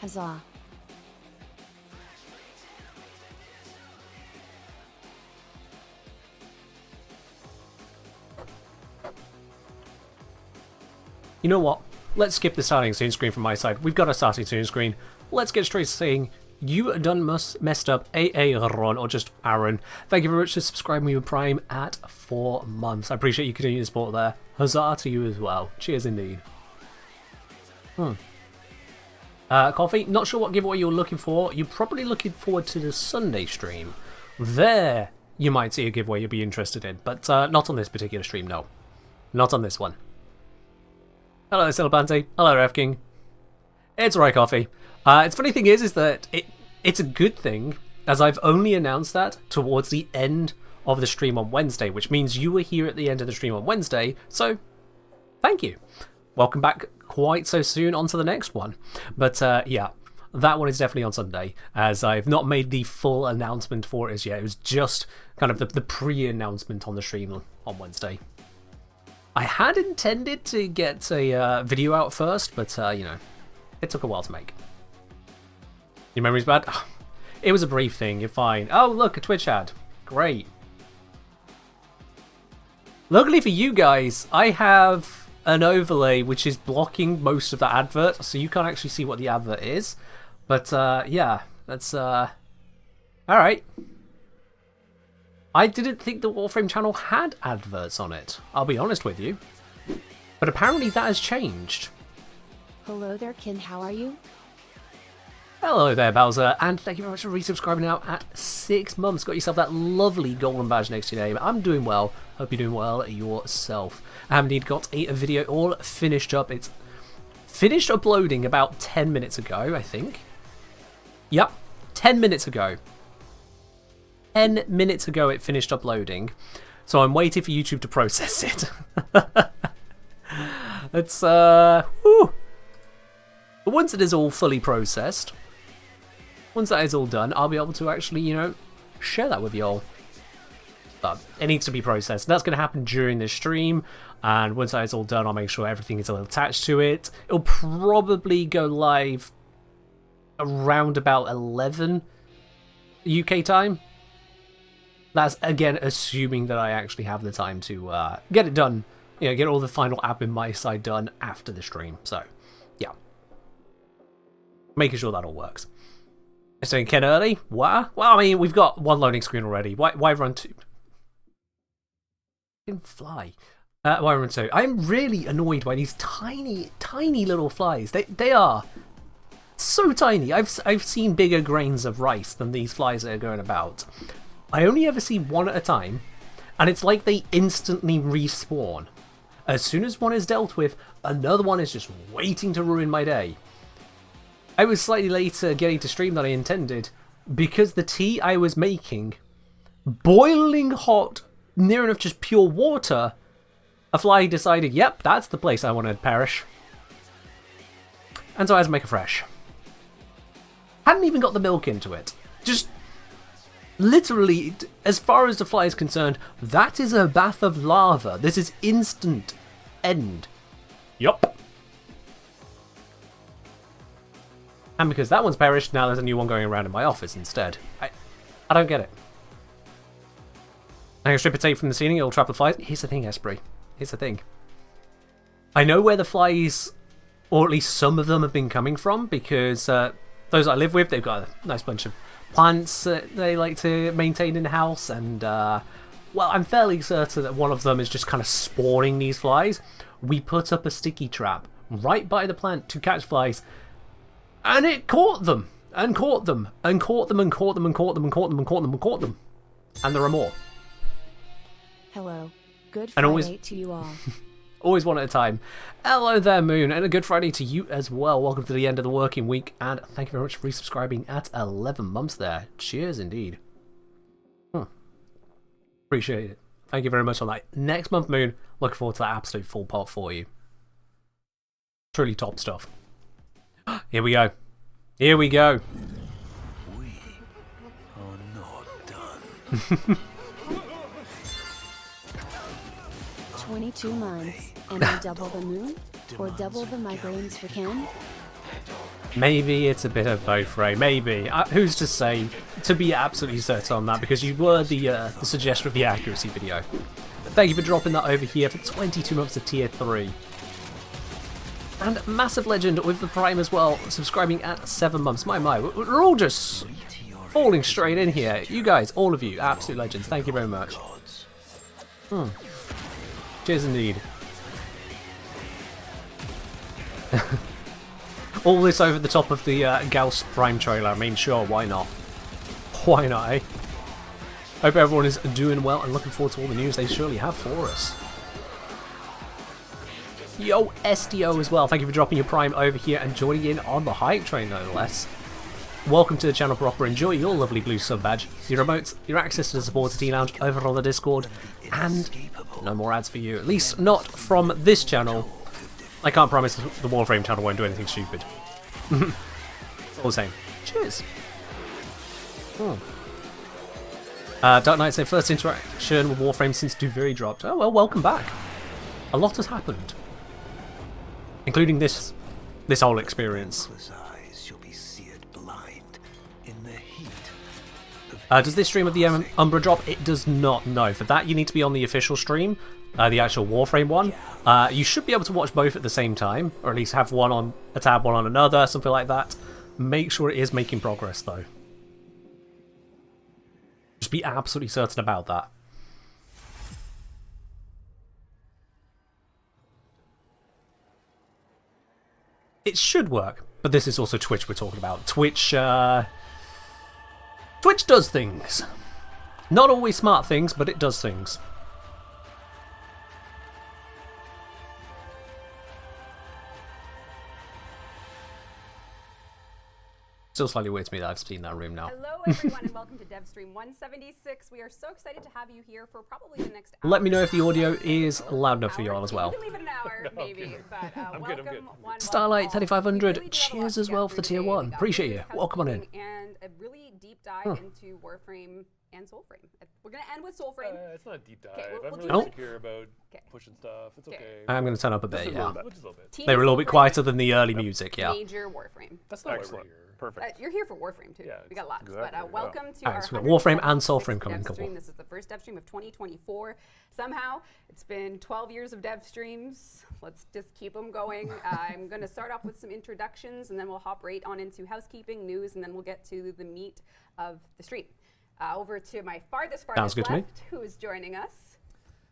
Huzzah. You know what? Let's skip the starting soon screen from my side. We've got a starting soon screen. Let's get straight to saying you done messed up Ron or just Aaron. Thank you very much for subscribing with Prime at 4 months. I appreciate you continuing to support there. Huzzah to you as well. Cheers indeed. Coffee, not sure what giveaway you're looking for. You're probably looking forward to the Sunday stream. There you might see a giveaway you'll be interested in, but not on this particular stream, no. Not on this one. Hello, Silabante. Hello, Ref King. It's alright, Coffee. It's funny thing is that it's a good thing, as I've only announced that towards the end of the stream on Wednesday, which means you were here at the end of the stream on Wednesday, so thank you. Welcome back quite so soon onto the next one. But yeah, that one is definitely on Sunday, as I've not made the full announcement for it as yet. It was just kind of the pre-announcement on the stream on Wednesday. I had intended to get a video out first, but, you know, it took a while to make. Your memory's bad? It was a brief thing, you're fine. Oh, look, a Twitch ad. Great. Luckily for you guys, I have an overlay which is blocking most of that advert, so you can't actually see what the advert is. But, yeah, that's, alright. I didn't think the Warframe channel had adverts on it, I'll be honest with you. But apparently that has changed. Hello there, Kin. How are you? Hello there, Bowser, and thank you very much for resubscribing now at 6 months. Got yourself that lovely golden badge next to your name. I'm doing well. Hope you're doing well yourself. I have indeed got a video all finished up. It's finished uploading about 10 minutes ago, I think. Yep, 10 minutes ago. 10 minutes ago it finished uploading, so I'm waiting for YouTube to process it. It's, whew. But once it is all fully processed, once that is all done, I'll be able to actually, you know, share that with y'all. But it needs to be processed. That's going to happen during the stream, and once that is all done, I'll make sure everything is attached to it. It'll probably go live around about 11 UK time. That's, again, assuming that I actually have the time to get it done. You know, get all the final admin my side done after the stream. So, yeah. Making sure that all works. So, Ken early? What? Well, I mean, we've got one loading screen already. Why run two? Fly. Why run two? I'm really annoyed by these tiny, tiny little flies. They are so tiny. I've seen bigger grains of rice than these flies that are going about. I only ever see one at a time, and it's like they instantly respawn. As soon as one is dealt with, another one is just waiting to ruin my day. I was slightly later getting to stream than I intended, because the tea I was making, boiling hot, near enough just pure water, a fly decided, yep, that's the place I want to perish. And so I had to make it fresh. Hadn't even got the milk into it. Just literally, as far as the fly is concerned, that is a bath of lava. This is instant end. Yup. And because that one's perished, now there's a new one going around in my office instead. I don't get it. I can strip a tape from the ceiling, it'll trap the flies. Here's the thing, Esprit. Here's the thing. I know where the flies, or at least some of them, have been coming from, because those I live with, they've got a nice bunch of plants that they like to maintain in the house, and well, I'm fairly certain that one of them is just kind of spawning these flies. We put up a sticky trap right by the plant to catch flies, and it caught them, and caught them, and caught them, and caught them, and caught them, and caught them, and caught them, and caught them. And there are more. Hello. Good Friday to you all. Always one at a time. Hello there, Moon, and a good Friday to you as well. Welcome to the end of the working week, and thank you very much for resubscribing at 11 months there. Cheers indeed. Appreciate it. Thank you very much on that. Next month, Moon, looking forward to that absolute full pot for you. Truly top stuff. Here we go. Here we go. We are not done. 22 months, and I double the moon? Or double the migraines for Ken? Maybe it's a bit of both, Ray. Maybe. Who's to say? To be absolutely certain on that, because you were the suggestion of the accuracy video. But thank you for dropping that over here for 22 months of tier 3. And massive legend with the Prime as well, subscribing at 7 months. My, we're all just falling straight in here. You guys, all of you, absolute legends. Thank you very much. Cheers indeed. All this over the top of the Gauss Prime trailer. I mean, sure, why not? Why not, eh? Hope everyone is doing well and looking forward to all the news they surely have for us. Yo, SDO as well. Thank you for dropping your Prime over here and joining in on the hype train, no less. Welcome to the channel proper. Enjoy your lovely blue sub badge, your remotes, your access to the supporter T Lounge over on the Discord, and no more ads for you. At least not from this channel. I can't promise the Warframe channel won't do anything stupid. It's all the same. Cheers. Dark Knight said first interaction with Warframe since Duviri dropped. Oh well, welcome back. A lot has happened, including this whole experience. Does this stream of the Umbra drop? It does not, no. For that, you need to be on the official stream, the actual Warframe one. You should be able to watch both at the same time, or at least have one on a tab, one on another, something like that. Make sure it is making progress, though. Just be absolutely certain about that. It should work, but this is also Twitch we're talking about. Twitch does things. Not always smart things, but it does things. Still slightly weird to me that I've seen that room now. Hello everyone and welcome to Devstream 176. We are so excited to have you here for probably the next hour. Let me know if the audio is loud enough for you all as well. You can leave it an hour, maybe, but welcome. Starlight 3500, cheers as well for the tier 1. Appreciate you. Welcome on in. And a really deep dive into Warframe and Soulframe. We're going to end with Soulframe. It's not a deep dive. we'll I'm do really it. insecure about pushing stuff. It's okay. I'm going to turn up a bit, yeah. Just a little bit. They were a little bit quieter than the early music, yeah. Major Warframe. That's not Excellent. why we're here. Perfect. You're here for Warframe too. Yeah, we got lots. exactly, But welcome to Alright, our so we've got Warframe and 176th Soulframe coming, Dev cool. stream. This is the first dev stream of 2024. Somehow, it's been 12 years of dev streams. Let's just keep them going. I'm going to start off with some introductions, and then we'll hop right on into housekeeping, news, and then we'll get to the meat of the stream. Over to my farthest Sounds good left, to me. who is joining us.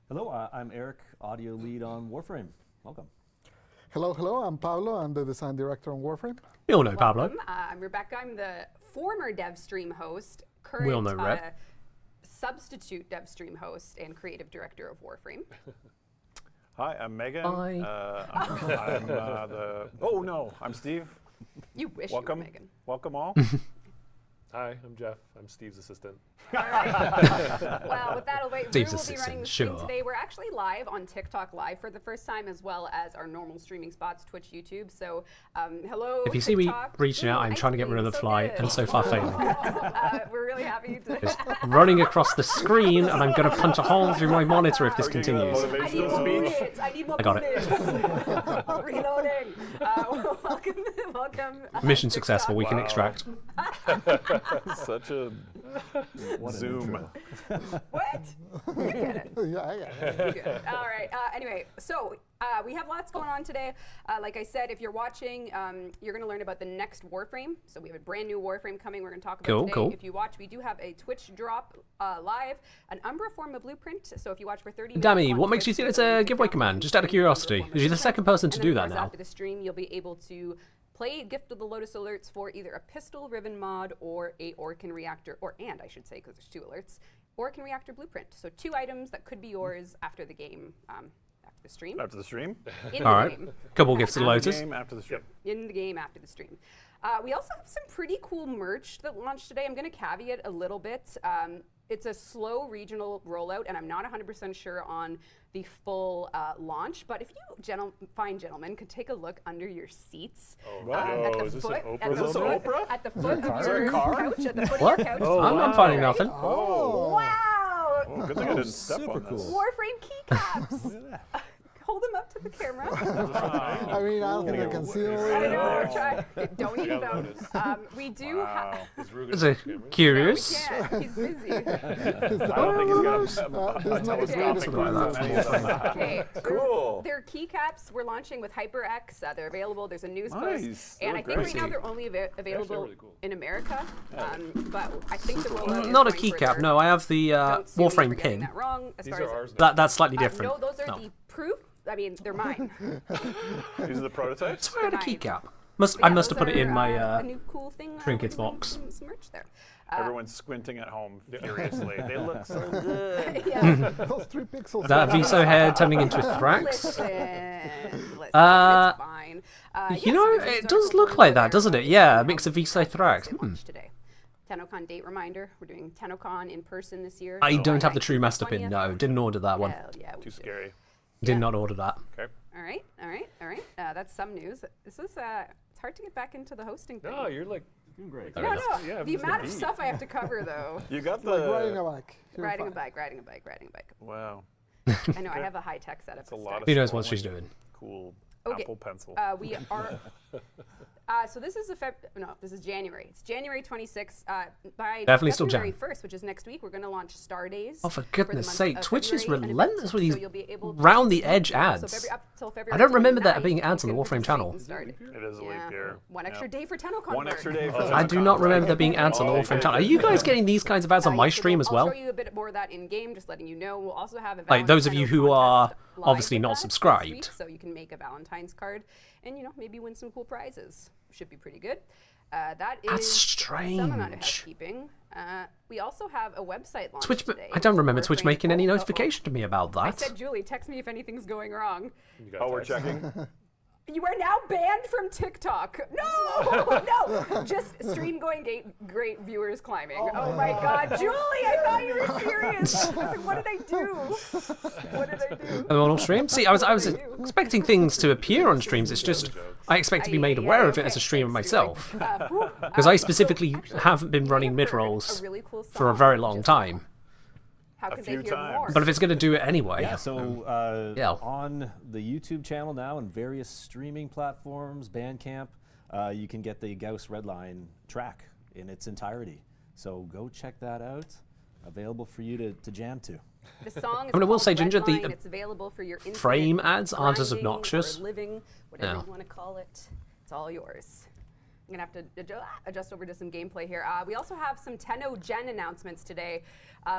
Hello, I'm Eric, audio lead on Warframe. Welcome. Hello, I'm Pablo. I'm the design director on Warframe. We all know Pablo. Welcome. I'm Rebecca. I'm the former dev stream host, current We all know Reb. substitute dev stream host, and creative director of Warframe. Hi, I'm Megan. Hi. I'm the. Oh no, I'm Steve. You wish Welcome, you were Megan. welcome all. Hi, I'm Jeff. I'm Steve's assistant. All right. Well, with that, I'll wait. Steve's Rue will be running assistant, the stream sure. today. We're actually live on TikTok Live for the first time, as well as our normal streaming spots, Twitch, YouTube. So, hello. If you see me TikTok. reaching out, I'm Ice trying to get cream, rid of the so fly, good. and so far failing. We're really happy to. Just running across the screen, and I'm going to punch a hole through my monitor if this continues. I need more minutes. I need more I got minutes. Reloading. Welcome. Mission TikTok. successful, we can extract. Such a zoom. What? You get it. Yeah, I got it. You're good. All right. Anyway, so we have lots going on today. Like I said, if you're watching, you're going to learn about the next Warframe. So we have a brand new Warframe coming. We're going to talk about today. Cool. If you watch, we do have a Twitch drop live, an Umbra Forma blueprint. So if you watch for 30 minutes, Dammy, on what makes you Twitch, think it's you'll a learn giveaway how to command? use Just out of the curiosity, Forma 'cause you're the blueprint. second person to And do then, that of course, now. After the stream, you'll be able to play Gift of the Lotus alerts for either a pistol ribbon mod or a Orkin reactor, and I should say, because there's 2 alerts, Orkin reactor blueprint. So 2 items that could be yours after the game, after the stream. After the stream. In All the right. game. Couple gifts to the Lotus. Game after the stream. In the game after the stream. We also have some pretty cool merch that launched today. I'm going to caveat a little bit. It's a slow regional rollout, and I'm not 100% sure on the full launch. But if you fine gentlemen could take a look under your seats at the is this an foot, Oprah at the moment? foot, at the foot of your couch, at the foot What? of your couch. I'm finding Right? nothing. Wow! Oh, good thing I didn't step super on this. cool. Warframe keycaps. Hold them up to the camera. I mean, I don't think I can see I over know. Try. Don't eat Yeah, them. notice. We do have. Is Rugen Is on it camera? curious? No, we can't. He's busy. I don't think he's got There's not a telescopic great lens on any of them. Okay. Cool. They're keycaps. We're launching with HyperX. They're available. There's a news Nice. post, They and I look think great. right now they're only available really cool. in America. But I think the rollout is Not a going keycap. further. No, I have the Don't sue me for Warframe getting pin. that wrong. As These far are as ours now. That's slightly different. No, those are the proof. I mean, they're mine. These are the prototypes. I had a Mine. keycap. But I yeah, must have those put it in are, my a new cool thing. trinkets we're doing box. some merch there. Everyone's squinting at home furiously. They look so good. Yeah. Those 3 pixels. that Viso hair turning into a Thrax. Listen, it's fine. You know, it does look like that, doesn't it? Yeah, a mix of Viso Thrax. Today. TennoCon date reminder. We're doing TennoCon in person this year. I so don't have the July True Master pin. 20th. No, didn't order that one. Hell yeah, we Too do. scary. Did not order that. Okay. All right. That's some news. This is it's hard to get back into the hosting thing. No, you're like Doing great. No, Yeah, I'm the just amount a of bee. stuff I have to cover though. You got Like riding the. a bike. You're riding a fine. bike. Wow. I know I have a high tech setup. That's a lot of Who knows what scrolling. she's doing? Cool. Okay. Apple Pencil. We are. So this is this is January. It's January 26th. By Definitely still February Jan. 1st, which is next week, we're going to launch Star Days. Oh, for the goodness month sake, of Twitch is February, an event, relentless with so these you'll be able to round the edge So ads. up till February I don't remember there 29th, being ads on the you can Warframe participate channel. in Star Day. It is a leap Yeah. year. One extra Yep. day for TennoCon. One work. extra day for I do not remember there being ads on the Warframe channel. Are you guys getting these kinds of ads on my So stream as I'll well? show you a bit more of that in game, just letting you know. We'll also have a Like those of you who are Valentine's contest live obviously with not that next subscribed. week, so you can make a Valentine's card and maybe win some cool prizes. Should be pretty good. That is That's some amount of strange. housekeeping. We also have a website launch Twitch, today. I don't remember Twitch Warframe- making any Oh, oh, oh. notification to me about I that. said, Julie, text me if anything's going wrong. you got Oh, we're text. checking. You are now banned from TikTok. No, no, just stream going great viewers climbing. Oh my God, Julie, I thought you were serious. I was like, what did I do? What did I do? Am I on stream? See, I was expecting things to appear on streams. It's just I expect to be made aware of it as a streamer myself. Because I specifically haven't been running mid rolls for a very long time. How could they few hear times. more? But if it's going to do it anyway, Yeah, so Yeah. on the YouTube channel now and various streaming platforms, Bandcamp, you can get the Gauss Redline track in its entirety. So go check that out. Available for you to jam to. The song is I mean, I will called say, Ginger, the, Redline. It's available for your frame infinite ads aren't as grinding or obnoxious. living, whatever Yeah. you want to call it. It's all yours. I'm gonna have to adjust over to some gameplay here. We also have some TennoGen announcements today.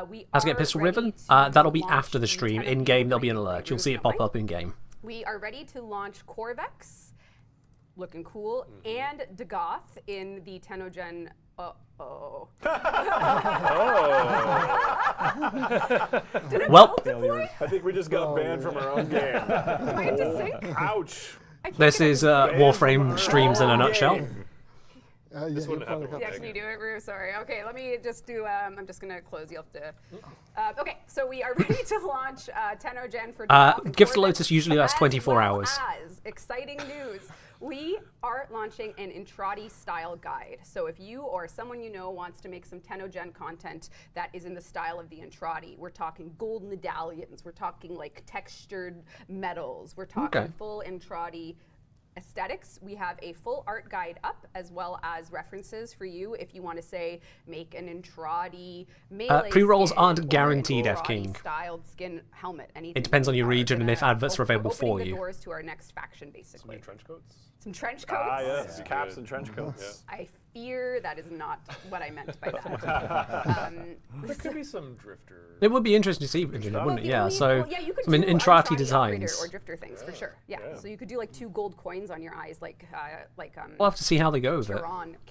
We As I get are Pistol ready Ribbon, to that'll be launch after the stream. In game, there'll be an alert. You'll see it pop up in game. We are ready to launch Corvex, looking cool, and Dagoth in the TennoGen. Uh-oh. Did it Well, multiply? I think we just got banned from our own game. Do I have to sync? Ouch. I can't This get is it to sync. Warframe streams in a Wrong nutshell. game. Yeah, This you wouldn't probably happen. have Yeah, can you do it, Rue? Sorry. Okay, let me just do, I'm just going to close. You'll have to. Okay, so we are ready to launch TennoGen for Gift to Lotus usually lasts 24 hours. Exciting news. We are launching an Entrati style guide. So if you or someone you know wants to make some TennoGen content that is in the style of the Entrati, we're talking gold medallions, we're talking like textured metals, we're talking Okay. full Entrati aesthetics. We have a full art guide up as well as references for you if you want to say make an Entrati melee pre-rolls skin aren't or an guaranteed, F Entrati King. styled skin helmet. Anything It depends on your are region and if gonna adverts are available opening for the you. doors to our next faction, basically. New trench coats. Some trench coats. Ah, yes. Yeah. Caps and trench coats. I fear that is not what I meant by that. There could be some drifter. It would be interesting to see, wouldn't it? Yeah, so well, yeah, you could I mean, do Entrati Entrati designs. operator or drifter things for sure. Yeah. Yeah. So you could do like 2 gold coins on your eyes, like We'll have to see how they go with it.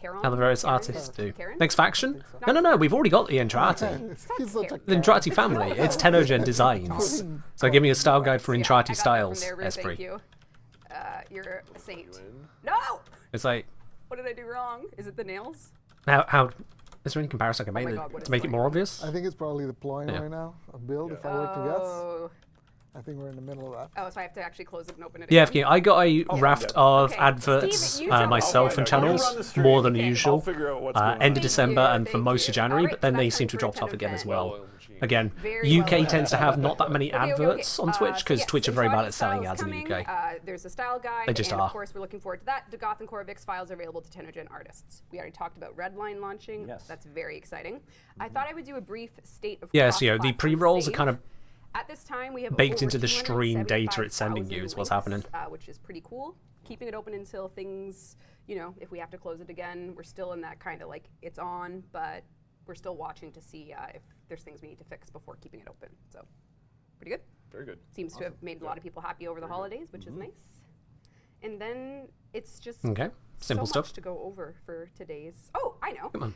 Charon. How the various Karen? artists do. Karen? Next faction? No, we've already got the Entrati. He's such a The Entrati family. It's TennoGen Designs. So give me a style guide for Yeah, I Entrati got that from styles, there, Rue, Thank Esprit. you. You're a saint. Win. No! It's like, What did I do wrong? Is it the nails? how is there any comparison I can make my that- God, what to is make it going more on? obvious? I think it's probably deploying Yeah. right now. A build, if I were to guess. Oh. I think we're in the middle of that. Oh, so I have to actually close it and open it Yeah, again? FK, I got a raft of Okay, adverts Steve, you tell me. myself Okay, and okay, you channels, run the stream. more than Okay. usual. I'll figure out what's going on. End of Thank December you, and for thank most you. of January, Alright, but then so they that's seem to time drop for off again as TennoGen. well. Well-oiled machine. Again, Very UK well tends to have not that many adverts on Twitch because yes, Twitch are very bad at exotic selling ads styles in the coming. UK. There's a style guide, They just and are. of course we're looking forward to that. The Goth and Core Vix files are available to 26JAN artists. We already talked about Redline launching. Yes. That's very exciting. I thought I would do a brief state of Yeah, so the cross-platform pre-rolls are save. kind of At this time, we have baked over into the stream data it's sending 275,000 you is what's links, happening. Which is pretty cool. Keeping it open until things, you know, if we have to close it again, we're still in that kind of like it's on, but we're still watching to see if there's things we need to fix before keeping it open. So, pretty good. Very good. Seems to have made a lot of people happy over the holidays, which is nice. And then it's just Okay, simple so stuff. much to go over for today's. Oh, I know. Come on.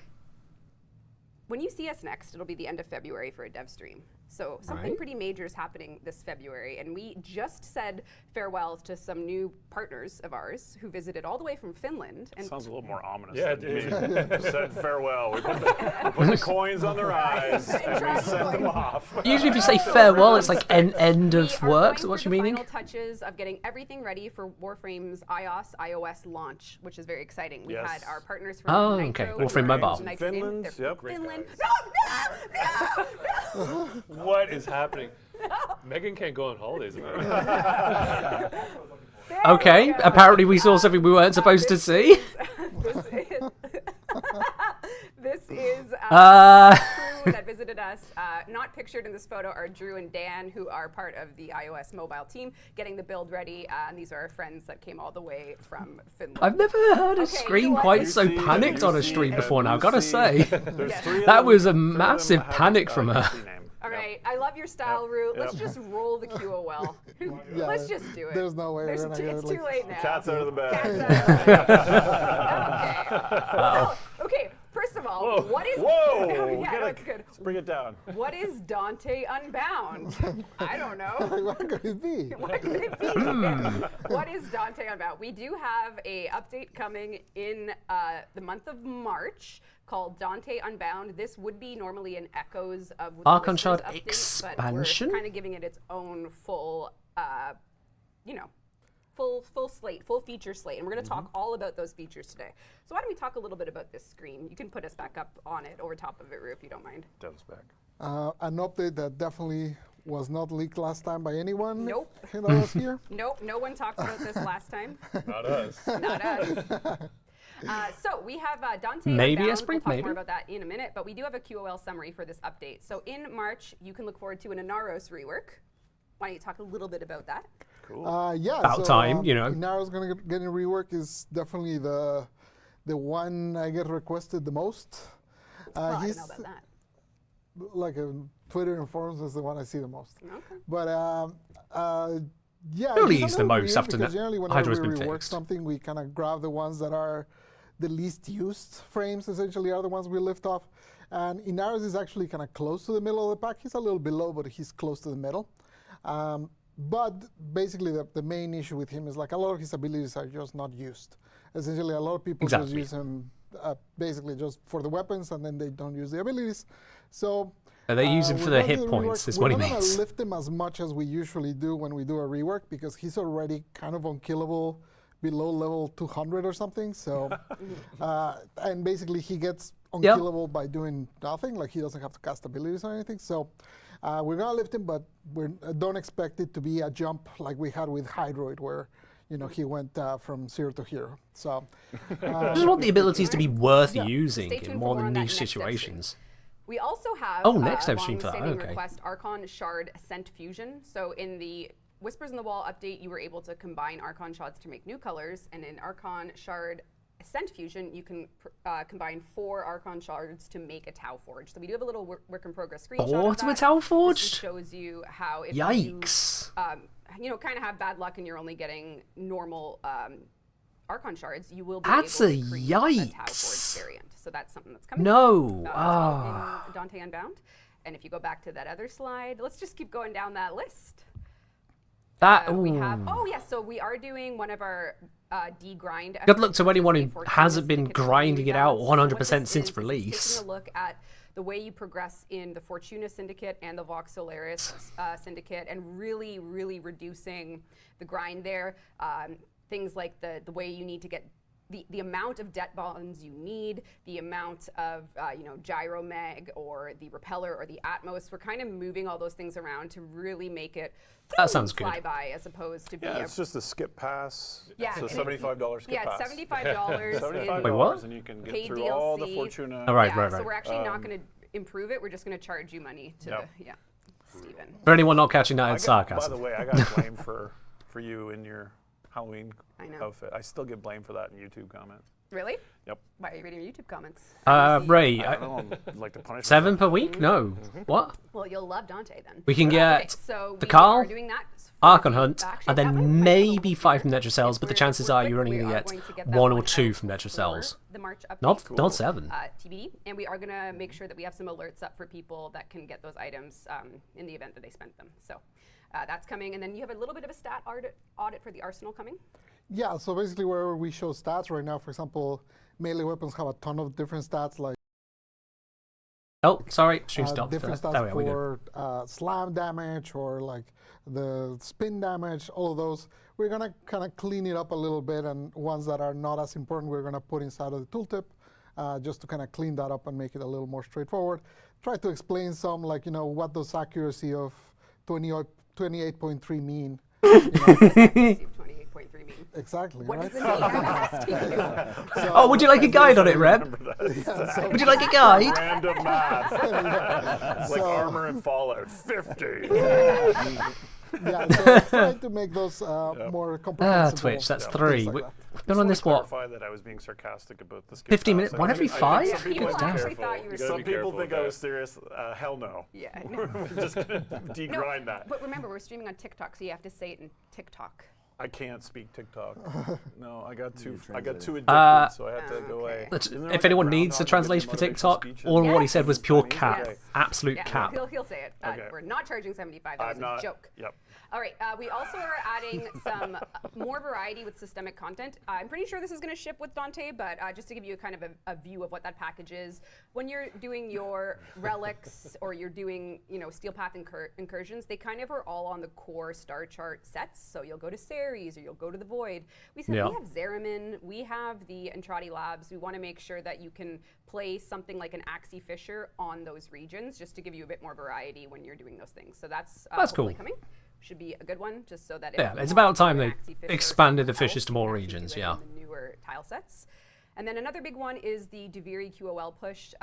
When you see us next, it'll be the end of February for a dev stream. So something Right. pretty major is happening this February, and we just said farewell to some new partners of ours who visited all the way from Finland. And Sounds a little more ominous. Yeah, than it me. Said farewell. We put the coins on their eyes and we sent them off. Usually if you say farewell, it's like end we of are work. going So what through you the meaning? final touches of getting everything ready for Warframe's iOS launch, which is very exciting. We Yes. had our partners from Oh, Nitro, okay. who Warframe are Mobile. Nitro in. Finland, They're yep. Great Finland. guys. No. What is happening? Megan can't go on holidays again. There Okay, we go. apparently we saw something we weren't supposed to see. This is Uh, crew that visited us. Not pictured in this photo are Drew and Dan, who are part of the iOS mobile team, getting the build ready. And these are our friends that came all the way from Finland. I've never heard a Okay, you screen know what? quite You so see- panicked you on a see- stream before now, you gotta see- say. There's Yes. 3 of That them- was a 3 of them massive have panic from her. UFC name. All right, I love your style, Root. Let's Yep. just roll the QOL. Yeah, Let's just do it. there's no way we're There's gonna too, get it's it, too like- late now. Cat's out of the bag. Cat's out of the bag. Well, okay, first of all, Whoa. what is... Whoa! yeah, Get no, it. it's good. Let's bring it down. What is Dante Unbound? I don't know. What could it be? What could it be? What is Dante Unbound? We do have a update coming in the month of March called Dante Unbound. This would be normally an Echoes of the Archon Whispers Shard update, expansion? But we're kind of giving it its own full, you know, full slate, full feature slate, and we're going to talk all about those features today. So why don't we talk a little bit about this screen? You can put us back up on it, over top of it, Rue, if you don't mind. Dev's back. An update that definitely was not leaked last time by anyone. Nope. That was here. Nope, no one talked about this last time. Not us. Not us. So we have Dante Maybe Unbound. Esprit, We'll talk maybe. more about that in a minute, but we do have a QOL summary for this update. So in March, you can look forward to an Inaros rework. Why don't you talk a little bit about that? Cool. Yeah. About time, you know. Inaro's gonna get a rework is definitely the one I get requested the most. Well, I don't know about that. Like Twitter and forums is the one I see the most. Okay. But yeah, Really it's is a the little most weird after because the generally Hydra's whenever we been rework fixed. something, we kind of grab the ones that are the least used frames. Essentially, are the ones we lift off. And Inaros is actually kind of close to the middle of the pack. He's a little below, but he's close to the middle. But basically, the main issue with him is like a lot of his abilities are just not used. Essentially, a lot of people just Exactly. use him basically just for the weapons, and then they don't use the abilities. So They use him for we're the gonna hit do the points, rework. is what he We're not means. gonna lift him as much as we usually do when we do a rework because he's already kind of unkillable below level 200 or something. So, and basically he gets unkillable by doing nothing. Like he doesn't have to cast abilities or anything. So we're gonna lift him, but we don't expect it to be a jump like we had with Hydroid, where he went from 0 to hero. So I just want the abilities to be worth using Stay tuned in for more more than on that niche next episode. situations. We also have Oh, next Devstream for that, long-standing okay. request Archon Shard Ascent Fusion. So in the Whispers in the Wall update, you were able to combine Archon Shards to make new colors, and in Archon Shard Ascent Fusion, you can combine 4 Archon Shards to make a Tau Forge. So we do have a little work in progress screenshot 4 of to a that. Tau This Forge? just shows you how if Yikes. you kind of have bad luck and you're only getting normal Archon Shards, you will be That's able a to create a Tau yikes. Forge variant. So that's something that's coming. No. It's Ah. all in Dante Unbound. And if you go back to that other slide, let's just keep going down that list. That, We ooh. have, so we are doing one of our de-grind. Good luck to efforts, anyone which who is a hasn't been Fortuna grinding it out rebalance. So what 100% this since is release. Taking a look at the way you progress in the Fortuna Syndicate and the Vox Solaris Syndicate, and really, really reducing the grind there. Things like the way you need to get the amount of debt bonds you need, the amount of gyromag or the repeller or the Atmos. We're kind of moving all those things around to really make it That sounds good. fly by as opposed to be Yeah, it's just a skip pass. Yeah, It's a and it- $75 skip yeah, pass. it's $75. $75 Wait, what? and you can get Paid through all the DLC. Fortuna. All right, yeah, right, So right. we're actually not going to improve it. We're just going to charge you money to Yep. Stephen. For anyone not catching that, I it's got- sarcasm. By the way, I got blamed for you in your Halloween I know. outfit. I still get blamed for that in YouTube comments. Really? Yep. Why are you reading your YouTube comments? Ray, I don't know. I'd like to punish 7 myself. per week? No. What? Well, you'll love Dante then. We can Okay, get so the we Carl, are doing that for Archon the Hunt, faction. and That might then be maybe my 5 from Netra Cells, but the We're- chances we're are quick. you're only We going are to going to get get that 1 or one 2 out from Netra for Cells. The March update. Not 7. TBD, and we are going to make sure that we have some alerts up for people that can get those items in the event that they spent them. So that's coming, and then you have a little bit of a stat audit for the arsenal coming. Yeah, so basically wherever we show stats right now, for example, melee weapons have a ton of different stats, like Oh, sorry. Stream stopped. different There stats we go. for slam damage or like the spin damage, all of those. We're gonna kind of clean it up a little bit, and ones that are not as important, we're gonna put inside of the tooltip, just to kind of clean that up and make it a little more straightforward. Try to explain some, like, what does accuracy of 28.3 mean? 28.3 mean. Exactly, What right? does it mean? I'm asking you. Oh, would you like a guide on it, Reb? Would you like a guide? Random math. It's like So- armor and Fallout. 50. Yeah, so try to make those more comprehensible. Twitch, that's things 3. like We've that. been on this, what? Clarify that I was being sarcastic about the skip 50 pass. minutes? I One think- every I think 5? some people People are actually careful. thought you were gotta Some be people careful think with I was that. serious. Hell no. Yeah. We're just gonna degrind that. But remember, we're streaming on TikTok, so you have to say it in TikTok. I can't speak TikTok. No, I got too addicted, so I had to go away. Let's- Isn't there if like a anyone needs a groundhog translation for motivational TikTok, speech? all what he said was pure Chinese? cap. Okay. Absolute Yeah, cap. he'll say it. Okay. We're not charging 75. That I'm was not. a joke. Yep. All right. We also are adding some more variety with systemic content. I'm pretty sure this is going to ship with Dante, but just to give you a kind of a view of what that package is, when you're doing your relics or you're doing steel path incursions, they kind of are all on the core star chart sets. So you'll go to Ceres or you'll go to the Void. We said Yeah. we have Zeramin, we have the Entrati Labs. We want to make sure that you can play something like an Axie Fisher on those regions, just to give you a bit more variety when you're doing those things. So that's cool. hopefully coming. Should be a good one, just so that if Yeah, you it's want about time to do they an Axie Fisher or expanded the something fishes else, to you more can actually regions, do it yeah. on the newer tile sets. And then another big one is the Deviri QOL push.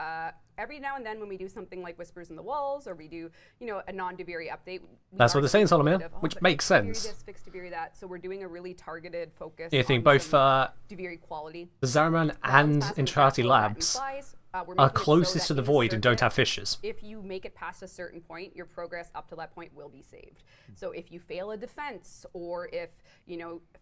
Every now and then when we do something like Whispers in the Walls, or we do, a non-Deviri update. we That's are what they're saying, getting a Solomon, bit of, which but makes Deviri sense. this, fix Deviri that. So we're doing a really targeted focus. You think on both some Deviri quality. the Zaraman and Balance pass and Entrati backflow Labs flies, we're are making it so closest to that the in Void and don't circuit, have fishes. if you make it past a certain point, your progress up to that point will be saved. So if you fail a defense, or if,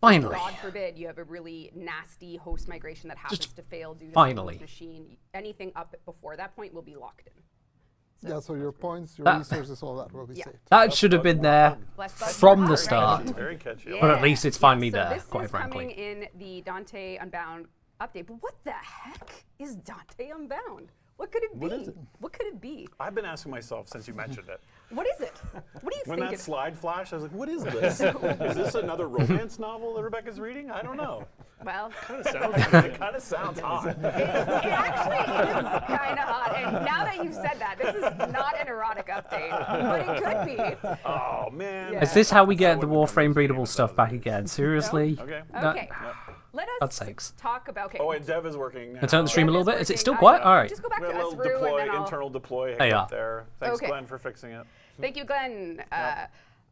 Finally. God forbid, you have a really nasty host migration that happens to fail due to finally. someone's machine, anything up before that point will be locked in. Yeah, so your points, your That- resources, all that will be Yeah. saved. That should have been there Bless Bud, from you're the hot, start. right? Very catchy. But at least it's finally so there, this quite is frankly. coming in the Dante Unbound update. But what the heck is Dante Unbound? What could it be? What is it? What could it be? I've been asking myself since you mentioned it. What is it? What do you When think? that slide flashed, I was like, what is this? Is this another romance novel that Rebecca's reading? I don't know. Well, It kind of sounds hot. it actually is kind of hot. And now that you've said that, this is not an erotic update, but it could be. Oh, man. Yeah. Is this how we get the Warframe breedable stuff back again? Seriously? Okay. Okay. Let God's us sakes. talk about. Okay. Oh, and Dev is working now. I turn the stream a Dev little is bit. Is it working. still quiet? All right. Just go back We to had a us little through, deploy, and then I'll. internal deploy There you hiccup are. there. Thanks, Okay. Glenn, for fixing it. Thank you, Glenn.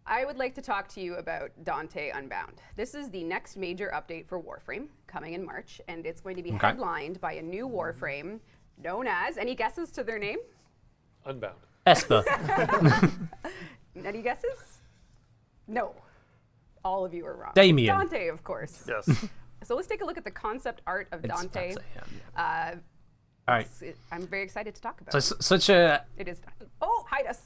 I would like to talk to you about Dante Unbound. This is the next major update for Warframe coming in March, and it's going to be Okay. headlined by a new Warframe known as. Any guesses to their name? Unbound. Esper. Any guesses? No. All of you are wrong. Damien. Dante, of course. Yes. So let's take a look at the concept art of Dante. All right. I'm very excited to talk about So it. such a. It is. Oh, hide us.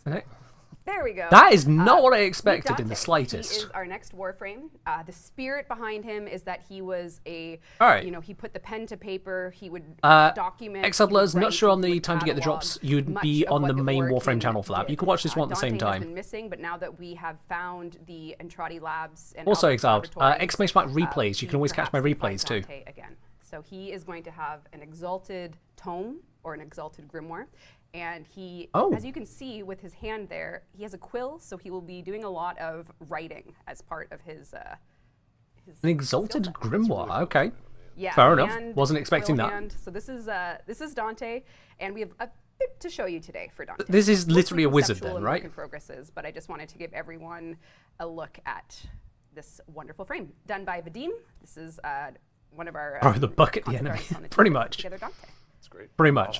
There we go. That is not what I expected in Dante. the slightest. He is our next Warframe. The spirit behind him is that he was a, All right. he put the pen to paper. He would document. Exilers, he would not write, sure on he the would time to get the catalog drops. You'd much be of on what the main Warframe Warframe channel for that. did. You can watch this one at the same Dante has time. been missing, but now that we have found the Entrati Labs and Also Albert exiled. Laboratories, Exclamation mark replays. You can always catch my perhaps we find replays too. Dante again. So he is going to have an exalted tome or an exalted grimoire. And he, as you can see with his hand there, he has a quill, so he will be doing a lot of writing as part of his An exalted grimoire. Okay. yeah, Fair enough. hand, Wasn't expecting quill that. hand. So this is Dante, and we have a bit to show you today for Dante. This is Mostly literally a wizard conceptual then, and right? work in progresses, but I just wanted to give everyone a look at this wonderful frame done by Vadim. This is one of our Throw the bucket at the concept enemy. artists on the Pretty team, much. Together Dante. It's great. Pretty much.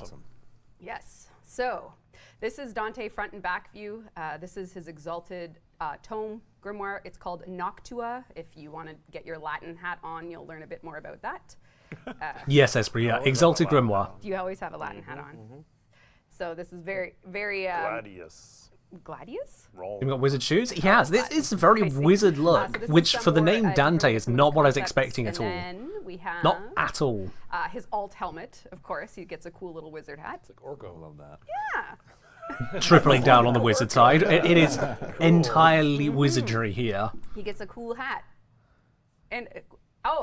Yes. So this is Dante front and back view. This is his exalted tome grimoire. It's called Noctua. If you want to get your Latin hat on, you'll learn a bit more about that. Yes, Esprit. Yeah. Exalted grimoire. You always have a Latin hat on. So this is very, very Gladius. Gladius? Roll. You've got wizard shoes? He has. This is a very I see. wizard So look, this is which some for the more, name different Dante work is from not his what I was concepts. expecting at all. And then we have Not at all. his alt helmet, of course. He gets a cool little wizard hat. It's like Orgo. Love that. Yeah. Tripling down on the wizard side. It is entirely wizardry here. He gets a cool hat. And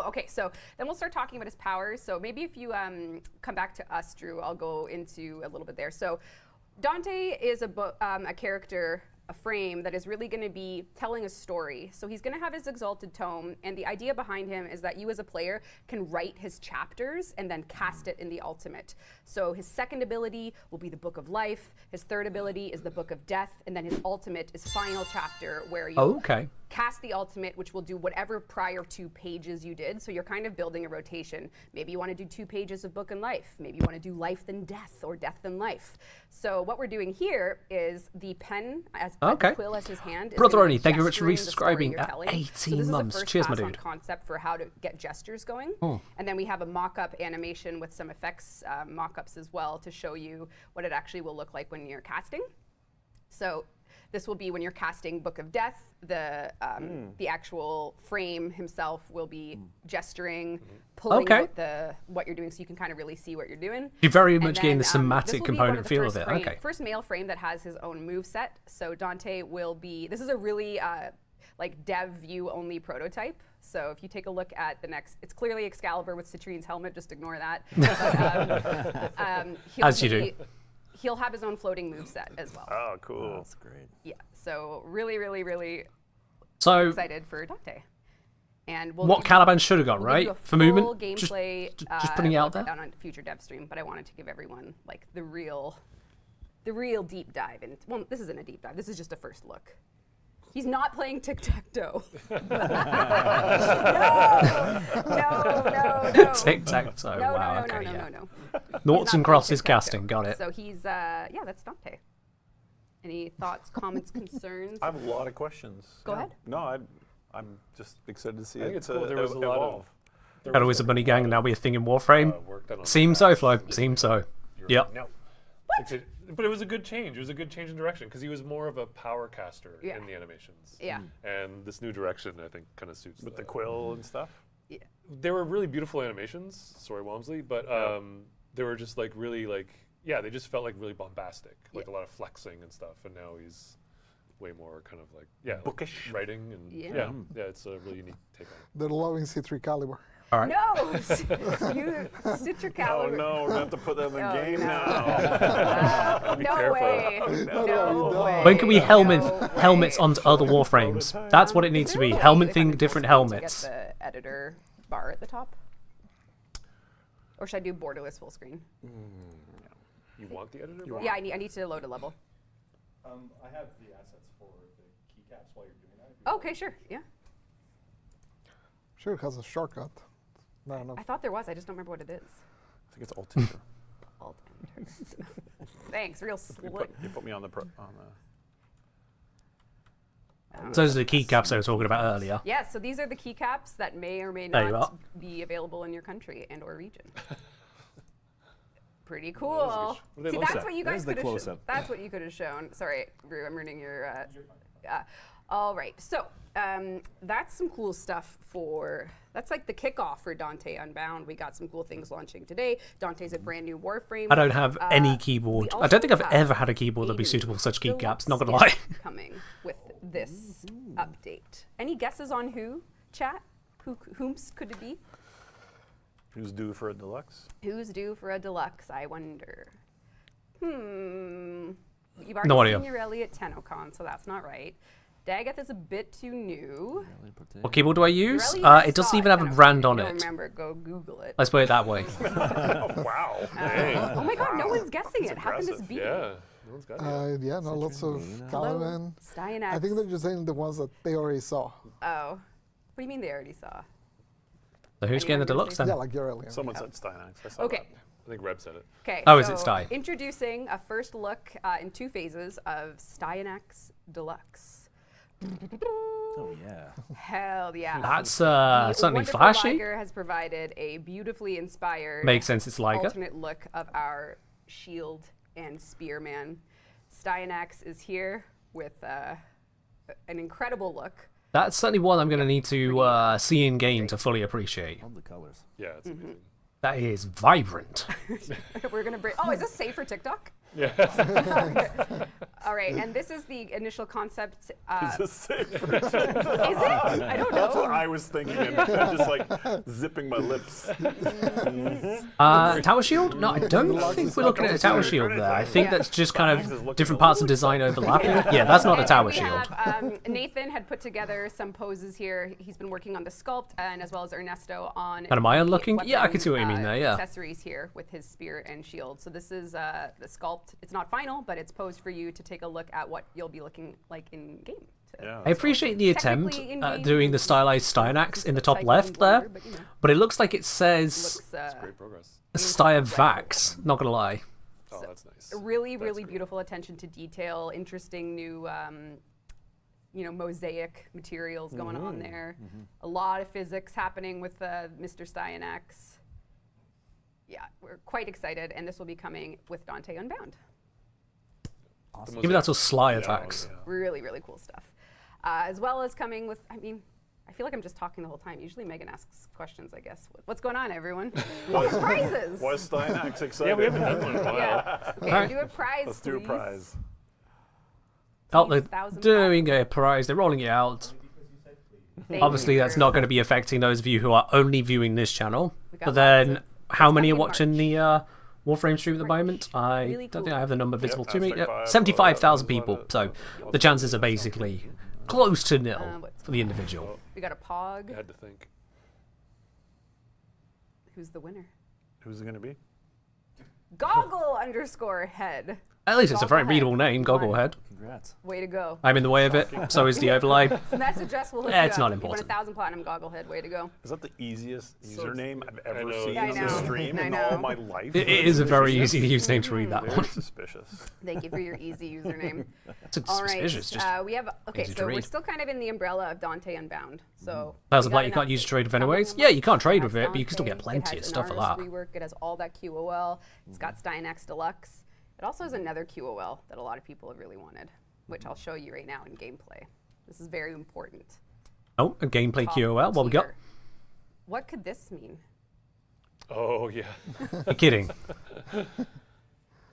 okay. So then we'll start talking about his powers. So maybe if you come back to us, Drew, I'll go into a little bit there. So Dante is a character, a frame that is really going to be telling a story. So he's going to have his exalted tome, and the idea behind him is that you as a player can write his chapters and then cast it in the ultimate. So his second ability will be the Book of Life, his third ability is the Book of Death, and then his ultimate is final chapter, where you Okay. cast the ultimate, which will do whatever prior 2 pages you did. So you're kind of building a rotation. Maybe you want to do 2 pages of Book and Life. Maybe you want to do Life then Death or Death then Life. So what we're doing here is the pen as the quill as his hand. Is Brother gonna Oni, be thank you very much for gesturing the story resubscribing you're at telling. 18 so this is months. the first Cheers, my pass on dude. concept for how to get gestures going. And then we have a mock-up animation with some effects mock-ups as well to show you what it actually will look like when you're casting. So this will be when you're casting Book of Death. The actual frame himself will be gesturing, pulling out what you're doing, so you can kind of really see what you're doing. You very And much gain the then, somatic this will be one component the feel of first it. frame- Okay. First male frame that has his own move set. So Dante will be. This is a really like dev view only prototype. So if you take a look at the next, it's clearly Excalibur with Citrine's helmet. Just ignore that. But, As you do. He'll have his own floating moveset as well. Oh, cool. That's great. Yeah. So really, really, really So, excited for Dante. And we'll what give you- Caliban should have got, we'll give right? you a For movement? full gameplay, Just putting it out look there? on a future dev stream, but I wanted to give everyone like the real deep dive. And well, this isn't a deep dive. This is just a first look. He's not playing tic-tac-toe. No. Tic-tac-toe. No, Wow, no, okay, no, yeah. no. Noughts He's and not crosses playing casting, got it. So he's yeah, that's Dante. Any thoughts, comments, concerns? I have a lot of questions. Go ahead. No, I'm just excited to see I think it it's cool. There was a lot evolve. of. Had always a bunny gang, and now we're a thing in Warframe. Work done on Seems the so, past. Flo. Seems so. Yep. No. But it was a good change. It was a good change in direction because he was more of a power caster Yeah. in the animations. Yeah. And this new direction, I think, kind of suits With the that. quill and stuff. They were really beautiful animations. Sorry, Walmsley, but they were just like really like they just felt like really bombastic, like a lot of flexing and stuff. And now he's way more kind of like like Bookish. writing and Yeah. it's a really unique take on it. They're loving C3 Caliber. All right. No, you sit your Oh caliber. no, we're gonna have to put them in Oh, game no. now. Be No careful. way. No, No way. When can we helmet No helmets way. onto other Warframes? That's what it needs to be. Helmet thing, different helmets. To get the editor bar at the top. Or should I do borderless full screen? You want the editor? bar? Yeah, I need to load a level. I have the assets for the keycaps while you're doing that. if you Okay, sure. Yeah. Sure, it has a shortcut. No, no. I thought there was. I just don't remember what it is. I think it's alt enter. Alt enter. Thanks. Real slick. You put me on the So those are the keycaps I was talking about earlier. Yeah, so these are the keycaps that may or may There you not are. be available in your country and or region. Pretty What cool. are they See, close that's up? what you guys There's the could have shown. close-up. That's what you could have shown. Sorry, Rue, I'm ruining your. All right, so that's some cool stuff for. That's like the kickoff for Dante Unbound. We got some cool things launching today. Dante's a brand new Warframe. I don't have any keyboard. we I don't think also I've have ever had a keyboard that'd be Aiden suitable for such keycaps, not gonna Phillips lie. coming with this update. Any guesses on who? Chat? Whom's could it be? Who's due for a deluxe? Who's due for a deluxe, I wonder? You've already No idea. seen your Elliot TennoCon, so that's not right. Daggeth is a bit too new. What keyboard do I use? Your Elliot It doesn't saw even have a TennoCon. brand on If you don't it. remember, go Google it. Let's put it that way. Wow. Oh my god, no one's guessing it. How can this Impressive. be? Yeah. No one's got it. Yeah, no, lots of Hello, Caliban. Stein I think they're just saying the ones that they already saw. Oh. What do you mean they already saw? So who's getting the deluxe then? Yeah, like your Alien. Someone said Steinax. I saw Okay. that. I think Reb said it. Okay. Oh, is so it Stein? Introducing a first look in 2 phases of Steinax Deluxe. Oh yeah. Hell yeah. That's The certainly wonderful flashy. Liger has provided a beautifully inspired Makes sense, it's Liger. alternate look of our shield and spearman. Steinax is here with an incredible look. That's certainly one I'm going to need to see in game to fully appreciate. Love the colors. Yeah, it's amazing. That is vibrant. We're gonna bring. Oh, is this safe for TikTok? Yeah. All right, and this is the initial concept. Is this safe for Is it? I don't That's know. what I was thinking. And I'm just like zipping my lips. Tower shield? No, I don't think we're looking at a tower shield there. I think that's just kind of different parts of design overlapping. Yeah, that's not a And tower we shield. have, Nathan had put together some poses here. He's been working on the sculpt, and as well as Ernesto on. And am I the unlooking? Yeah, I weapon, can see what you mean there, yeah. Accessories here with his spear and shield. So this is the sculpt. It's not final, but it's posed for you to take a look at what you'll be looking like in game. Yeah. I appreciate the attempt Technically in at game, doing the it's stylized Steinax in the top cycling left there, blur, but, you know, but it looks like it says looks Great progress. Steyr-Vax, not gonna lie. Oh, that's nice. a really, really beautiful attention to detail. Interesting new, mosaic materials going on there. A lot of physics happening with Mr. Steinax. Yeah, we're quite excited, and this will be coming with Dante Unbound. Maybe that's a Sly-Vax. Really, really cool stuff. As well as coming with, I feel like I'm just talking the whole time. Usually Megan asks questions, I guess. What's going on, everyone? What prizes? Was Steinax excited? Yeah, we haven't done one in a while. Yeah. Okay, Alright. do a prize, Let's do a please. prize. Oh, they're 1,000 doing a prize. They're rolling it out. Thank Obviously, you that's for- not going to be affecting those of you who are only viewing this channel. We got But then, lots of- how it's many are coming in watching March. the Warframe stream at the moment? I Really don't think cool. I have the number visible to me. hashtag 5, 75,000 a lot people. of- So the chances are basically close to nil what's for the individual. We got a Pog. I had to think. Who's the winner? Who's it going to be? Goggle_head. At least it's a very Gogglehead. readable name, Come on. Gogglehead. Congrats. Way to go. I'm in the way of it. So is the overlay. Message us. We'll hook Yeah, you it's up. not You important. won 1,000 platinum Gogglehead. Way to go. Is that the easiest So username I've ever know. seen Yeah, I on know. the stream I in know. all my life? It is a very easy username to read that Very one. suspicious. Thank you for your easy username. It's All right. suspicious. Just We have okay. easy to So we're read. still kind of in the umbrella of Dante Unbound. So Sounds we got like you an can't use update trade with coming anyways. in Yeah, you March. can't trade It with has it, but you can still get Dante, plenty it of has stuff an for Ars that. rework. It has all that QOL. It's got Steinax Deluxe. It also has another QOL that a lot of people have really wanted, which I'll show you right now in gameplay. This is very important. Oh, a gameplay Top QOL. What we got? tier. What could this mean? Oh, yeah. You're kidding.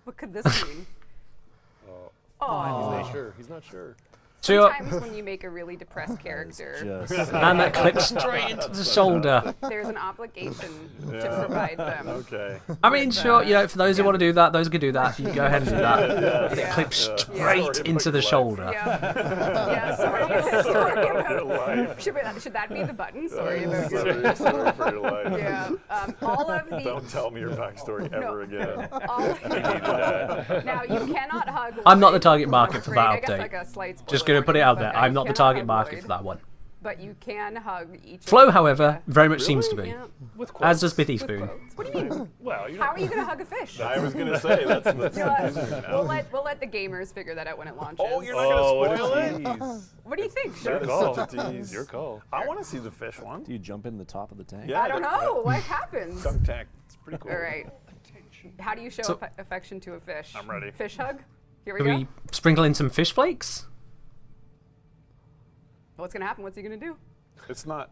What could this mean? He's Oh. not sure. He's not sure. So, Sometimes when you make a really depressed character, Just and that clips straight into the shoulder. there's an obligation to provide them. Okay. I mean, sure, for those who want to do that, those who can do that. You go ahead and do that. Yeah. It clips Yeah. straight into the shoulder. Yeah, sorry about should that be the button? Sorry about your Sorry, sorry for your life. Yeah. All of the Don't tell me your backstory ever again. now you cannot hug. I'm not the Lloyd. target market for Right, I that guess update. like a slight Just spoiler gonna put it warning, out but there. now I'm you not the cannot target hug market Lloyd, for that one. But you can hug each. Flow, of however, very much seems to be. Yeah. With As quotes. does Bithy With Spoon. quotes. What do you mean? Well, you How know. are you gonna hug a fish? I was gonna say that's We'll let the gamers figure that out when it launches. Oh, you're not gonna spoil it? tease. What do you think? That is call. such a tease. Your call. I want to see the fish one. do you jump in the top of the tank? Yeah, I don't know. What happens? Dunk tank. It's pretty cool. All right. How do you show So- affection to a fish? I'm ready. Fish hug? Here we Can go. we sprinkle in some fish flakes? What's gonna happen? What's he gonna do? It's not.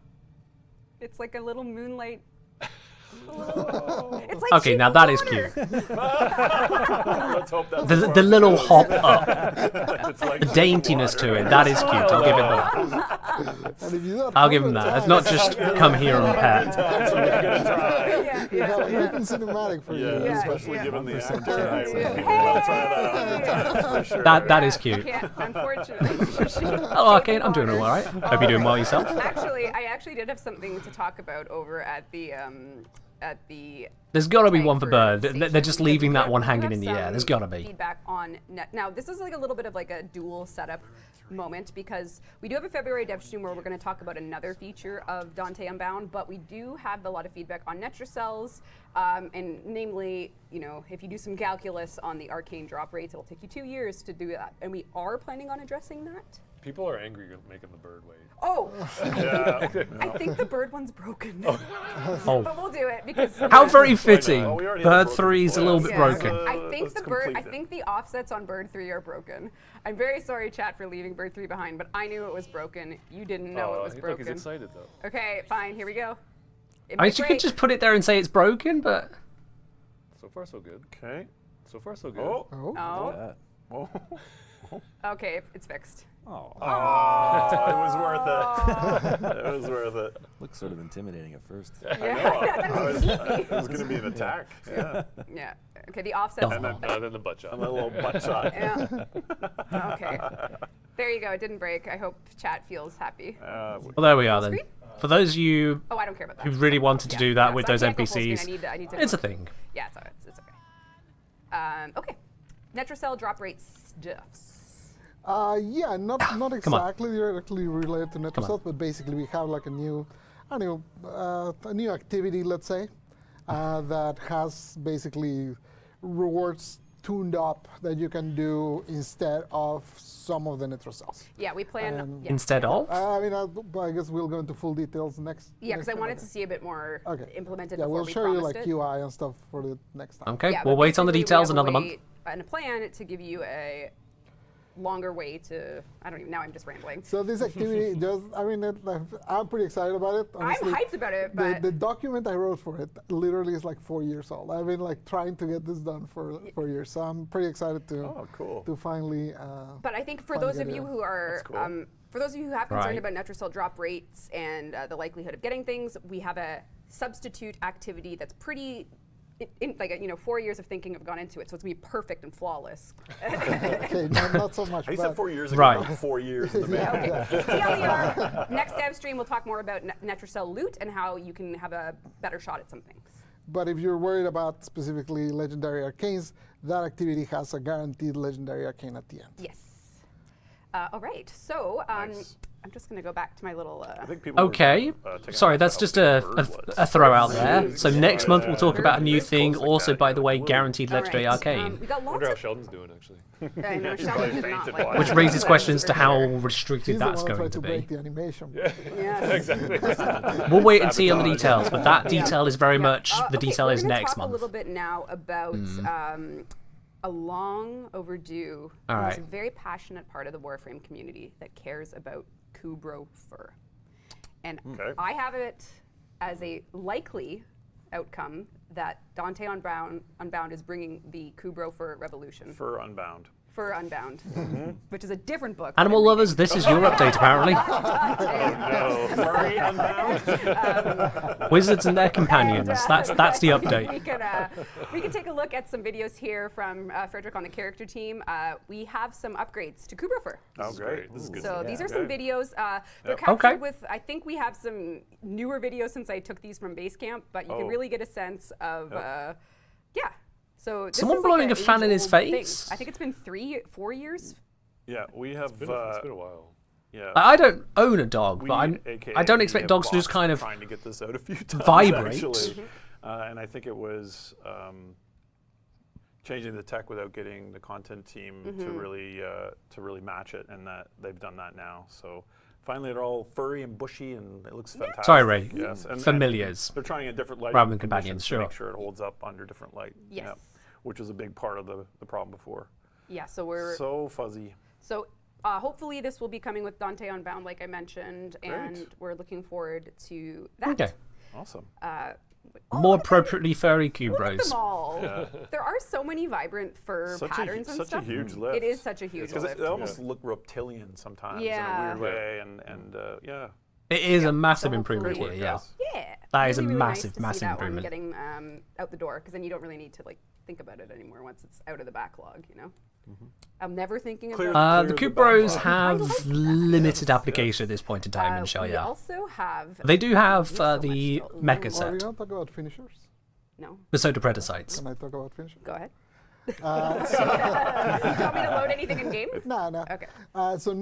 It's like a little moonlight It's like Okay, cheap now that is water. cute. Let's hope that's The little hop up, it's like the daintiness to it, that is cute. I'll give him that. And if you do that I'll give a him couple that. of It's not times, just come here and pet. so we're gonna try. we have a written cinematic for you. Yeah, especially yeah. given the 1% actor. chance. People want to try that 100 times for sure. That is cute. Can't, unfortunately. Oh, okay, I'm doing all right. Hope you're doing well yourself. I actually did have something to talk about over at the There's got to be tank one for Bird. They're station, just because leaving we that have- one we hanging have in the air. some There's got to be. feedback on net. Now, this is like a little bit of like a dual setup moment because we do have a February dev stream where we're going to talk about another feature of Dante Unbound, but we do have a lot of feedback on Netrocells, and namely, you know, if you do some calculus on the arcane drop rates, it'll take you 2 years to do that, and we are planning on addressing that. People are angry you're making the bird wait. Oh, Yeah. I think the bird one's broken. Oh, But we'll do it because how very fitting. Oh, we already had Bird the 3 is a little bit Yes. broken. I think Let's the bird. I complete it. think the offsets on bird 3 are broken. I'm very sorry, chat, for leaving bird 3 behind, but I knew it was broken. You didn't know it was Look, broken. he's excited though. Okay, fine. Here we go. It I mean, might you could break. just put it there and say it's broken, but So far so good. Okay. So far so good. Oh. Oh. Oh, Oh. okay. It's fixed. Oh, Oh, it was worth it. It was worth it. looks sort of intimidating at first. It was going to be an attack. Yeah. Yeah. Okay. The offsets. Oh. Then the butt shot. And a little butt shot. Yeah. Okay. There you go. It didn't break. I hope chat feels happy. well, there we are then. Screen? For those of you Oh, I don't care about that. who really wanted to do that Yeah, with so I those can't go full screen. NPCs, I need to it's a thing. Yeah, it's alright. It's okay. Okay. Netrocell drop rate stuffs. Yeah, not exactly directly related to Netrocell, but basically we have like a new activity, let's say, that has basically rewards tuned up that you can do instead of some of the Netrocells. Yeah, we plan. Yeah. Instead of? I guess we'll go into full details next. Yeah, because I time, wanted to see a bit more Okay. implemented Yeah, before we'll we show you promised like it. UI and stuff for the next time. Okay, Yeah, we'll but wait on the basically we details have a another month. way and a plan to give you a longer way to. I don't even. Now I'm just rambling. So this activity I'm pretty excited about it. Honestly. I'm hyped about it, but The document I wrote for it literally is like 4 years old. I've been like trying to get this done for years, so I'm pretty excited to Oh, cool. to finally. But I think for Fun to those get of you in. who are, cool. for those of you who have concern Right. about Netrocell drop rates and the likelihood of getting things, we have a substitute activity that's pretty. 4 years of thinking have gone into it, so it's gonna be perfect and flawless. Okay, not so much. He but said 4 years ago, Right. not 4 years in the making. Okay. TLDR, next dev stream, we'll talk more about Netrocell loot and how you can have a better shot at some things. But if you're worried about specifically legendary arcanes, that activity has a guaranteed legendary arcane at the end. Yes. All right. So Nice. I'm just gonna go back to my little. I think people were, Okay, taking sorry, off that's how just big a, the bird was. a throw out there. So next month we'll talk about a new It's thing. close like Also, that, by yeah. the way, Whoa. guaranteed All legendary right, arcane. we got I lots wonder how of. Sheldon's doing actually. I know He's Sheldon probably did not fainted like by that. Which now. raises questions to For how sure. restricted He's that's the one going trying to to break be. the animation. Yes. Exactly. We'll wait and see on the Sabotage. details, but that detail is very Yeah. much the Okay, detail we're is gonna next talk month. a little bit now about a long overdue, All and right. it's a very passionate part of the Warframe community that cares about Kubro fur. And Okay. I have it as a likely outcome that Dante Unbound is bringing the Kubro fur revolution. For Unbound. Fur Unbound, which is a different book. that Animal I'm reading. lovers, this is your update apparently. No. Furry Unbound? Wizards and their companions. That's the update. We can take a look at some videos here from Frederick on the character team. We have some upgrades to Kubro fur. Oh, great. This is good. So these are some Okay. videos. They're Yep. captured Okay. with, I think we have some newer videos since I took these from Basecamp, but you can Oh. really get a sense of, yeah. So this Someone is like blowing a fan in his age-old thing. face? I think it's been 4 years. Yeah, we have. It's been a while. Yeah. I don't own a dog, We, but AKA I don't we expect have dogs to just boxed kind of trying to get this out a few times, vibrate. actually. And I think it was changing the tech without getting the content team to really match it, and that they've done that now. So finally, they're all furry and bushy, and it looks fantastic. Sorry, Ray. Yes, and Familiars. they're trying a different light Rather than companions, to make sure. sure it holds up under different light. Yes. Yep, which was a big part of the problem before. Yeah, so we're So fuzzy. So hopefully this will be coming with Dante Unbound, like I mentioned, and we're looking forward to that. Okay. Awesome. More appropriately furry cube Look at bros. them all. There are so many vibrant fur patterns and such stuff. a huge lift. It is such a huge Because lift. it almost look reptilian sometimes in Yeah. a weird way, and yeah. It is a massive so improvement hopefully- here, yeah. guys. Yeah. That is a really massive, nice to massive see that improvement. one getting out the door, because then you don't really need to like think about it anymore once it's out of the backlog, you know? I'm never thinking Clear- about The the Cube Bros backlog. have like that. limited application at this point in time in Shell, we yeah. also have They do have so much the to mecha learn. Are we set, going to talk about finishers? No. the Soda Predacites. Can I talk about finishers? Go ahead. Do you want me to load anything in game? No. Okay. So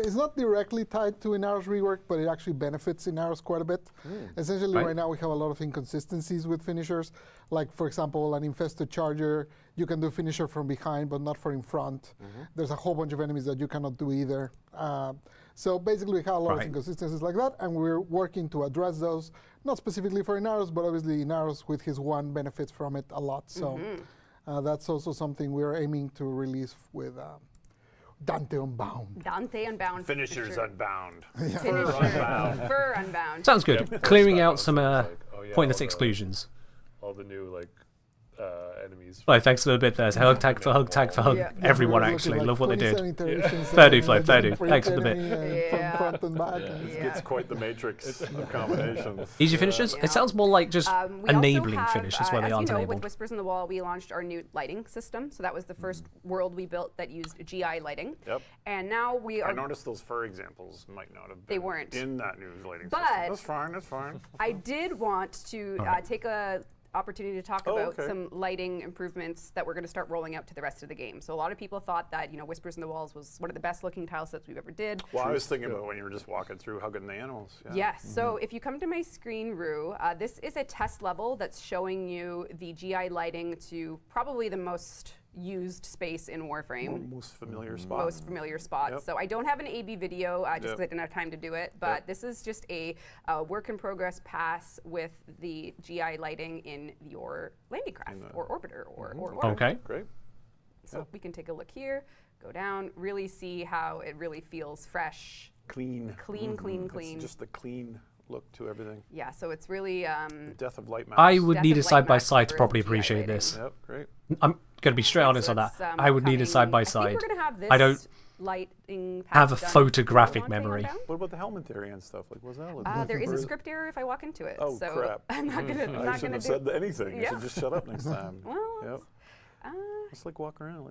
it's not directly tied to Inaro's rework, but it actually benefits Inaros quite a bit. Essentially, Right. right now we have a lot of inconsistencies with finishers. Like, for example, an infested charger, you can do finisher from behind, but not from in front. There's a whole bunch of enemies that you cannot do either. So basically, we have a lot of Right. inconsistencies like that, and we're working to address those, not specifically for Inaros, but obviously Inaros with his one benefits from it a lot. So that's also something we're aiming to release with Dante Unbound. Dante Unbound. Finishers Finisher. Unbound. Finisher. Fur Unbound. Sounds good. Yep. Clearing Stuff out was some like, oh, yeah, pointless all the- exclusions. All the new like enemies. Well, thanks a little bit there. So hug tag for hug tag for hug. Yeah. Everyone We're actually looking love what they did. 27 iterations Fair and do, Flo, then fair do. for Thanks each for the bit. enemy and Yeah. From front and back. and Yeah. It's quite the matrix of combinations. Easy finishers? Yeah. It sounds more like just We enabling also have, finishes where they as aren't you know, enabled. with Whispers in the Wall, we launched our new lighting system. So that was the first world we built that used GI lighting. Yep. And now we I are. noticed those fur examples might not have been They weren't. in that news lighting But- system. That's fine, that's fine. I did want to take a opportunity to talk Oh, about okay. some lighting improvements that we're going to start rolling out to the rest of the game. So a lot of people thought that Whispers in the Walls was one of the best looking tile sets we've ever did. Well, I was thinking about when you were just walking through hugging the animals. Yeah. Yes, so if you come to my screen, Rue, this is a test level that's showing you the GI lighting to probably the most used space in Warframe. Most familiar spot. Most familiar spots. Yep. So I don't have an AB video just because Yep. I didn't have time to do it, but this is just a work in progress pass with the GI lighting in your landing craft or orbiter or orbiter. Okay. Great. So we can take a look here, go down, really see how it really feels fresh. Clean. Clean, clean, clean. It's just the clean look to everything. Yeah, so it's really Death of light maps. I would Death need of a Light Max side-by-side to over properly GI appreciate lighting. this. Yep, great. I'm going to be straight honest on that. So it's, I would need a coming- side-by-side. I think we're gonna have this I don't lighting have a pass done photographic before Dante memory. Unbound. What about the helmet area and stuff? Like, what's that look There is Or a script error if I walk into it. Oh, so crap. I'm not gonna. I'm I not shouldn't gonna have do. said anything. I Yeah. should just shut up next time. Well, Yep. uh, Let's like walk around.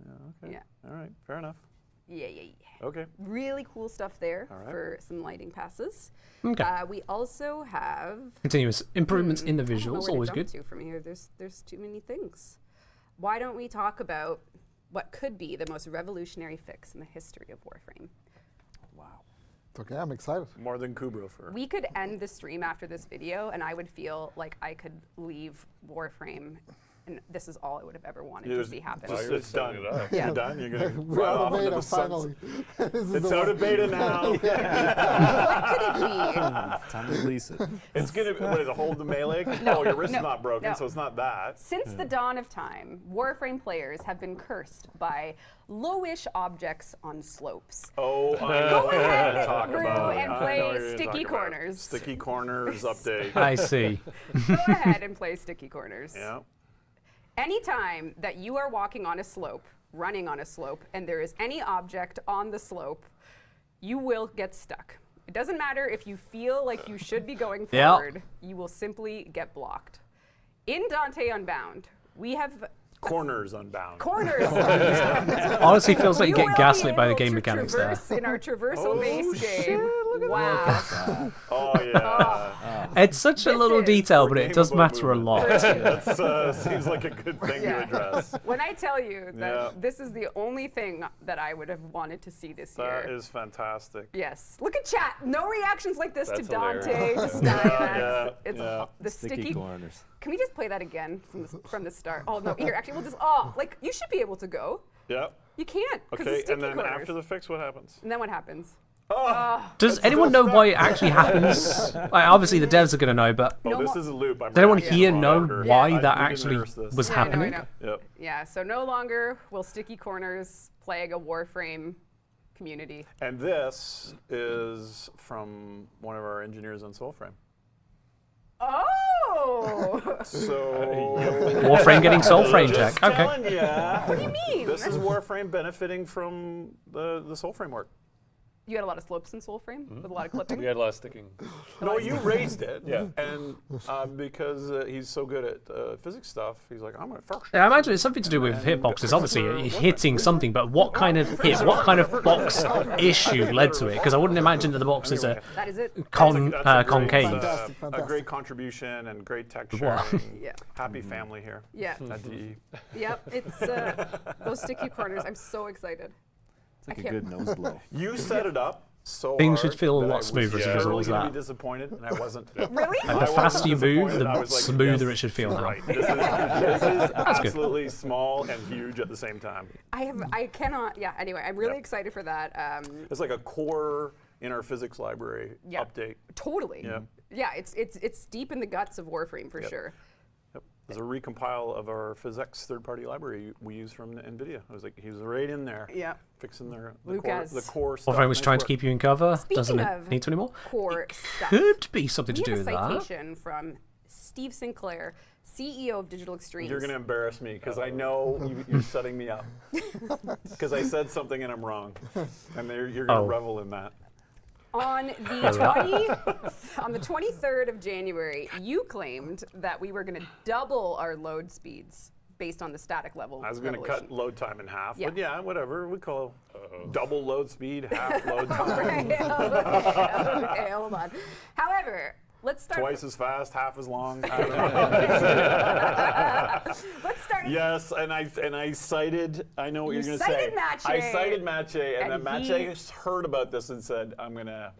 Yeah, okay. Yeah. All right, fair enough. yeah. Okay. Really cool stuff there All right. for some lighting passes. Okay. We also have Continuous improvements in the I don't know visuals, where to always jump good. to from here. There's too many things. Why don't we talk about what could be the most revolutionary fix in the history of Warframe? It's okay, I'm excited. More than Kubro fur. We could end the stream after this video, and I would feel like I could leave Warframe, and this is all I would have ever wanted to see happen. Just, you're it's done. setting it up. You're done. You're gonna We're run out off of into beta the finally. sunset. This is It's the out one. of beta now. What could it be? Time to release it. It's gonna. What is it? Hold the melee? Oh, your wrist is no, not broken, no. so it's not that. Since the dawn of time, Warframe players have been cursed by lowish objects on slopes. Oh, I know what you're gonna talk Rue, about. and I play know what you're gonna Sticky talk about. Corners. Sticky corners update. I see. Go ahead and play Sticky Corners. Yeah. Anytime that you are walking on a slope, running on a slope, and there is any object on the slope, you will get stuck. It doesn't matter if you feel like you should be going Yeah. forward, you will simply get blocked. In Dante Unbound, we have Corners unbound. corners. Honestly, feels like You getting will gaslit be by the able game to mechanics there. traverse in our traversal-based shit, game. Wow. Oh yeah. It's such a This little is- detail, but Game it does about matter a movement. lot. That seems like a good thing Yeah. to address. When I tell you that Yeah. this is the only thing that I would have wanted to see this That year. is fantastic. Yes. Look at chat. No reactions like this to That's Dante, hilarious. to Skynet. Yeah, It's yeah. the Sticky sticky. corners. Can we just play that again from the start? Oh no, here actually we'll just like you should be able to go. Yeah. You can't because Okay, it's sticky and then corners. after the fix, what happens? And then what happens? Does anyone know why it actually happens? Like, obviously, the devs are going to know, but Oh, No this more- is a loop. does anyone here know longer. why I- that we didn't actually rehearse this. was Yeah, I know, I happening? know. Yep. Yeah. So no longer will sticky corners plague a Warframe community. And this is from one of our engineers on Soulframe. Oh. So Warframe getting soul frame just check. Okay. telling ya, What do you mean? this is Warframe benefiting from the soul framework. You had a lot of slopes in Soulframe with a lot of clipping. We had a lot of sticking. No, you raised it. Yeah. And because he's so good at physics stuff, he's like, I'm going to first. Yeah, I imagine it's something to do with hitboxes. Obviously, you're hitting something, but what kind of hit, what kind of box issue led to it? Because I wouldn't imagine that the boxes are That is it. That's concave. Fantastic, a fantastic. great contribution and great tech Wow. sharing. Yeah. Happy family here Yeah. at DE. Yep. It's those sticky corners. I'm so excited. It's like I a can't- good nose blow. You set it up so Things hard should feel a that lot I was smoother as a result of gonna that. be disappointed, and I wasn't. Really? And the I faster you wasn't move, disappointed. I the was like, smoother yes, it should feel now. Right. This is absolutely small and huge at the same time. I cannot. Yeah. Anyway, I'm really Yeah. excited for that. It's like a core in our physics library Yeah. update. Totally. Yeah. Yeah. It's deep in the guts of Warframe for sure. Yep. There's a recompile of our physics third-party library we use from NVIDIA. I was like, he was right in there. Yeah. Fixing the core, Lucas. the core stuff. Warframe was Nice trying to work. keep you in cover. Speaking Doesn't it of need to anymore? Core stuff. Could be something to We do have with a that. citation from Steve Sinclair, CEO of Digital Extremes. You're going to embarrass me because I know you're setting me up. Because I said something and I'm wrong. And you're going to revel in that. On the 23rd of January, you claimed that we were going to double our load speeds based on the static level. I was going to revolution. cut load time in half. Yeah. But yeah, whatever. We call double load speed, half load time. Okay, hold on. However, let's start. Twice as fast, half as long. I don't know. Let's start. Yes, and I cited. I know what You you're going to say. cited Mache. I cited Mache, and then And Mache heard about this and said, "I'm gonna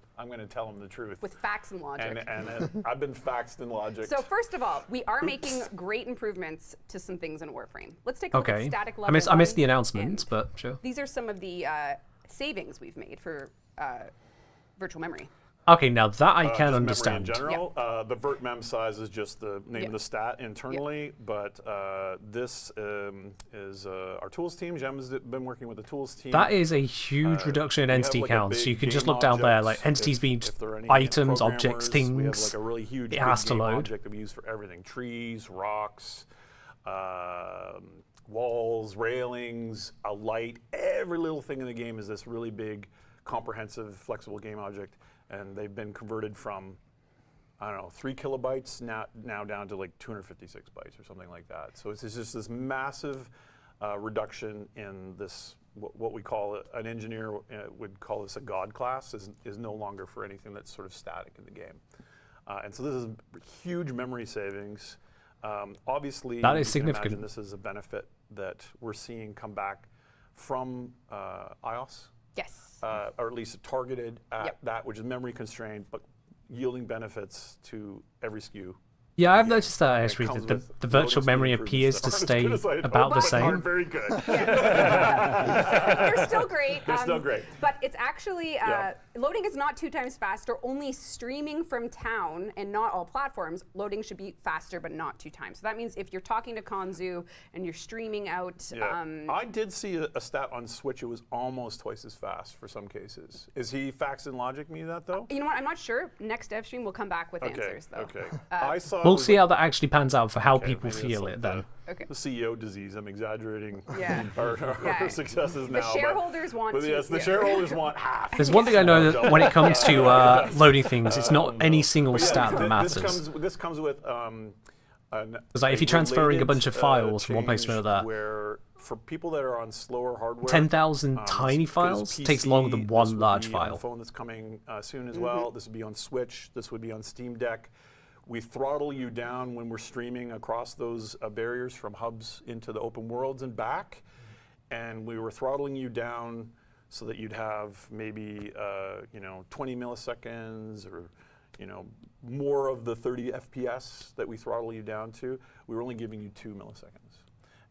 tell him the truth." With facts and logic. and I've been faxed in logic. So first of all, we are making great improvements to some things in Warframe. Let's take a look at Okay. static level. I missed the 1 announcement, and but sure. These are some of the savings we've made for virtual memory. Okay, now that I Just can memory understand. in general, the vert mem size is just the name of the stat internally, but this is our tools team. Jem's been working with the tools team. That is a huge reduction in We have, entity like, a counts. So you big can just game look down there, object. like entities being If there are any items, objects, programmers, We have things. like a really huge It big has to game load. object that we use for everything: trees, rocks, walls, railings, a light. Every little thing in the game is this really big, comprehensive, flexible game object, and they've been converted from, I don't know, 3 kilobytes now down to like 256 bytes or something like that. So it's just this massive reduction in this, what we call an engineer would call this a God class, is no longer for anything that's sort of static in the game. And so this is huge memory savings. Obviously, That is you can significant. imagine this is a benefit that we're seeing come back from iOS, Yes. or at least targeted at Yep. that, which is memory constrained, but yielding benefits to every SKU. Yeah, I've noticed that It actually. comes The with virtual loading speed memory improvements appears that to aren't as stay good as I'd about hoped, the but same. aren't very good. They're still great. They're still great. But it's actually, Yeah. loading is not 2 times faster, only streaming from town and not all platforms. Loading should be faster, but not 2 times. So that means if you're talking to Konzu and you're streaming out. Yeah. I did see a stat on Switch. It was almost twice as fast for some cases. Is he fax and logic me that though? You know what? I'm not sure. Next Devstream will come back with answers, though. Okay. I saw. it We'll was see like- how that actually pans out for how okay, people maybe it's feel like it then. Okay. The CEO disease. I'm exaggerating Yeah. our Yeah. successes now. but- shareholders want but to- yes, the yeah. shareholders want half. There's one thing I know that when it comes to loading things, it's not any single But yeah, stat that This matters. comes with. It's like if you're transferring a bunch of files from one place to change another, where for people that are on slower hardware, 10,000 tiny because files PC, takes longer than this one would large be on file. a phone that's coming soon as well. This would be on Switch. This would be on Steam Deck. We throttle you down when we're streaming across those barriers from hubs into the open worlds and back, and we were throttling you down so that you'd have maybe 20 milliseconds or more of the 30 FPS that we throttle you down to. We were only giving you 2 milliseconds.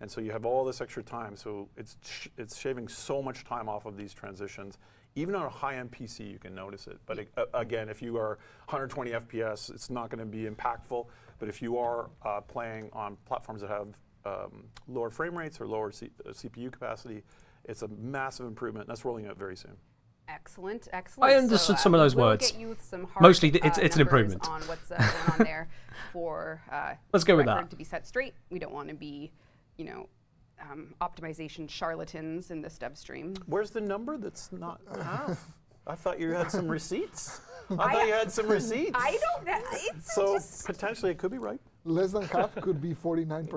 And so you have all this extra time. So it's shaving so much time off of these transitions. Even on a high-end PC, you can notice it. But again, if you are 120 FPS, it's not going to be impactful. But if you are playing on platforms that have lower frame rates or lower CPU capacity, it's a massive improvement. That's rolling out very soon. Excellent, excellent. I understood some of those we'll words. Get you some hard, Mostly it's an numbers improvement. on what's going on there for Let's go with record that. to be set straight. We don't want to be, optimization charlatans in this dev stream. Where's the number that's not half? I thought you had some receipts. I thought you had some receipts. I don't. It's So just, potentially it could be right. Less than half could be 49%.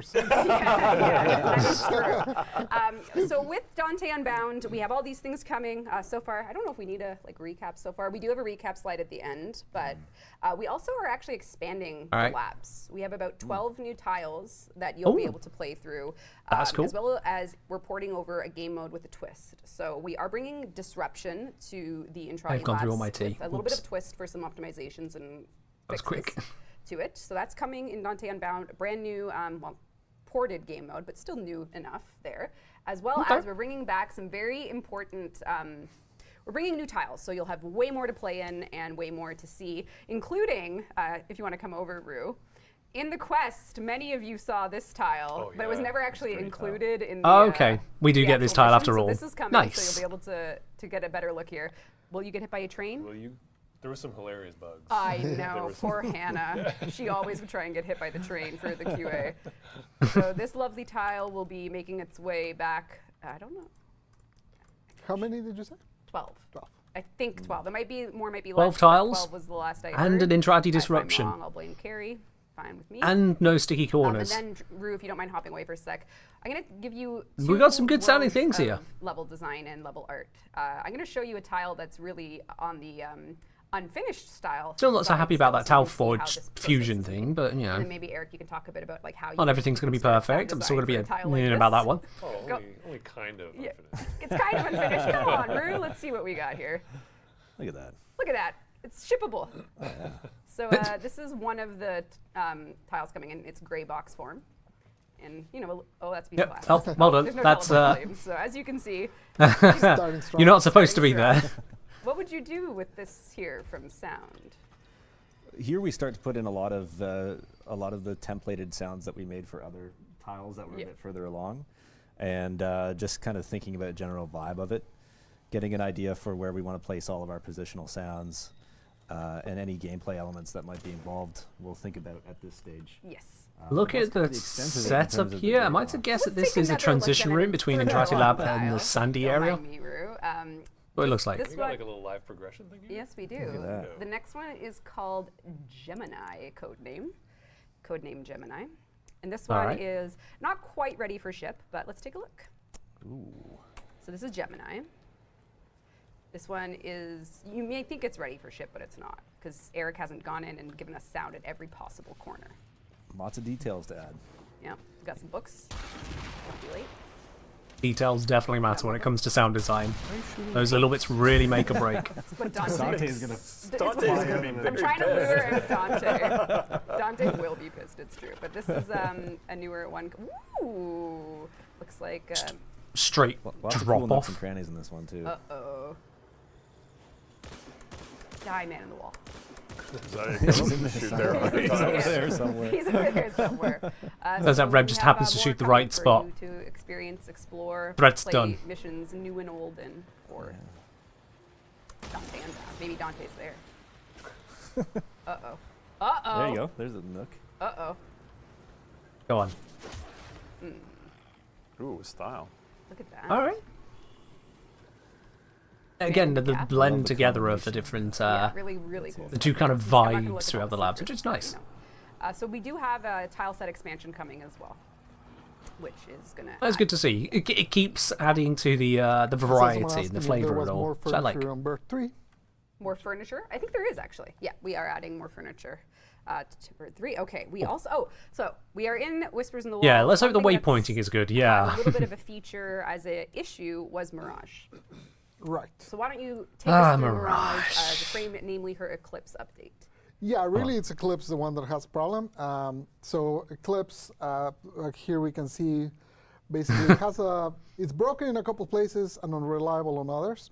So with Dante Unbound, we have all these things coming so far. I don't know if we need a recap so far. We do have a recap slide at the end, but we also are actually expanding All right. the labs. We have about 12 new tiles that you'll be Ooh. able to play through, That's cool. as well as we're porting over a game mode with a twist. So we are bringing disruption to the Intrati I've gone through all labs my with tea. a little bit Oops. of twist for some optimizations and That was fixes quick. to it. So that's coming in Dante Unbound, brand new, ported game mode, but still new enough there. As well Okay. as we're bringing back some very important, we're bringing new tiles. So you'll have way more to play in and way more to see, including, if you want to come over, Rue, in the quest, many of you saw this tile, but it was yeah, never that's a actually great included in the Oh, okay. We do the get this actual tile mission. after So all. this is coming, Nice. so you'll be able to get a better look here. Will you get hit by a train? Will you? There were some hilarious bugs. I There know, was some- poor Hannah. She always would try and get hit by the train for the QA. So this lovely tile will be making its way back, I don't know, How many did you say? 12. 12. I think 12. It might be more, might be 12 less. tiles 12 was the last I and heard. an Intrati If I'm disruption. wrong, I'll blame Carrie. Fine with me. And no sticky and corners. then, Rue, if you don't mind hopping away for a sec, I'm going to give you We got some good sounding worlds things here. of level design and level art. I'm going to show you a tile that's really on the unfinished style. Still not so side happy about still, that so you tile can see how forge this process fusion is thing, but And then know, maybe Eric, you can talk a bit about like how not everything's going to be perfect. I'm still going to be about that one. Oh, Go. only kind of Yeah. unfinished. It's kind of unfinished. Come on, Rue. Let's see what we got here. Look at that. Look at that. It's shippable. So this is one of the tiles coming in. It's gray box form. And, that's B Yep. class. Oh, well done. There's no That's telephone volumes. So as you can see, Starting strong. you're not supposed to be Starting there. what would you do with this here from sound? Here we start to put in a lot of the templated sounds that we made for other tiles that were Yeah. a bit further along, and just kind of thinking about general vibe of it, getting an idea for where we want to place all of our positional sounds, and any gameplay elements that might be involved. We'll think about at this stage. Yes. Look that's at kind the of the extent of it in terms setup of the here. I gray might box. guess that Let's this take is a another look transition at room it between further Intrati along Lab the and the tile. sandy Don't area. mind me, Rue. What it looks like. This We got one, like a little live progression thing here? yes, we do. at that. The next one is called Gemini, codename Gemini. And this All one right. is not quite ready for ship, but let's take a look. Ooh. So this is Gemini. This one is, you may think it's ready for ship, but it's not, because Eric hasn't gone in and given us sound at every possible corner. Lots of details to add. Yeah, we've got some books. Don't be late. Details definitely matter when it comes to sound design. Those little bits really make or break. But Dante, Dante's gonna. Dante's going to be I'm very trying to pissed. lure out Dante. Dante will be pissed, it's true. But this is a newer one. Ooh, looks like, Straight Lots of drop cool nooks and off. crannies in this one too. uh-oh. Die, man in the wall. Is that a shoot there on the He's tile? over there somewhere. He's over there somewhere. There's that so Reb we just have, happens to more shoot the coming right for spot. you to experience, explore, Threat's play done. missions new and old and or Dante and maybe Dante's there. Uh-oh. Uh-oh. There you go. There's a nook. Uh-oh. Go on. Ooh, style. Look at that. All right. Again, the Yeah. Love blend the together of the different, Yeah, really, really cool. the two kind of I'm not gonna look vibes at throughout all the labs, secrets, which is but, nice. So we do have a tile set expansion coming as well, which is gonna. That's good to see. It keeps adding to the Someone variety asked and the me if flavor there of was it all. more Which I like. furniture on Bird 3. More furniture? I think there is actually. Yeah, we are adding more furniture to Bird 3. Okay, we also, so we are in Whispers in the Wall. Yeah, let's hope the Something that's waypointing is good. a Yeah. little bit of a feature as an issue was Mirage. Right. So why don't you take us through Mirage. Mirage, the frame, namely her Eclipse update. Yeah, really, it's Eclipse the one that has a problem. So Eclipse, like here we can see, basically it has it's broken in a couple places and unreliable on others.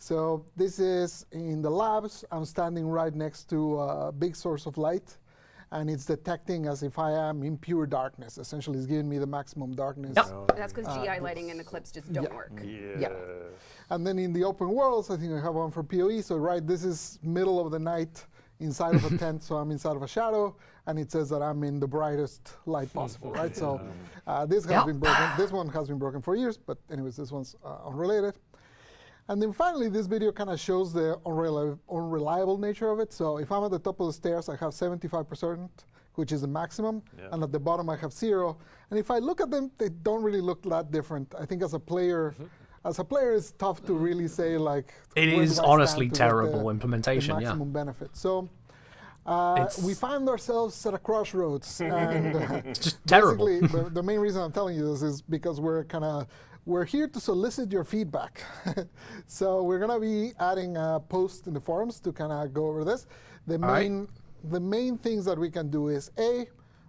So this is in the labs. I'm standing right next to a big source of light, and it's detecting as if I am in pure darkness. Essentially, it's giving me the maximum darkness. That's because GI lighting and Eclipse just don't work. Yeah. And then in the open worlds, I think I have one for PoE. So this is middle of the night inside of a tent, so I'm inside of a shadow, and it says that I'm in the brightest light possible, right? So this has been broken. This one has been broken for years, but anyways, this one's unrelated. And then finally, this video kind of shows the unreliable nature of it. So if I'm at the top of the stairs, I have 75%, which is the maximum, and at the bottom I have 0. And if I look at them, they don't really look that different. I think as a player, it's tough to really say like. It where is do I honestly stand to get terrible implementation. the maximum benefit. So we find ourselves at a crossroads, and It's just terrible. basically the main reason I'm telling you this is because we're here to solicit your feedback. So we're gonna be adding a post in the forums to kind of go over this. The main things that we can do is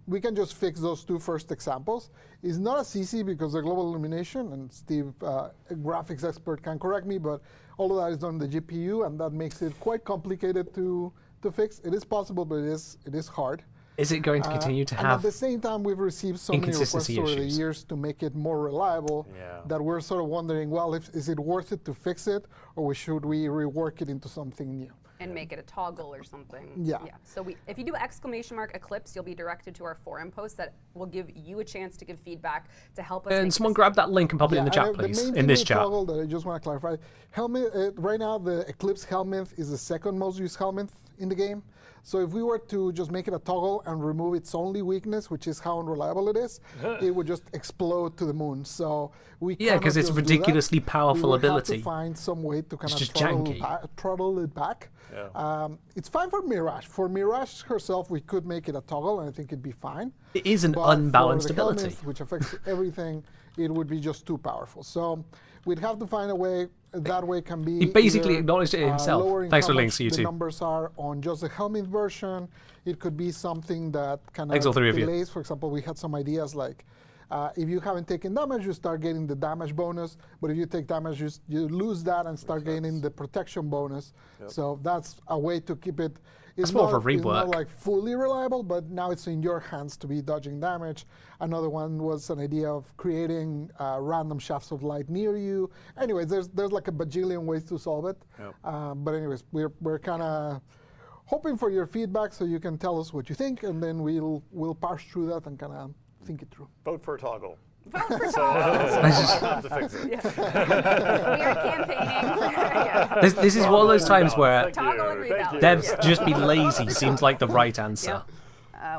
we can just fix those 2 first examples. It's not as easy because the global illumination, and Steve, a graphics expert, can correct me, but all of that is done on the GPU, and that makes it quite complicated to fix. It is possible, but it is hard. Is it going to continue to And have at the same time, we've received so many requests inconsistency over the issues? years to make it more reliable that we're sort of wondering, well, is it worth it to fix it, or should we rework it into something new? And make it a toggle or something. Yeah. So if you do ! Eclipse, you'll be directed to our forum post that will give you a chance to give feedback to help us. And someone grab that link and pop it in the chat, please, in this chat. Toggle that I just want to clarify, helmet, right now the Eclipse helmet is the second most used helmet in the game. So if we were to just make it a toggle and remove its only weakness, which is how unreliable it is, it would just explode to the moon. So we because it's ridiculously powerful we would ability. Have to find some way to kind It's of just throttle it back. It's fine for Mirage. For Mirage herself, we could make it a toggle, and I think it'd be fine. It is an But unbalanced for the ability. helmet, which affects everything, it would be just too powerful. So we'd have to find a way. That way can be. He basically either, acknowledged it himself. lowering Thanks how for links much to YouTube. The numbers are on just the helmet version. It could be something that kind Thanks all of three of you. delays. For example, we had some ideas like, if you haven't taken damage, you start getting the damage bonus. But if you take damage, you lose that and start gaining the protection bonus. So that's a way to keep it. It's more of a It's not rework. like fully reliable, but now it's in your hands to be dodging damage. Another one was an idea of creating random shafts of light near you. Anyways, there's like a bajillion ways to solve it. But anyways, we're kind of hoping for your feedback so you can tell us what you think, and then we'll parse through that and kind of think it through. Vote for a toggle. Vote for So I have to fix it. we are campaigning. This is one of those times where Toggle and revalidate. devs just be lazy seems like the right answer.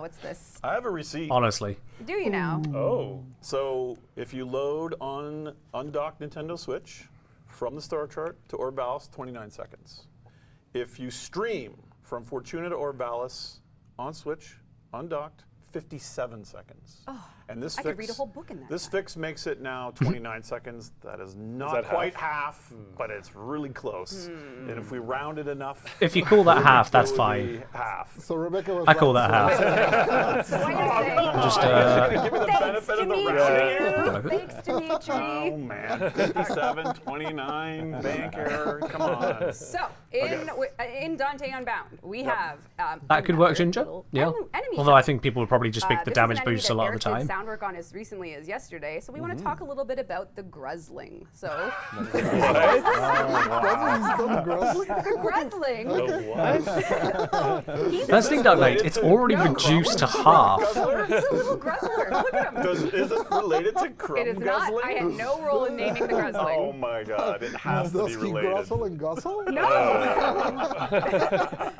What's this? I have a receipt. Honestly. Do you now? Oh. So if you load on undocked Nintendo Switch from the star chart to Orbalis, 29 seconds. If you stream from Fortuna to Orbalis on Switch, undocked, 57 seconds. And this I fix, could read a whole book in that This time. fix makes it now 29 seconds. That is not that quite half, but it's really close. And if we round it enough, If you call that half, it that's would fine. be half. So Rebecca was I call right. that half. So what you're saying? Just Give it the Thanks, benefit of the Dimitri. round. Thanks, Dimitri. Oh man, 57, 29, bank error. Come on. So, in Dante Unbound, we have. That could work, another Ginger. little Yeah. enemy Although I shop. think people would probably just pick the This is damage an enemy boost that a lot of the Eric time. did sound work on as recently as yesterday, so we want to talk a little bit about the Gruzling. So, Gruzling. That Sting Dark Knight, it's already reduced to half. He's a little Gruzzler. Look at him. Is this related to Crumb It is not. guzzling? I had no role in naming the Gruzling. Oh my god, it has to Does be he related. gruzzle and guzzle? No!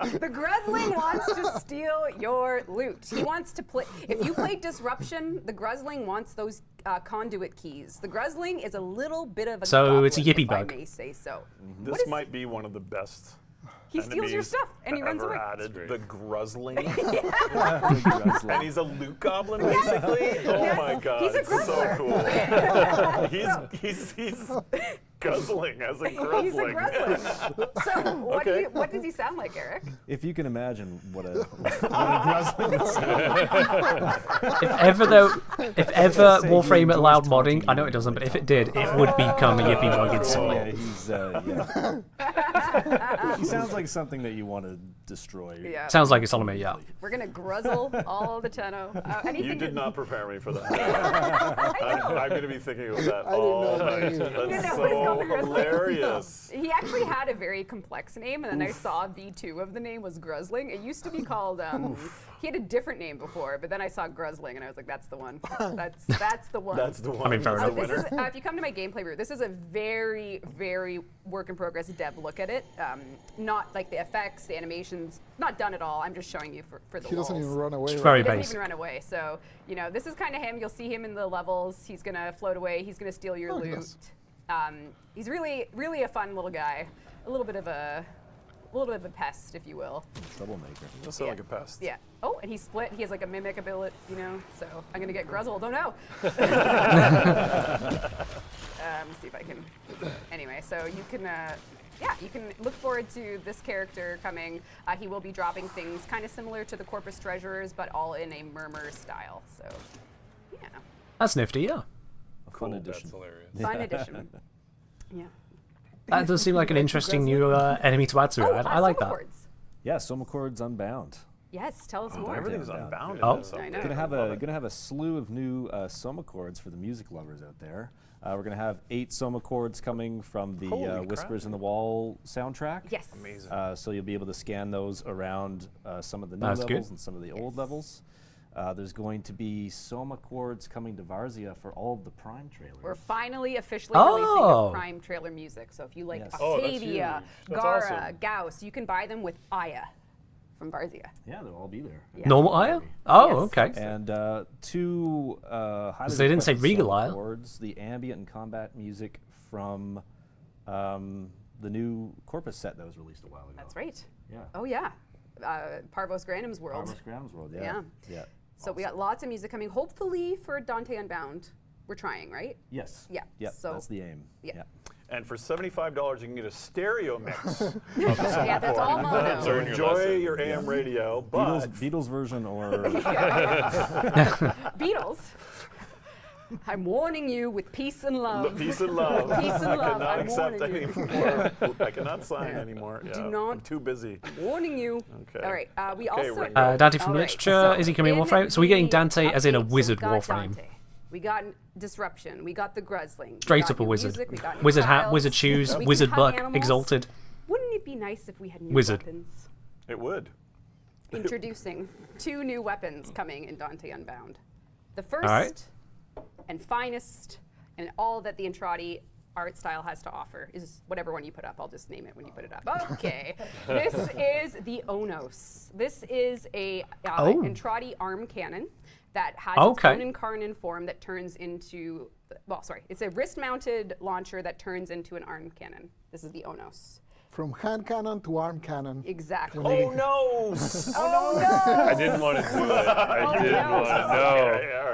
The Gruzling wants to steal your loot. He wants to play. If you play Disruption, the Gruzling wants those conduit keys. The Gruzling is a little bit of a So it's a goblin, yippee if bug. I may say so. This might be one of the best. He steals your enemies stuff and he runs ever away. added. great. The Gruzling. And he's a loot goblin, basically. Oh my god, He's a it's so Gruzzler. cool. he's Guzzling as a He's a gruzzling. gruzzling. So what does he sound like, Eric? If you can imagine what a gruzzling would sound. If ever Say Warframe he allowed enjoys modding, I know it taunting doesn't, you but if when it did, it would become a Yippee Rugged song. Yeah, he's he sounds like something that you want to destroy. Yeah. Sounds like it's on me, yeah. We're gonna gruzzle all the tenno. Anything You did not prepare me for that. I'm going to be thinking of that didn't all know that night. either. That's You know, so it's called the gruzzling. hilarious. He actually had a very complex name, and then I saw V2 of the name was Gruzzling. It used to be called. He had a different name before, but then I saw Gruzzling, and I was like, "That's the one. That's the one." That's the one. I mean, fair That's enough. the This winner. is, if you come to my gameplay route, this is a very, very work in progress dev look at it. Not like the effects, the animations, not done at all. I'm just showing you for the He doesn't lulz. even run away. It's right? very He doesn't basic. even run away. So, this is kind of him. You'll see him in the levels. He's going to float away. He's going to steal your Oh, loot. yes. He's really, really a fun little guy. A little bit of a pest, if you will. Troublemaker. That sounds like a pest. Yeah. Oh, and he's split. He has like a mimic ability, so I'm going to get Gruzzled. Oh, no. See if I can. Anyway, so you can, you can look forward to this character coming. He will be dropping things kind of similar to the Corpus Treasurers, but all in a murmur style. So, yeah. That's nifty, yeah. A fun That's addition. hilarious. Fun addition. Yeah. That does seem like an interesting new enemy to add to it. I like that. Chords. Yeah, Soma Chords Unbound. Yes, tell us more. Everything's Yeah. unbound. Oh. in this I update. know. Gonna have a slew of new Soma chords for the music lovers out there. We're gonna have 8 Soma chords coming from the Holy Whispers crap. in the Wall soundtrack. Yes. Amazing. So you'll be able to scan those around some of the new That's levels good. and some of the old levels. There's going to be Soma chords coming to Varzia for all of the Prime trailers. We're finally officially releasing Oh. the Prime trailer music. So if you like Yes. Oh, that's Octavia, huge. That's Gara, awesome. Gauss, you can buy them with Aya from Varzia. Yeah, they'll all be there. Yeah. Normal Aya? Oh, Yes. okay. And 2 highly they didn't say requested Regal Soma Isle. chords, the ambient and combat music from the new Corpus set that was released a while ago. That's right. Yeah. Oh yeah, Parvos Grandham's World. Farmer's Grounds World, Yeah. yeah. Yeah. So we got lots of music coming. Hopefully for Dante Unbound, we're trying, right? Yes. Yeah, Yep, so- that's the aim. Yeah. And for $75, you can get a stereo mix. Yeah, that's all mono. So Learn your enjoy lesson. your AM radio, but Beatles version or Beatles. I'm warning you with peace and love. peace and love. Peace and I love, cannot I'm accept warning you. anymore. I cannot sign anymore. Do Yeah, not- I'm too busy. Warning you. Okay. All right. We Okay, also. Ringo. Dante from All right, Literature, is he coming in in Warframe? So we're getting the Dante as in a updates, wizard we got Warframe. Dante. We got Disruption. We got the Gruzzling. we Straight got up a new wizard. music, we got new Wizard hat, trials. wizard shoes, We can wizard hunt buck, animals. exalted. Wouldn't it be nice if we had new Wizard. weapons? It would. Introducing 2 new weapons coming in Dante Unbound. The first right. and finest, and all that the Entrati art style has to offer is whatever one you put up. I'll just name it when you put it up. Okay. This is the Onos. This is a Entrati arm cannon that has Okay. its own Incarnon form that turns into, it's a wrist-mounted launcher that turns into an arm cannon. This is the Onos. From hand cannon to arm cannon. Exactly. Oh no! Oh no! I didn't want to do it. I didn't no. want to know. All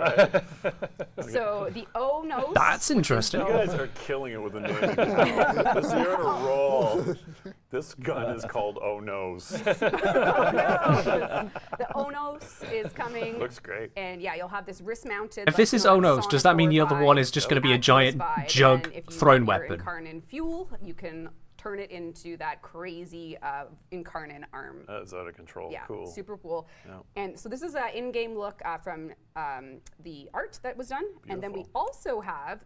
right. So the Onos. That's interesting. You guys are killing it with the naming now. This year in a row. This gun is called Oh No's. The Onos is coming. Looks great. And yeah, you'll have this wrist-mounted. If this is Onos, does that mean the other one is just going to be a giant jug thrown weapon? Incarnon fuel, you can turn it into that crazy Incarnon arm. That's out of control. Yeah, Cool. super cool. Yeah. And so this is an in-game look from the art that was done. And then we also have,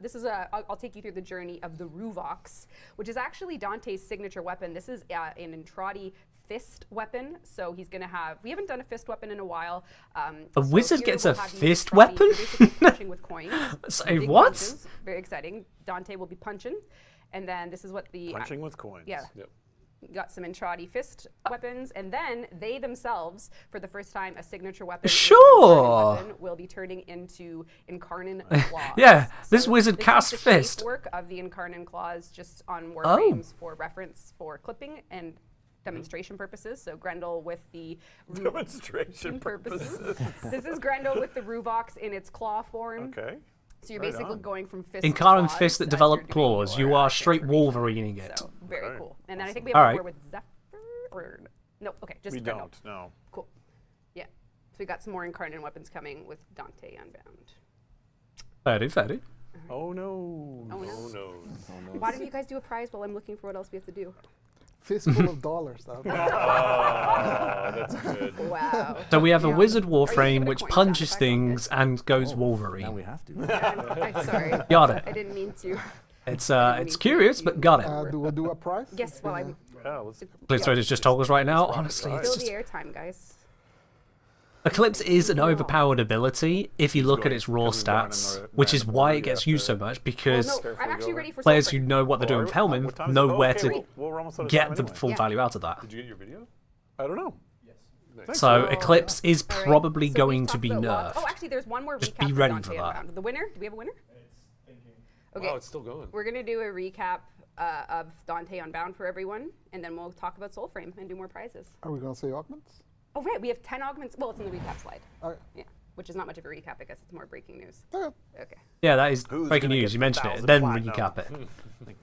I'll take you through the journey of the Ruvox, which is actually Dante's signature weapon. This is an Entrati fist weapon. So he's going to have, we haven't done a fist weapon in a while. A wizard here gets we'll a have you fist Entrati weapon? basically punching with coins. Say Big what? punches. Very exciting. Dante will be punching. And then this is what the... Punching with coins. Yeah. Yep. Got some Entrati fist weapons, and then they themselves, for the first time, a signature weapon, Sure. weapon will be turning into Incarnon claws. Yeah, this wizard this cast is the shape fist. work of the Incarnon claws, just on Warframes for reference for clipping and demonstration purposes. So Grendel with the Demonstration purposes. This is Grendel with the Ruvox in its claw form. Okay. So you're Right basically on. going from fist In to car and claws fist that as develop you're doing claws, your you are transformation. straight Wolverineing it. So very Okay. cool. And then I think we have Alright. a war with Zephyr. Or, no, okay, just We Brendo. don't, no. Cool. Yeah. So we got some more incarnate weapons coming with Dante Unbound. Fair do. Oh no. Oh no. Oh no. Why don't you guys do a prize while I'm looking for what else we have to do? Fistful of dollars. That would be- Oh, that's good. Wow. So we have a Yeah. wizard Are you giving warframe a which coin sound punches effect on things and goes Now Wolverine. we have to. I'm sorry. Got it. I didn't mean to. It's curious, but got it. do we do a prize? Yes, well, I'm. Yeah, let's Blitzrader's just told us right now. Honestly, it's Fill just the airtime, guys. Eclipse is an overpowered ability if you look at going- its raw goes down in stats, the which is random why order, it you gets have used to- so much because Well, no, I'm Carefully actually go. ready for players Soul who Frame. know what they're doing Oh, with what Hellman time is know it? where Okay, to we're almost out of get time the anyway. full Yeah. value out of that. Did you get your video? I don't know. Nice. So Oh, Eclipse is All right, probably so going we've to be talked about lots- nerfed. Oh, actually, there's one more Just recap. be for ready Dante for that. Unbound. The winner? Do we have a winner? Okay. Wow, it's still going. We're gonna do a recap of Dante Unbound for everyone, and then we'll talk about Soulframe and do more prizes. Are we going to say augments? Oh right, we have 10 augments. Well, it's in the recap slide. Okay. Yeah, which is not much of a recap. I guess it's more breaking news. Okay. Okay. Yeah, that is Who's breaking gonna news. get You the mentioned it, 1,000 then platinum? recap it.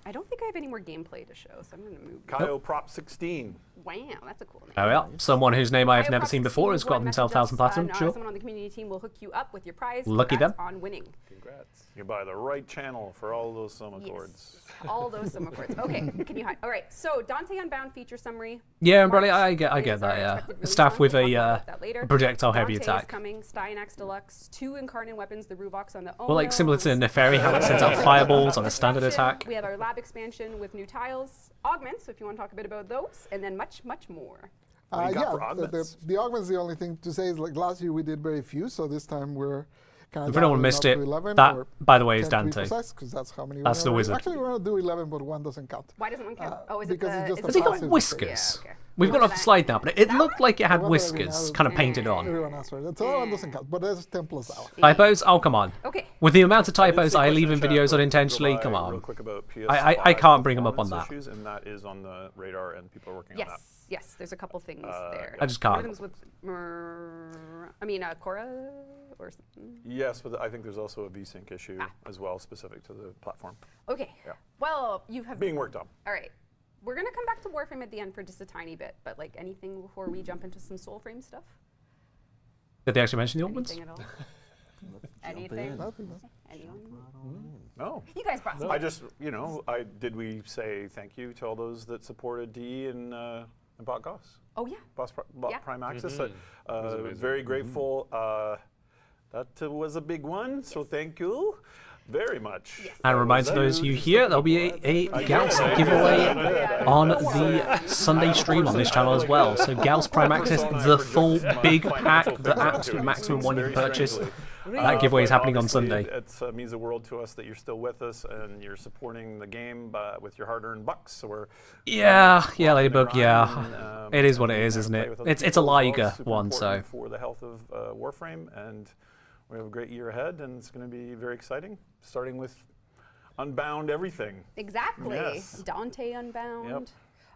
I don't think I have any more gameplay to show, so I'm gonna move. Kyo Prop 16. Wow, that's a cool name. Oh yeah, someone whose name I have Bio never Props seen 16 before has is what got themselves 1,000 messaged us, platinum. Sure. Someone on the community team will hook you up with your prize. Lucky Congrats them. on winning. Congrats. You buy the right channel for all those summa Yes. chords. All those summa chords. Okay, can you hide? All right, so Dante Unbound feature summary. Yeah, Umbrella, March I get is that. our Yeah, expected release staff month. with We'll talk a about that later. projectile heavy Dante attack. is coming. Styanax Deluxe, 2 incarnate weapons, the Ruvox on the Well, like similar to Omnos. Neferi, how it sends out fireballs on a standard attack. We have our lab expansion with new tiles, augments, if you want to talk a bit about those, and then much, much more. What do you got Yeah, for augments? the augments, the only thing to say is like last year we did very few, so this time we're kind of If anyone missed it, 11 that, or by the way, is 10 to be Dante. precise, 'cause that's how many. That's we're the gonna do. wizard. Actually, we're going to do 11, but one doesn't count. Why doesn't one count? Oh, is because it it's the? just is a Has he got passive whiskers? Yeah, okay. We've got What off the was slide that? now, but it That looked like it had The one that we whiskers, have- kind of painted on. Everyone else, right? So that one doesn't count, but there's 10 plus out. Typos? Oh, come on. Okay. With the amount of I did typos see a I question leave in chat videos go unintentionally, by come Real on. quick about I PS5 can't bring 'em up on performance that. issues, and that is on the radar, and people are working on that. Yes, yes. There's a couple things there. I just One can't. of them's with Cora or something. Yes, but I think there's also a VSync issue as well, specific to the platform. Okay. Yeah. Well, you have Being worked on. All right. We're gonna come back to Warframe at the end for just a tiny bit, but like anything before we jump into some Soulframe stuff. Did they actually mention the augments? Anything at all? Jump Anything? in. Nothing. Anyone? No. You guys brought some. I just, did we say thank you to all those that supported D and bought GOS? Oh yeah. Bought Yeah. Prime Access. was amazing. Very grateful. That was a big one, so thank you very much. Yes. And a reminder to those of you here, there'll be a Gauss giveaway on the Sunday stream on this channel as well. So Gauss Prime Access, the full big pack, the absolute maximum one you can purchase. That giveaway is happening on Sunday. It means the world to us that you're still with us and you're supporting the game with your hard-earned bucks. So we're Yeah, Ladybug, grind, yeah. It is what it is, isn't play it? with other It's a people as well. Liga Super one, so. important for the health of Warframe, and we have a great year ahead, and it's going to be very exciting. Starting with Unbound everything. Exactly. Yes. Dante Unbound. Yep.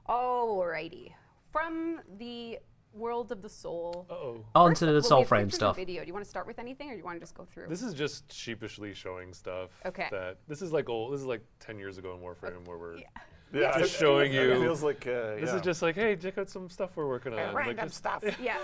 Alrighty. From the world of the soul. Uh-oh. On First, to the well, we have Soulframe pictures and stuff. Video. Do you want to start with anything, or do you want to just go through? This is just sheepishly showing stuff. Okay. That this is like old. This is like 10 years ago in Warframe, where we're Yeah, just showing It you. feels like This is just like, hey, check out some stuff we're working on. Like, random just- stuff. Yeah.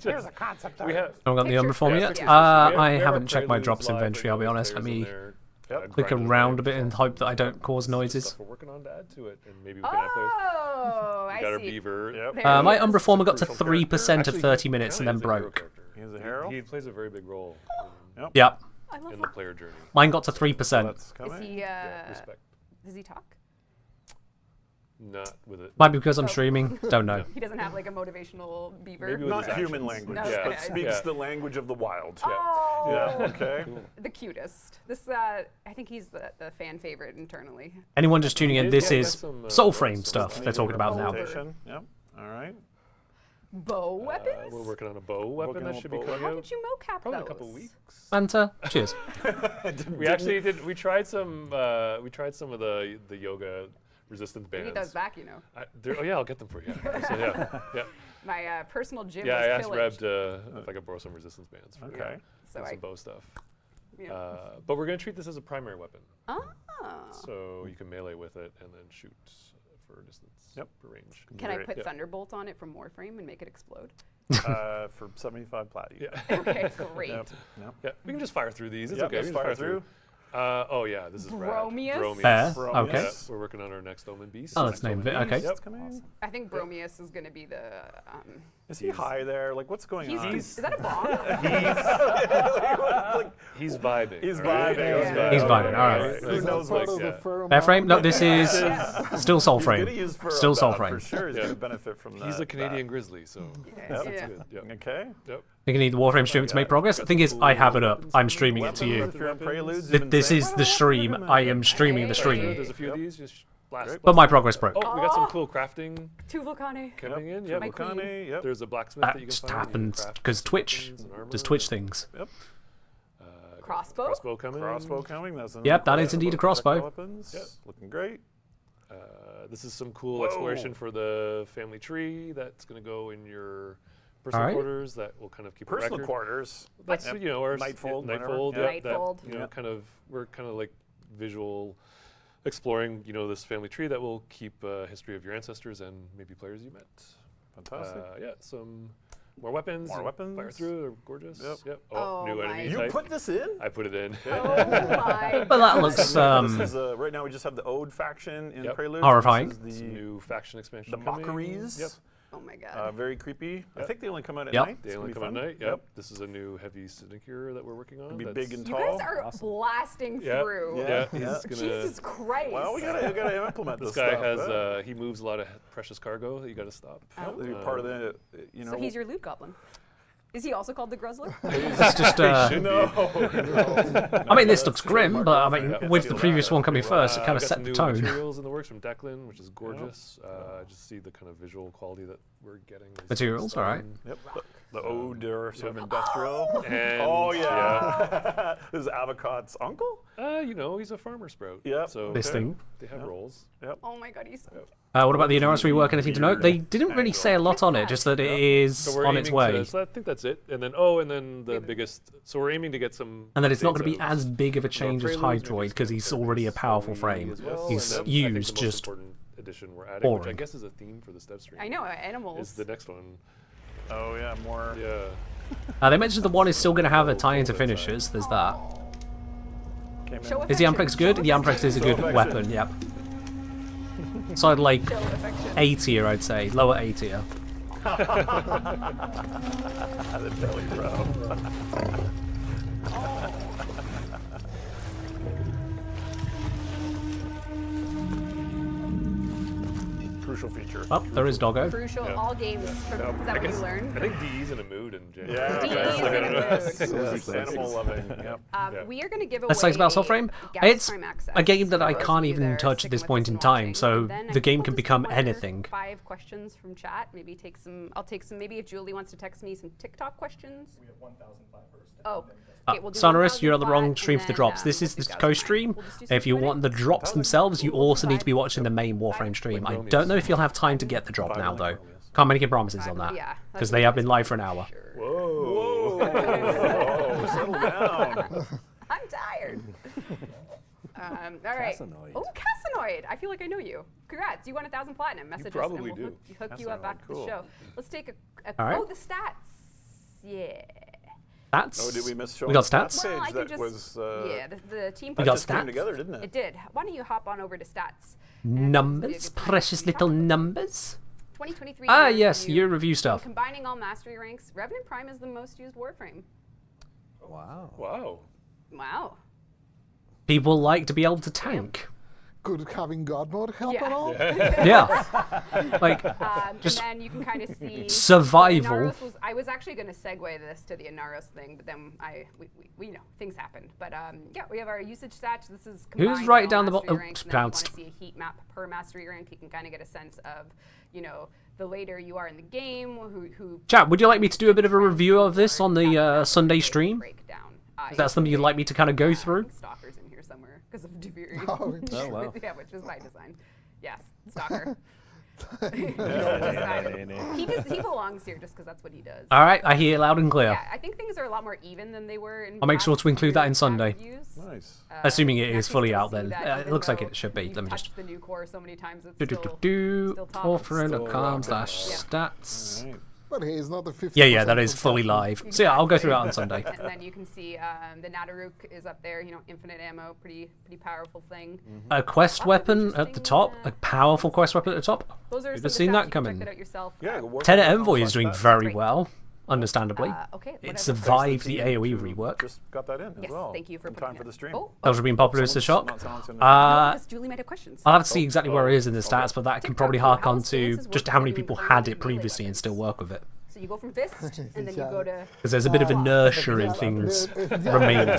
Here's a concept. We have. I haven't got the Picture Umber form yet. first, yeah. I we have haven't our checked my Preludes drops live inventory, I'll be with honest. Let players in me there, Yep. click grinding around a away. bit and hope that I don't cause noises. Stuff we're working on to add to it, and maybe we can add players. Oh, We I got our see. beaver. Yep. There My he is. Umbra former got to Crucial 3% of Actually, 30 minutes and yeah, then he's a hero broke. character. He's a hero. He plays a very big role Yep. I love in the that. player journey. Mine got to 3%. That's Is coming. he? Yeah, respect. Does he talk? Not with it. Might be because I'm Oh. streaming. Don't know. He doesn't have like a motivational beaver. Maybe with Not his human actions. language, No, but yeah. speaks Yeah. the language of the wild. Oh, Yeah. Okay. the cutest. This, I think he's the fan favorite internally. Anyone just tuning in, this Yeah, is got some, Soulframe some stuff they're talking about now. Presentation. Yep. All right. Bow weapons? We're working on a bow weapon Working on that a should be bow coming How out. did you mocap Probably those? in a couple weeks. Fanta, cheers. We actually did. We tried some. We tried some of the yoga resistance We bands. need those back, you know. Oh yeah, I'll get them for you. So, yeah. My personal gym Yeah, was I asked pillaged. Reb if I could borrow some resistance bands for Okay. So some bow stuff. Yeah. But we're going to treat this as a primary weapon. Ah. So you can melee with it and then shoot for distance, for range. Can I Great. put Thunderbolt on it from Warframe and make it explode? For 75 plat. Yeah. Okay, great. Yep. Yeah, we can just fire through these. It's Yep, okay. just We can fire through. Oh yeah, this is Bromius? rad. Fair, Bromius. okay. Yeah, we're working on our next Omen Beast. Oh, let's name it. Okay. Yep. Coming. I think Bromius is going to be the. Is he high there? Like, what's going on? Is that a bomb? He's vibing. He's alright? vibing. He's vibing, all right. Who He's knows Part what's of the pheromone. Fair frame? No, this is still soul He's gonna frame. use for Still soul for frame. sure. He's Yeah. going to benefit from that. He's a Canadian grizzly, so Yep. Yeah. good. Yep. Okay. Yep. You can need the Warframe stream to make progress. The thing is, I have it up. I'm streaming it to you. If you're in Preludes, This is the stream. I am streaming the stream. There's a few of these. Just blast. But my progress broke. Oh, we got some cool crafting Two Volcane. coming in. My Yep. queen. Volcane, yep. There's a blacksmith That that you can just find. You can happens craft because Twitch weapons and armor. does Twitch things. Yep. Crossbow? Crossbow coming. Crossbow coming. That's Yep, that is indeed a crossbow. Weapons. Yep. Looking great. This is some cool Whoa. exploration for the family tree that's going to go in your personal Alright. quarters. That will kind of keep a Personal record. quarters. That's Yep. our Nightfold, whatever. Nightfold. Yep. Yeah, that, Nightfold. Yeah. kind of we're kind of like visual exploring. This family tree that will keep a history of your ancestors and maybe players you met. Fantastic. Yeah, some more weapons. More and weapons. Fire through. They're gorgeous. Yep. Oh new my enemy You type. put this in? I put it in. Oh my. But that looks This is, right now we just have the Ode faction in Yep. Preludes. Horrifying. This is Some the new faction expansion. the coming. mockeries. Yep. Oh my god. Very creepy. I Yep. think they only come out at Yep. night. They It's only gonna come be at fun. night. Yep. This is a new heavy syndicure that we're working on. It'll be that's- big and You tall. guys are Awesome. blasting Yep. through. Yeah, Yeah. he's gonna. Jesus Christ. Well, we gotta implement This this guy stuff. has. He moves a lot of precious cargo that you got to stop. Yep, they're part of the. So he's your loot goblin. Is he also called the Gruzzler? It's just. No. I mean, this looks grim, but I mean, Yeah. with the previous one coming first, it kind of got set some the new tone. materials in the works from Declan, which is gorgeous. I just see the kind of visual quality that we're getting. is Materials, all right. Yep. The Ode, they're sort of industrial. And, Oh yeah. This is Avocat's uncle. He's a farmer sprout. Yep. So This thing. they have roles. Oh my god, he's so What about the anniversary work? Anything to note? They didn't really say a lot on it, just that it is So we're on its aiming way. so I think that's it. And then the biggest. So we're aiming to get some. And that it's not going to be updates as big of a change as Preludes, maybe Hydroid, because he's already a powerful frame. as well. He's And then I think the used most just important addition we're adding, which I boring. guess is a theme for this Devstream. I know, animals. Is the next one. Oh yeah, more. Yeah. They mentioned the one is still going to have a tie into finishers. There's that. Came in. Show Is the affection. Amprex good? Show The Amprex is a good affection. weapon, yep. So I'd like Show affection. A tier, I'd say. Lower A tier. The belly rub. Crucial feature. Oh, there is Doggo. Crucial, Yeah. all games. Is that I what you guess learned? I think DE's in a mood in general. Yeah, DE is that's in like a I don't know. mood. Yes, animal loving. Yep. Yeah. We are going to give away Let's talk about Soulframe. Gas It's Prime access a game that I for those can't of you even that are touch at this sticking with point us in and time, watching. so And then I the think game we'll can just become one or anything. 5 questions from chat. Maybe take some. I'll take some. Maybe if Julie wants to text me some TikTok questions. We have 1,000 plat first. Oh. Uh, Okay, we'll do Sonorous, you're on the 1,000 wrong plat, stream and for the then, drops. This we'll is the do 1,000 co-stream. We'll just do If you some want the drops themselves, you also need to be watching the main Warframe stream. I don't know if you'll have time to get the drop now, though. Can't make any promises on that, Yeah, because they have been live for an hour. Sure. Whoa. Whoa. Settle down. I'm tired. All right. Casanoid. Oh, Casanoid. I feel like I know you. Congrats. You won 1,000 platinum. Message us probably and we'll do. hook you up back to cool. the show. Let's take a All right. oh, the stats. Yeah. Stats. Oh, did we miss showing We got the stats? page Well, I that could just was, yeah, the team We that got just came stats? together, didn't it? It did. Why don't you hop on over to stats? Numbers, precious little numbers. 2023. Ah, year yes, review. year review stuff. Combining all mastery ranks, Revenant Prime is the most used Warframe. Wow. Wow. Wow. People like to be able to tank. Could having God mode help Yeah. at all? Yeah. Like, just and then you can kind of see survival. Inaros I was actually going to segue this to the Inaros thing, but then we things happened. But yeah, we have our usage stats. This is combined right all down the mastery bottom? ranks, and then if you Pronounced. want to see a heat map per mastery rank, you can kind of get a sense of, the later you are in the game, who Chat, would you like me to do a bit of a review of this on the Sunday stream? breakdown. Is that something you'd like me to kind of go through? Stalker's in here somewhere because of Deviri. Oh, Oh, wow. Yeah, which is my design. Yes, Stalker. He belongs here just because that's what he does. All right, I hear loud and clear. Yeah, I think things are a lot more even than they were in I'll make sure past to include that in years' Sunday. reviews. Nice. Assuming it Yeah, is I can fully still out see then. that It even looks like though it should be. you've Let me touched just. the new core so many times it's Do do still, do still do. top. Warframe.com/stats. All right. But hey, it's not the 50. Yeah, that is fully live. So yeah, I'll go through that on Sunday. And then you can see the Nadaruk is up there. You know, infinite ammo, pretty powerful thing. A quest Lots of weapon at the interesting, top, a powerful quest weapon at the top. Those are You've some just seen of the that stats. You can coming. Check that out yourself. Yeah. Warframe Tenet Envoy Envoy is doing very Great. well, understandably. Okay. It whatever. survived the Team AoE to rework. Just got that in Yes, as well. thank you for in putting time it for the stream. Oh, Those have been popular as the Someone's shock. not silencing no, Uh, because Julie might have questions. I'll have to see exactly where it is in the stats, but that can TikTok probably hark on house to dances just work how by many doing people only had it melee previously and weapons. still work with it. So you go from fist, and then Yeah. you go to. Because there's a bit of inertia in things remaining.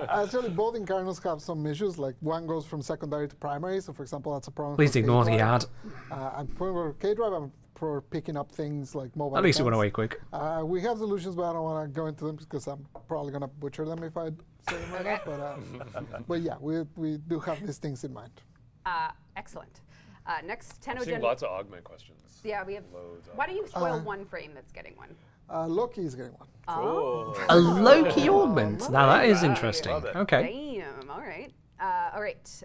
Actually, both Incarnos have some issues. Like one goes from secondary to primary. So, for example, that's a problem. Please for ignore the K-Drive. ad. And for K-Drive, I'm for picking up things like mobile. At least it went defense. away quick. We have solutions, but I don't want to go into them because I'm probably going to butcher them if I say them right now. But yeah, we do have these things in mind. Excellent. Next, I'm 10 seeing Gen. lots of augment questions. Yeah, we have. Loads of Why don't you spoil one frame that's getting one? Loki is getting one. Cool. A Loki augment. Now that is interesting. Love it. Okay. Damn. All right. All right.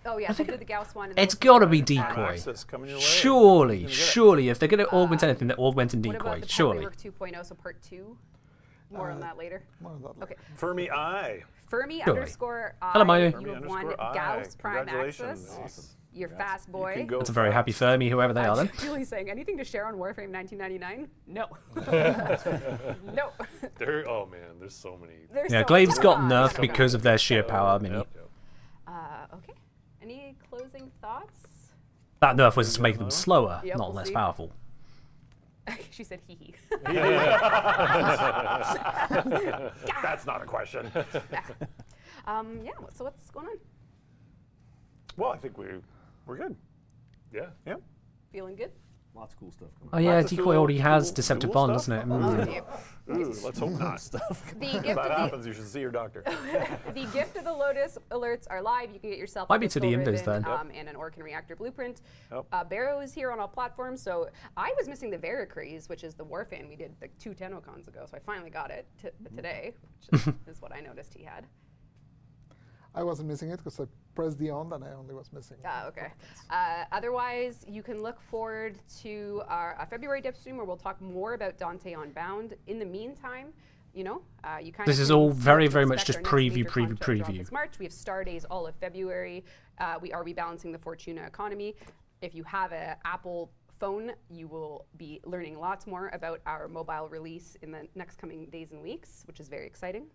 Oh yeah, they did the Gauss one. and It's then- got to be decoy. Access coming your way. Surely, if they're going to augment anything, they're augmenting What about decoy. the Surely. Rework 2.0, so part 2? More on that later. More of that later. Okay. Fermi I. Fermi Surely. underscore I. Hello, Mayu. You Fermi have won underscore I. Gauss Prime Congratulations. Access. Awesome. You're fast boy. You can go That's a very happy fast. Fermi, whoever they are then. Really saying anything to share on Warframe 1999? No. No. Oh man, there's so many. There's Yeah, so Glaive's much. got Come on, nerfed come on. because of their sheer power mini. Yep. Okay. Any closing thoughts? That nerf was to make them slower, Yep, not we'll less see. powerful. She said hee hee. That's not a question. Yeah, so what's going on? Well, I think we're good. Yeah. Yeah. Feeling good? Lots of cool stuff coming. Oh yeah, Lots of decoy cool- already has cool- deceptive cool bond, stuff? doesn't it? Oh, Mm. yeah. Ooh, let's hope not. The If gift that of happens, you should see your doctor. the gift of the Lotus alerts are live. You can get yourself Might a be to the pistol Invis ribbon, then. and an Orkin reactor blueprint. Yep. Barrow is here on all platforms, so I was missing the Veracruz, which is the war fan we did like 2 TennoCons ago, so I finally got it today, which is what I noticed he had. I wasn't missing it because I pressed the on and I only was missing. Okay. Otherwise, you can look forward to our February Devstream where we'll talk more about Dante Unbound. In the meantime, you know, you kind of. This is can all see very, what to very much expect. just Our next preview, major preview, contract drop preview. is March. We have Star Days all of February. We are rebalancing the Fortuna economy. If you have an Apple phone, you will be learning lots more about our mobile release in the next coming days and weeks, which is very exciting.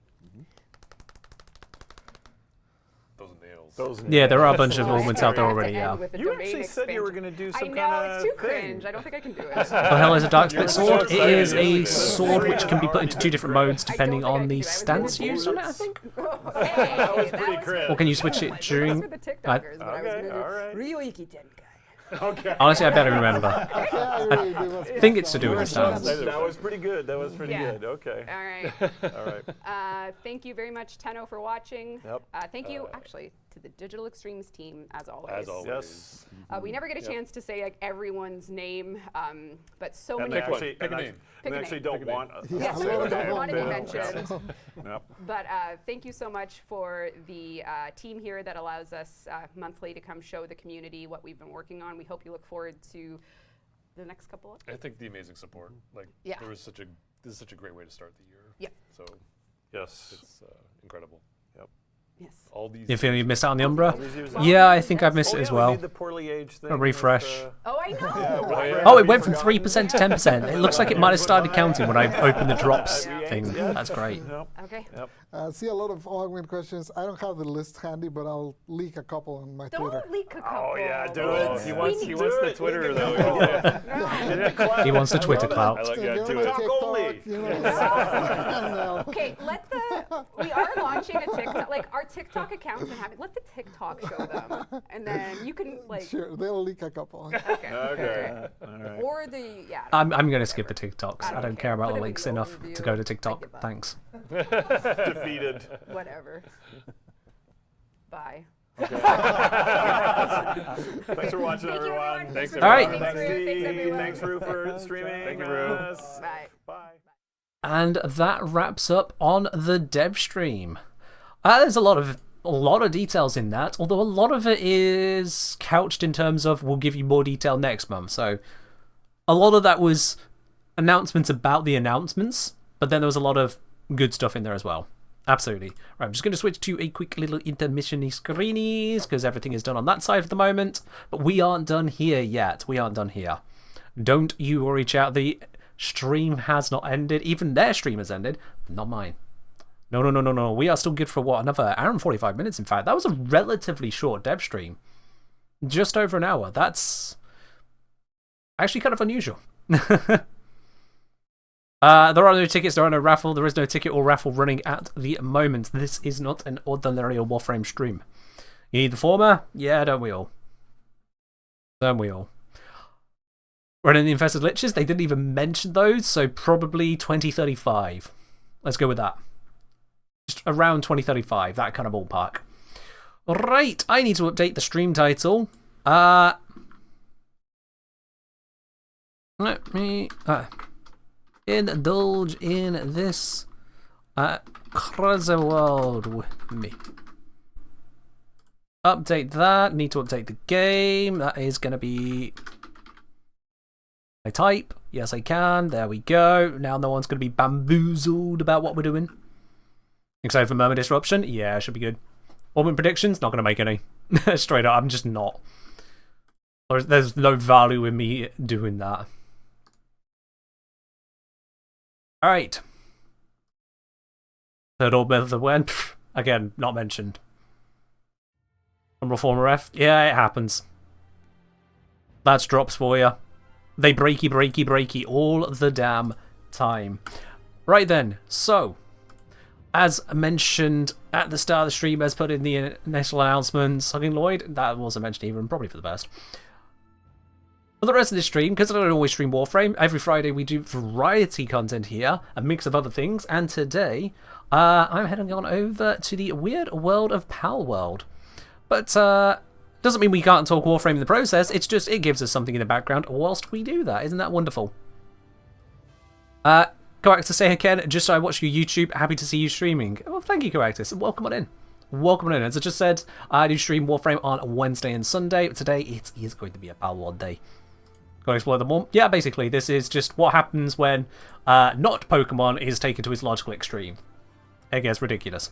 Those nails. Yeah, there are a bunch of So I augments think out there we have to already, end yeah. with the You domain actually said you were expansion. going to do I some know, kind it's of too cringe. I don't think I can do it. What the hell is a dark split so sword? It excited, is a isn't it? sword which can be put into 2 different modes depending I don't on think the I can do it. I was stance gonna used on it, I think. Hey, that was pretty cringe. Or can you switch it during? Those were the TikTokers, but I was Okay, gonna do all right. Ryoiki Tenkai. Okay. Honestly, I better remember. Yeah, I really do. I think it's to do with the stance. That was pretty good. That was pretty Yeah. good. Okay. All right. All right. Thank you very much, Tenno, for watching. Yep. Thank you, actually, to the Digital Extremes team, as always. As always. Yes. We never get a chance to say like everyone's name, but so And many. they one. actually, Pick and a they name. and they a actually name. don't Pick a name. want us. Yeah, Yes, some of them don't Yeah, want to be yeah, mentioned. Yep. But thank you so much for the team here that allows us monthly to come show the community what we've been working on. We hope you look forward to the next couple of. I think the amazing support. Like, Yeah. this is such a great way to start the year. Yeah. So Yes. it's incredible. Yep. Yes. All these. You feel you missed out on the Umbra? These years- Yeah, I think I've missed Oh, it as yeah, well. We did the poorly aged thing. A refresh. Oh, I know. Yeah, Oh, it we went from forgot. 3% to 10%. It looks like it might have started counting when I opened the drops Yeah. thing. Yeah. That's great. Yep. Okay. Yep. See a lot of augment questions. I don't have the list handy, but I'll leak a couple on my Twitter. Don't leak a couple. Oh yeah, do Oh, it. he wants Do the it. Twitter Leak it. though. Get the clout. He wants the Twitter I clout. I like You yeah, know, do my it. Talk TikTok, only. you know, Okay, we are launching a TikTok, like our TikTok accounts and having, let the TikTok show them. And then you can like, Sure, they'll leak a couple. okay. Okay. All right. Or the, yeah. I'm going to skip the TikToks. I don't care about Put the it in links the enough overview. to go to I TikTok. give up. Thanks. Defeated. Whatever. Bye. Okay. Thanks for watching, everyone. Thanks, All right. everyone. Thanks, Thanks, Steve. everyone. Thanks, Rue, for streaming. Thank you, Rue. us. Bye. Bye. And that wraps up on the dev stream. There's a lot of details in that, although a lot of it is couched in terms of we'll give you more detail next month. So a lot of that was announcements about the announcements, but then there was a lot of good stuff in there as well. Absolutely. Right, I'm just going to switch to a quick little intermission-y screenies because everything is done on that side at the moment, but we aren't done here yet. We aren't done here. Don't you worry, chat. The stream has not ended. Even their stream has ended, but not mine. No. We are still good for what? Another hour and 45 minutes, in fact. That was a relatively short dev stream. Just over an hour. That's actually kind of unusual. There are no tickets, there are no raffle. There is no ticket or raffle running at the moment. This is not an ordinary Warframe stream. You need the former? Yeah, don't we all? Don't we all? Running the Infested Liches? They didn't even mention those, so probably 2035. Let's go with that. Just around 2035, that kind of ballpark. Right, I need to update the stream title. Let me indulge in this crazy world with me. Update that. Need to update the game. That is going to be... I type. Yes, I can. There we go. Now no one's going to be bamboozled about what we're doing. Excited for Murmur Disruption? Yeah, should be good. Orbit predictions? Not going to make any. Straight up, I'm just not. There's no value in me doing that. Alright. Third orbit of the when? Again, not mentioned. Reformer F? Yeah, it happens. That's drops for you. They breaky all the damn time. Right then, so... As mentioned at the start of the stream, as put in the initial announcements, Hugging Lloyd, that wasn't mentioned even, probably for the best. For the rest of the stream, because I don't always stream Warframe, every Friday we do variety content here, a mix of other things, and today I'm heading on over to the weird world of Palworld. But doesn't mean we can't talk Warframe in the process, it's just it gives us something in the background whilst we do that. Isn't that wonderful? Coactus say again, just so I watch your YouTube, happy to see you streaming. Well, thank you, Coactus, and welcome on in. Welcome on in. As I just said, I do stream Warframe on Wednesday and Sunday. Today, it is going to be a Palworld day. Gotta explore them more. Yeah, basically, this is just what happens when not Pokemon is taken to its logical extreme. It gets ridiculous.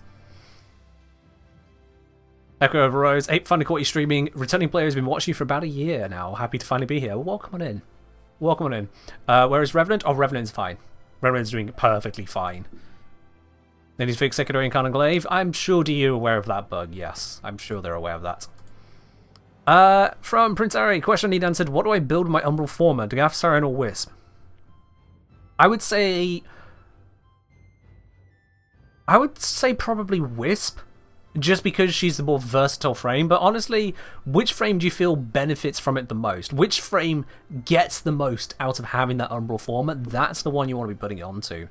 Echo over Rose, Ape, finally caught you streaming. Returning player has been watching you for about a year now. Happy to finally be here. Welcome on in. Welcome on in. Where is Revenant? Oh, Revenant's fine. Revenant's doing perfectly fine. They need to fix Secondary and Conclave. I'm sure DU are aware of that bug. Yes, I'm sure they're aware of that. From Prince Ari, question I need answered. What do I build with my Umbral Former? Dagath, Siren, or Wisp? I would say probably Wisp. Just because she's the more versatile frame, but honestly, which frame do you feel benefits from it the most? Which frame gets the most out of having that Umbral Former? That's the one you want to be putting it onto.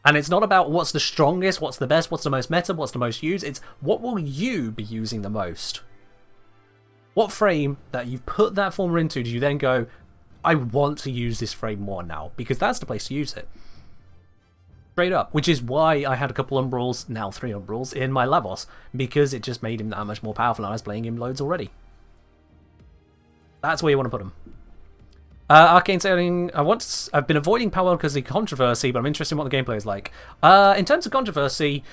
And it's not about what's the strongest, what's the best, what's the most meta, what's the most used, it's what will you be using the most? What frame that you've put that Former into do you then go, I want to use this frame more now? Because that's the place to use it. Straight up, which is why I had a couple Umbrals, now 3 Umbrals, in my Lavos, because it just made him that much more powerful and I was playing him loads already. That's where you want to put him. Arcane saying, I've been avoiding Palworld because of the controversy, but I'm interested in what the gameplay is like. In terms of controversy,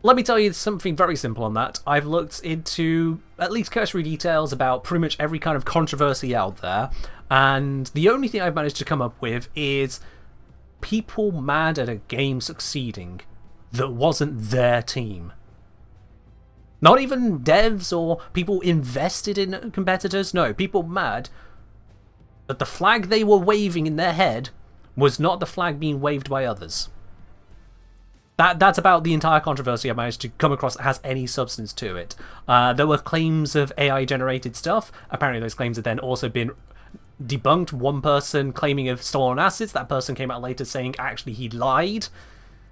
let me tell you something very simple on that. I've looked into at least cursory details about pretty much every kind of controversy out there, and the only thing I've managed to come up with is people mad at a game succeeding that wasn't their team. Not even devs or people invested in competitors, no, people mad that the flag they were waving in their head was not the flag being waved by others. That's about the entire controversy I managed to come across that has any substance to it. There were claims of AI-generated stuff. Apparently those claims have then also been debunked. One person claiming of stolen assets. That person came out later saying actually he lied.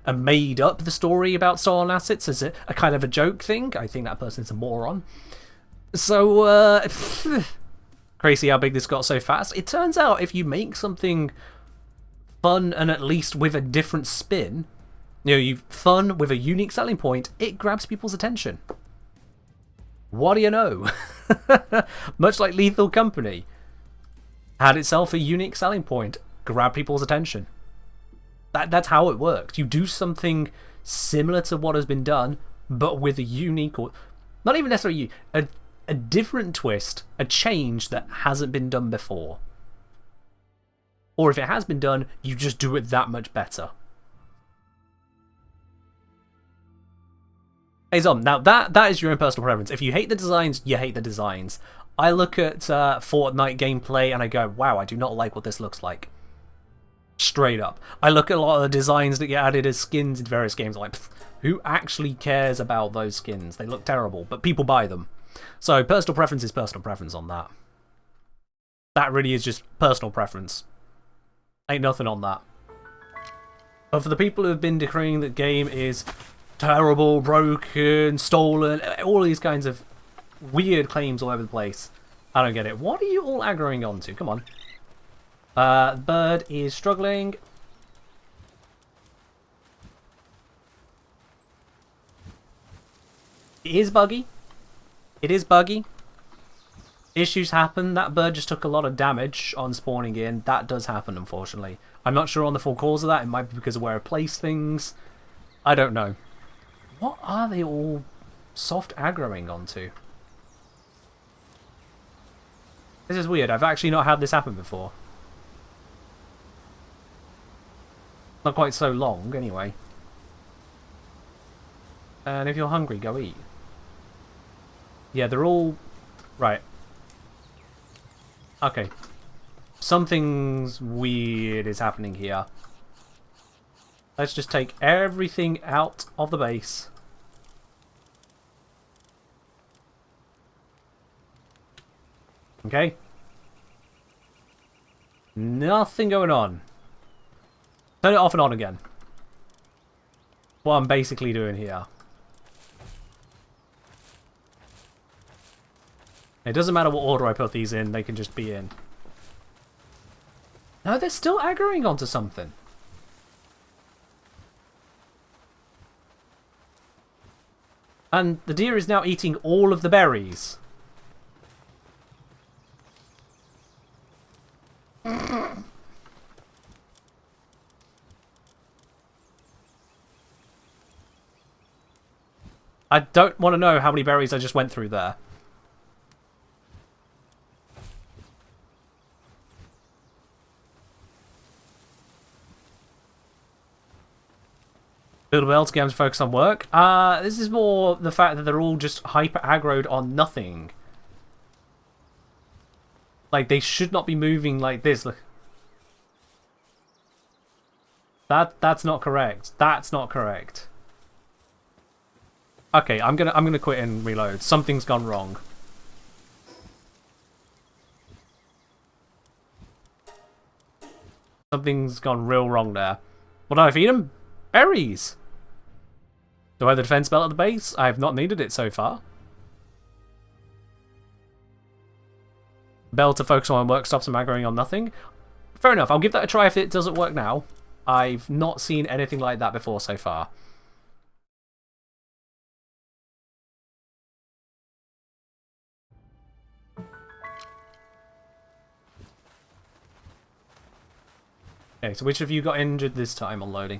and made up the story about stolen assets as a kind of a joke thing. I think that person's a moron. So, crazy how big this got so fast. It turns out if you make something fun and at least with a different spin, fun with a unique selling point, it grabs people's attention. What do you know? Much like Lethal Company had itself a unique selling point, grab people's attention. That's how it works. You do something similar to what has been done, but with a unique, or not even necessarily a different twist, a change that hasn't been done before. Or if it has been done, you just do it that much better. Hey Zom, now that is your own personal preference. If you hate the designs, you hate the designs. I look at Fortnite gameplay and I go, wow, I do not like what this looks like. Straight up. I look at a lot of the designs that get added as skins in various games, I'm like, who actually cares about those skins? They look terrible, but people buy them. So personal preference is personal preference on that. That really is just personal preference. Ain't nothing on that. But for the people who have been declaring that game is terrible, broken, stolen, all these kinds of weird claims all over the place, I don't get it. What are you all aggroing onto? Come on. Bird is struggling. It is buggy. It is buggy. Issues happen. That bird just took a lot of damage on spawning in. That does happen, unfortunately. I'm not sure on the full cause of that. It might be because of where I place things. I don't know. What are they all soft aggroing onto? This is weird. I've actually not had this happen before. Not quite so long, anyway. And if you're hungry, go eat. Yeah, they're all... Right. Okay. Something's weird is happening here. Let's just take everything out of the base. Okay. Nothing going on. Turn it off and on again. What I'm basically doing here. It doesn't matter what order I put these in, they can just be in. No, they're still aggroing onto something. And the deer is now eating all of the berries. I don't want to know how many berries I just went through there. Build a bell to get them to focus on work. This is more the fact that they're all just hyper aggroed on nothing. Like, they should not be moving like this. Look. That's not correct. That's not correct. Okay, I'm gonna quit and reload. Something's gone wrong. Something's gone real wrong there. What do I feed them? Berries! Do I have the defense belt at the base? I have not needed it so far. Bell to focus on work stops and aggroing on nothing. Fair enough, I'll give that a try if it doesn't work now. I've not seen anything like that before so far. Okay, so which of you got injured this time on loading?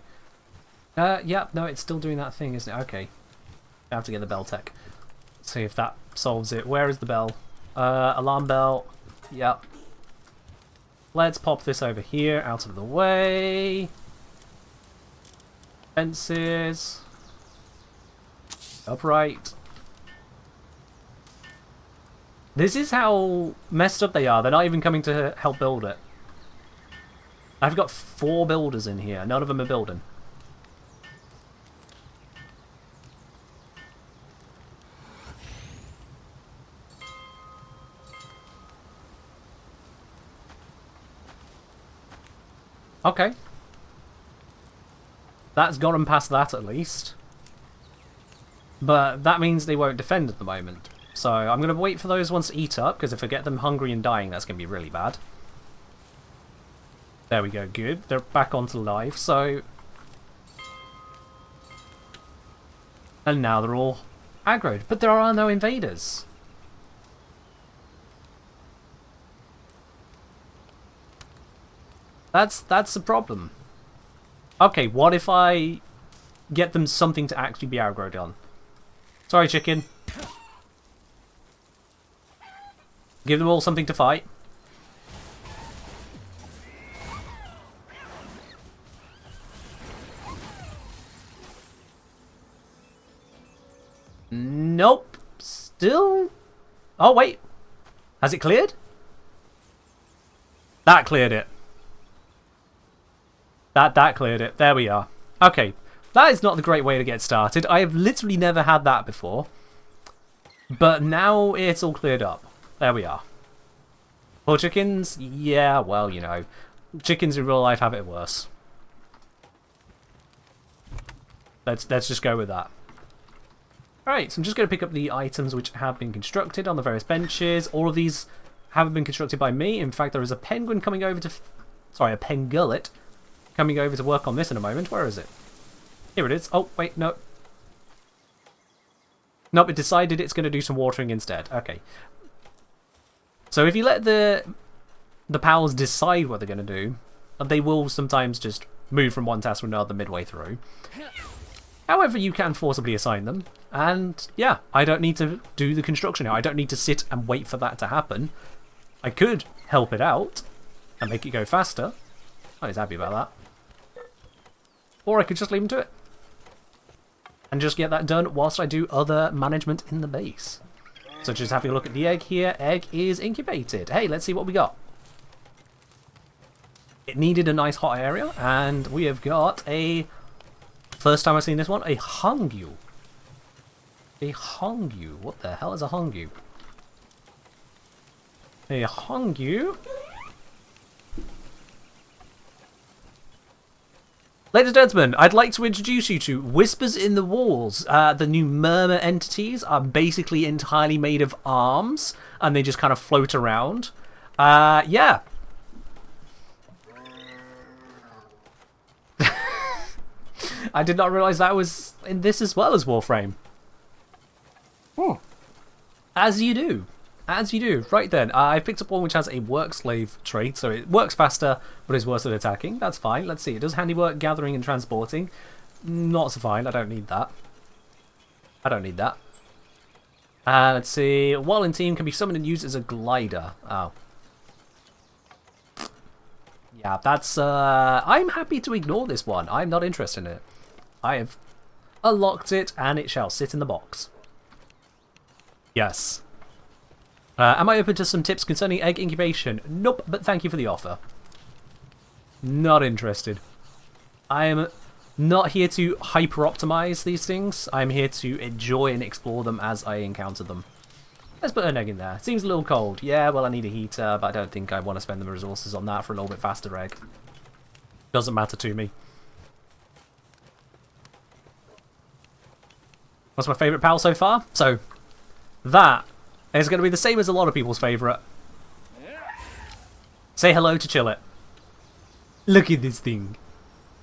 Yeah, no, it's still doing that thing, isn't it? Okay. I have to get the bell tech. See if that solves it. Where is the bell? Alarm bell. Yep. Let's pop this over here, out of the way. Fences. Upright. This is how messed up they are. They're not even coming to help build it. I've got 4 builders in here. None of them are building. Okay. That's got them past that at least. But that means they won't defend at the moment. So I'm going to wait for those ones to eat up, because if I get them hungry and dying, that's going to be really bad. There we go, good. They're back onto life, so... And now they're all aggroed. But there are no invaders. That's the problem. Okay, what if I get them something to actually be aggroed on? Sorry, chicken. Give them all something to fight. Nope. Still... Oh, wait. Has it cleared? That cleared it. That cleared it. There we are. Okay. That is not the great way to get started. I have literally never had that before. But now it's all cleared up. There we are. Poor chickens? Yeah, well, you know. Chickens in real life have it worse. Let's just go with that. Alright, so I'm just going to pick up the items which have been constructed on the various benches. All of these haven't been constructed by me. In fact, there is a penguin coming over to... Sorry, a pengullet coming over to work on this in a moment. Where is it? Here it is. Oh, wait, no. Nope, it decided it's going to do some watering instead. Okay. So if you let the pals decide what they're going to do, they will sometimes just move from one task to another midway through. However, you can forcibly assign them. And yeah, I don't need to do the construction now. I don't need to sit and wait for that to happen. I could help it out and make it go faster. I was happy about that. Or I could just leave them to it. And just get that done whilst I do other management in the base. Such as having a look at the egg here. Egg is incubated. Hey, let's see what we got. It needed a nice hot area, and we have got a... First time I've seen this one, a Hongyu. A Hongyu. What the hell is a Hongyu? A Hongyu. Ladies and gentlemen, I'd like to introduce you to Whispers in the Walls. The new murmur entities are basically entirely made of arms, and they just kind of float around. Yeah. I did not realise that was in this as well as Warframe. Oh. As you do. As you do. Right then, I picked up one which has a work slave trait, so it works faster, but is worse at attacking. That's fine. Let's see. It does handiwork, gathering, and transporting. Not so fine. I don't need that. I don't need that. Let's see. While in team, can be summoned and used as a glider. Oh. Yeah, that's... I'm happy to ignore this one. I'm not interested in it. I have unlocked it, and it shall sit in the box. Yes. Am I open to some tips concerning egg incubation? Nope, but thank you for the offer. Not interested. I am not here to hyper-optimize these things. I'm here to enjoy and explore them as I encounter them. Let's put an egg in there. Seems a little cold. Yeah, well, I need a heater, but I don't think I want to spend the resources on that for a little bit faster egg. Doesn't matter to me. What's my favourite pal so far? So, that is going to be the same as a lot of people's favourite. Say hello to Chillet. Look at this thing.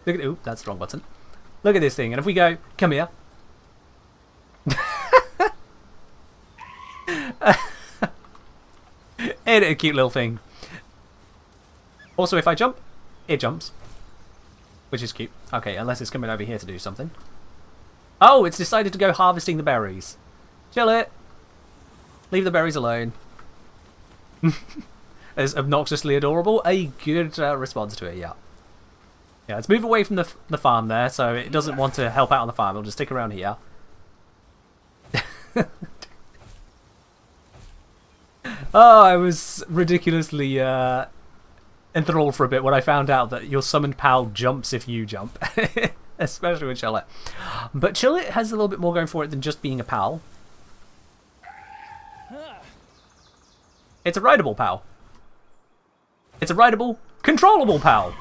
Look at... Ooh, that's the wrong button. Look at this thing. And if we go, come here. Ain't it a cute little thing? Also, if I jump, it jumps. Which is cute. Okay, unless it's coming over here to do something. Oh, it's decided to go harvesting the berries. Chill it. Leave the berries alone. As obnoxiously adorable. A good response to it, yeah. Yeah, let's move away from the farm there, so it doesn't want to help out on the farm. It'll just stick around here. Oh, I was ridiculously enthralled for a bit when I found out that your summoned pal jumps if you jump. Especially with Chillet. But Chillet has a little bit more going for it than just being a pal. It's a rideable pal. It's a rideable, controllable pal.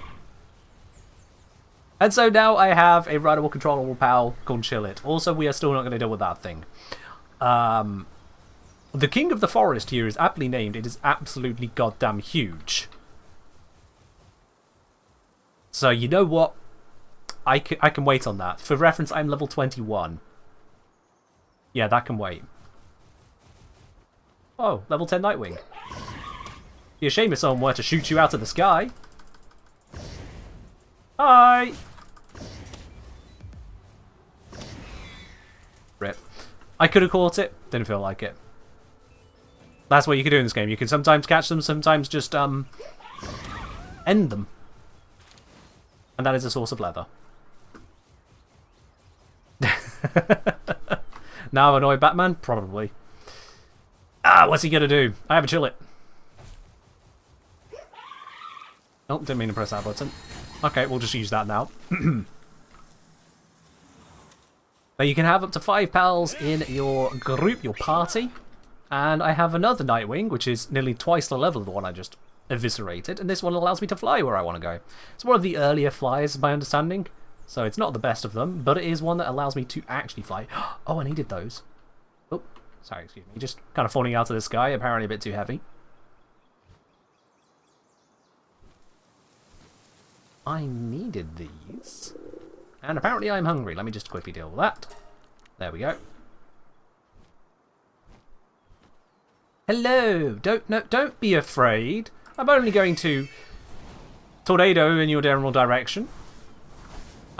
And so now I have a rideable, controllable pal called Chillit. Also, we are still not going to deal with that thing. The King of the Forest here is aptly named. It is absolutely goddamn huge. So, you know what? I can wait on that. For reference, I'm level 21. Yeah, that can wait. Oh, level 10 Nightwing. Be a shame if someone were to shoot you out of the sky. Hi! Rip. I could have caught it. Didn't feel like it. That's what you can do in this game. You can sometimes catch them, sometimes just, end them. And that is a source of leather. Now annoy Batman? Probably. Ah, what's he gonna do? I have a Chillit. Oh, didn't mean to press that button. Okay, we'll just use that now. Now you can have up to 5 pals in your group, your party. And I have another Nightwing, which is nearly twice the level of the one I just eviscerated. And this one allows me to fly where I want to go. It's one of the earlier flies, my understanding. So it's not the best of them, but it is one that allows me to actually fly. Oh, I needed those. Oh, sorry, excuse me. Just kind of falling out of the sky, apparently a bit too heavy. I needed these. And apparently I'm hungry. Let me just quickly deal with that. There we go. Hello! Don't be afraid. I'm only going to tornado in your general direction.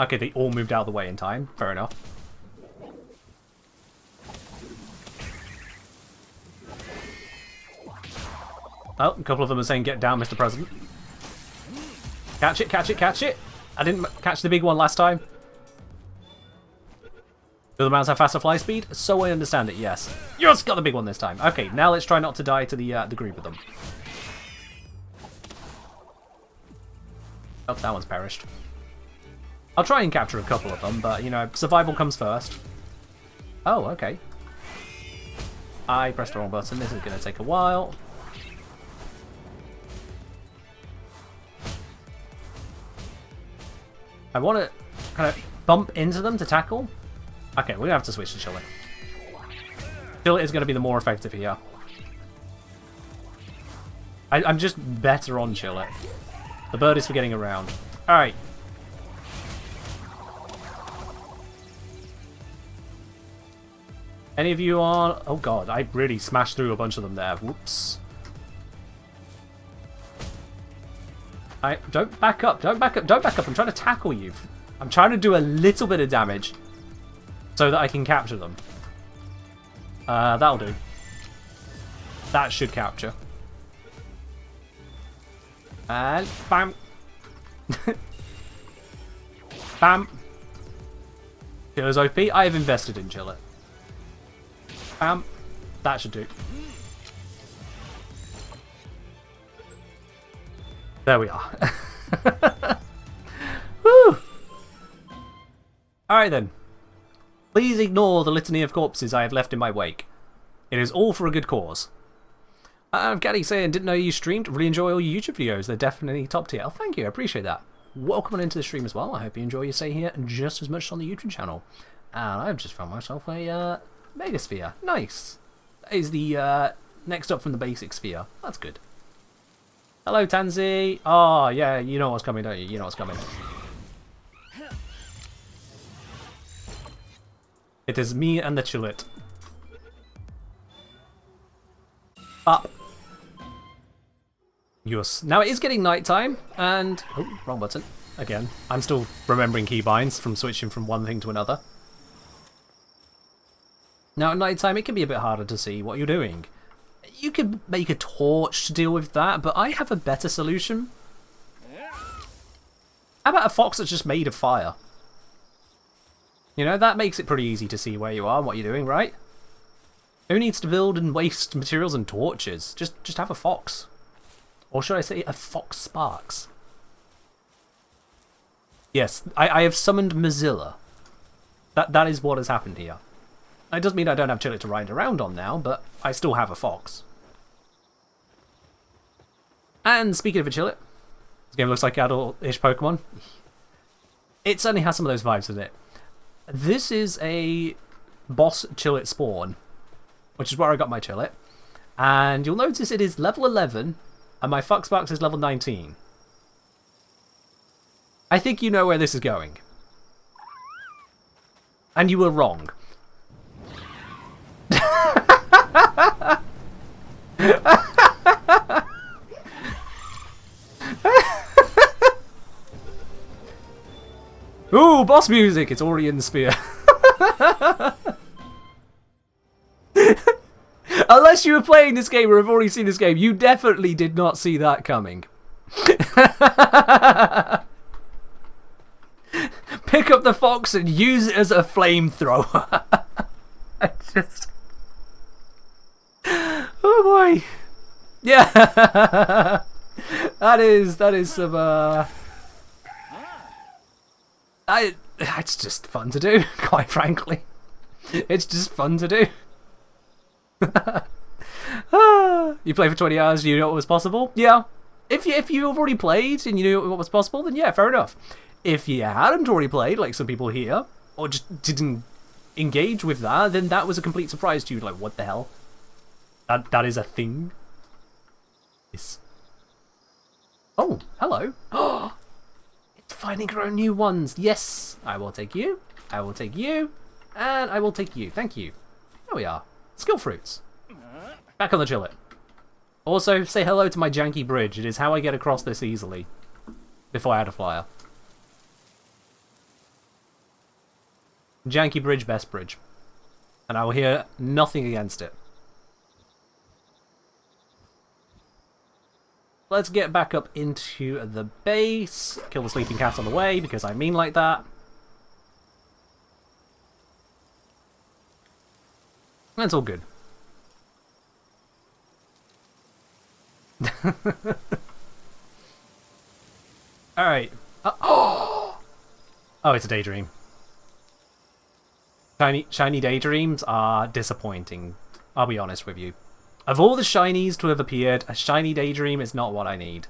Okay, they all moved out of the way in time. Fair enough. Oh, a couple of them are saying, "Get down, Mr. President." Catch it, catch it, catch it! I didn't catch the big one last time. Do the mounts have faster fly speed? So I understand it, yes. Yes, got the big one this time. Okay, now let's try not to die to the group of them. Oh, that one's perished. I'll try and capture a couple of them, but, you know, survival comes first. Oh, okay. I pressed the wrong button. This is going to take a while. I want to kind of bump into them to tackle. Okay, we're going to have to switch to Chillit. Chillit is going to be the more effective here. I'm just better on Chillit. The bird is for getting around. Alright. Any of you on... Oh god, I really smashed through a bunch of them there. Whoops. Don't back up, don't back up, don't back up. I'm trying to tackle you. I'm trying to do a little bit of damage so that I can capture them. That'll do. That should capture. And bam. Bam. Chiller's OP. I have invested in Chiller. Bam. That should do. There we are. Woo! Alright then. Please ignore the litany of corpses I have left in my wake. It is all for a good cause. Gaddy saying, didn't know you streamed. Really enjoy all your YouTube videos. They're definitely top tier. Oh, thank you. I appreciate that. Welcome on into the stream as well. I hope you enjoy your stay here just as much on the YouTube channel. And I've just found myself a Megasphere. Nice. That is the next up from the basic sphere. That's good. Hello, Tansy. Oh, yeah, you know what's coming, don't you? You know what's coming. It is me and the Chillit. Up. Yes. Now it is getting nighttime, and... Oh, wrong button. Again. I'm still remembering keybinds from switching from one thing to another. Now at nighttime, it can be a bit harder to see what you're doing. You could make a torch to deal with that, but I have a better solution. How about a fox that's just made of fire? You know, that makes it pretty easy to see where you are and what you're doing, right? Who needs to build and waste materials and torches? Just have a fox. Or should I say a fox sparks? Yes, I have summoned Mozilla. That is what has happened here. It doesn't mean I don't have Chillit to ride around on now, but I still have a fox. And speaking of a Chillit, this game looks like adult-ish Pokemon. it certainly has some of those vibes with it. This is a boss chillet spawn, which is where I got my chillet. And you'll notice it is level 11, and my Foxbox is level 19. I think you know where this is going. And you were wrong. Ooh, boss music! It's already in the spear. Unless you were playing this game or have already seen this game, you definitely did not see that coming. Pick up the fox and use it as a flamethrower. I just... Oh boy. Yeah. that is some it's just fun to do, quite frankly. It's just fun to do. You play for 20 hours, you know what was possible? Yeah. If you've already played and you knew what was possible, then yeah, fair enough. If you hadn't already played, like some people here, or just didn't engage with that, then that was a complete surprise to you. Like, what the hell? That is a thing? Yes. Oh, hello. It's finding her own new ones. Yes, I will take you. I will take you. And I will take you. Thank you. There we are. Skill fruits. Back on the chillet. Also, say hello to my janky bridge. It is how I get across this easily. Before I had a flyer. Janky bridge, best bridge. And I will hear nothing against it. Let's get back up into the base. Kill the sleeping cat on the way, because I mean like that. That's all good. Alright. Oh, it's a daydream. Shiny daydreams are disappointing. I'll be honest with you. Of all the shinies to have appeared, a shiny daydream is not what I need.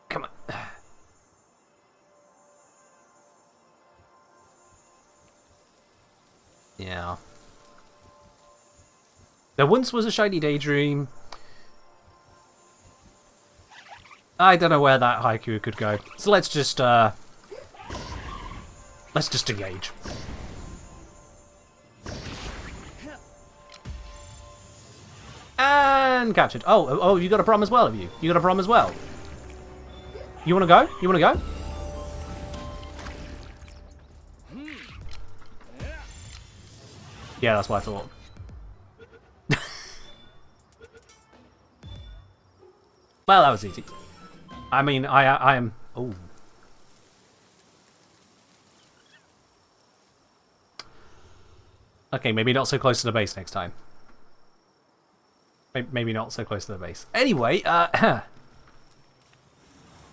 Come on. Yeah. There once was a shiny daydream. I don't know where that haiku could go. So let's just engage. And captured. Oh, you got a problem as well, have you? You got a problem as well? You wanna go? You wanna go? Yeah, that's what I thought. Well, that was easy. I mean, I am... Oh. Okay, maybe not so close to the base next time. Maybe not so close to the base. Anyway, there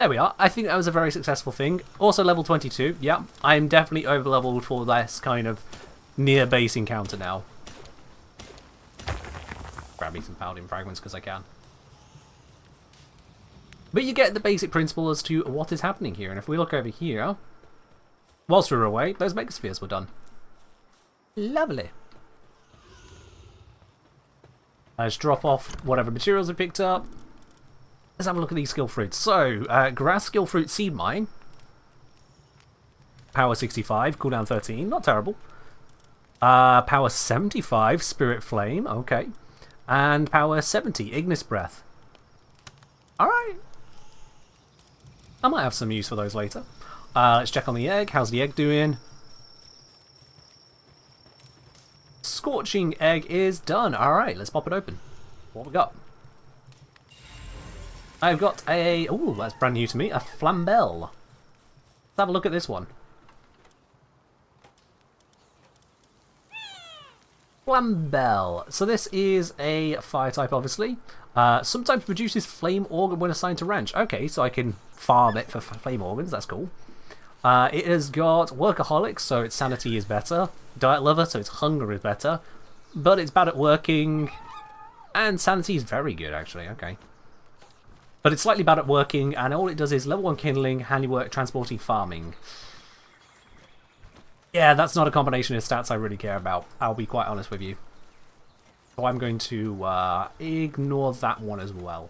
we are. I think that was a very successful thing. Also level 22. Yeah, I am definitely over-leveled for this kind of near-base encounter now. Grab me some paladin fragments because I can. But you get the basic principle as to what is happening here. And if we look over here, whilst we were away, those megaspheres were done. Lovely. Let's drop off whatever materials we picked up. Let's have a look at these skill fruits. So, grass skill fruit seed mine. Power 65, cooldown 13, not terrible. Power 75, spirit flame, okay. And power 70, ignis breath. Alright. I might have some use for those later. Let's check on the egg. How's the egg doing? Scorching egg is done. Alright, let's pop it open. What we got? I've got a... Oh, that's brand new to me. A flambelle. Let's have a look at this one. Flambelle. So this is a fire type, obviously. Sometimes produces flame organ when assigned to ranch. Okay, so I can farm it for flame organs. That's cool. It has got workaholic, so its sanity is better. Diet lover, so its hunger is better. But it's bad at working. And sanity is very good, actually. Okay. But it's slightly bad at working, and all it does is level 1 kindling, handiwork, transporting, farming. Yeah, that's not a combination of stats I really care about. I'll be quite honest with you. So I'm going to ignore that one as well.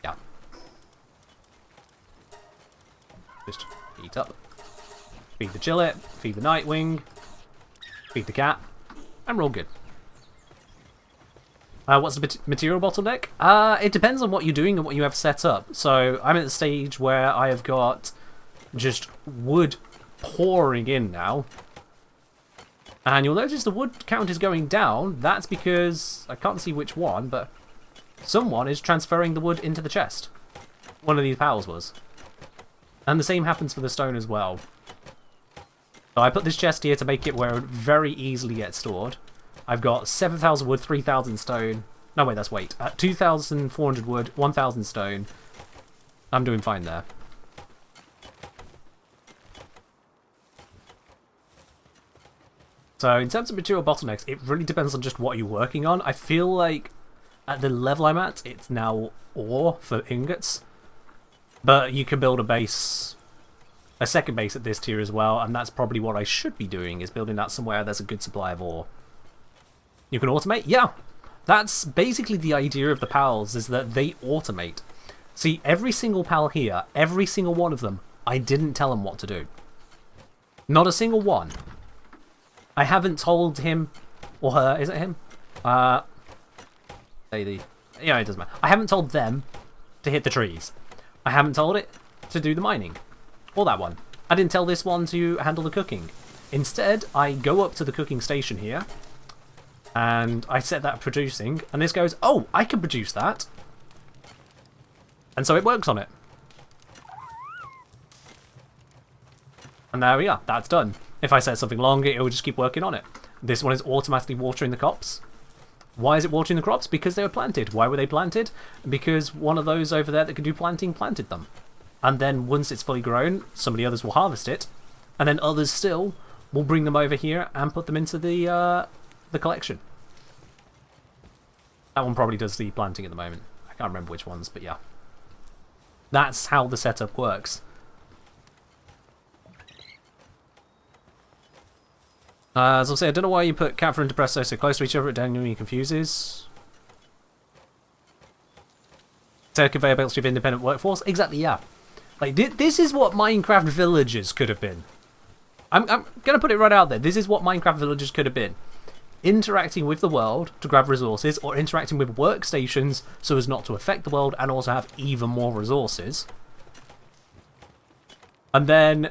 Yeah. Just eat up. Feed the Gillet, feed the Nightwing, feed the cat, and we're all good. What's the material bottleneck? It depends on what you're doing and what you have set up. So I'm at the stage where I have got just wood pouring in now. And you'll notice the wood count is going down. That's because, I can't see which one, but someone is transferring the wood into the chest. One of these pals was. And the same happens for the stone as well. So I put this chest here to make it where it would very easily get stored. I've got 7,000 wood, 3,000 stone. No, wait, that's weight. 2,400 wood, 1,000 stone. I'm doing fine there. So in terms of material bottlenecks, it really depends on just what you're working on. I feel like at the level I'm at, it's now ore for ingots. But you can build a base, a second base at this tier as well, and that's probably what I should be doing, is building that somewhere there's a good supply of ore. You can automate? Yeah. That's basically the idea of the pals, is that they automate. See, every single pal here, every single one of them, I didn't tell them what to do. Not a single one. I haven't told him, or her, is it him? Yeah, it doesn't matter. I haven't told them to hit the trees. I haven't told it to do the mining. Or that one. I didn't tell this one to handle the cooking. Instead, I go up to the cooking station here, and I set that producing, and this goes, oh, I can produce that. And so it works on it. And there we are, that's done. If I set something longer, it will just keep working on it. This one is automatically watering the crops. Why is it watering the crops? Because they were planted. Why were they planted? Because one of those over there that can do planting planted them. And then once it's fully grown, somebody others will harvest it, and then others still will bring them over here and put them into the collection. That one probably does the planting at the moment. I can't remember which ones, but yeah. That's how the setup works. As I'll say, I don't know why you put Catherine and Depresso so close to each other. It genuinely confuses. To convey a of independent workforce? Exactly, yeah. Like, this is what Minecraft Villages could have been. I'm going to put it right out there. This is what Minecraft Villages could have been. Interacting with the world to grab resources, or interacting with workstations so as not to affect the world and also have even more resources. And then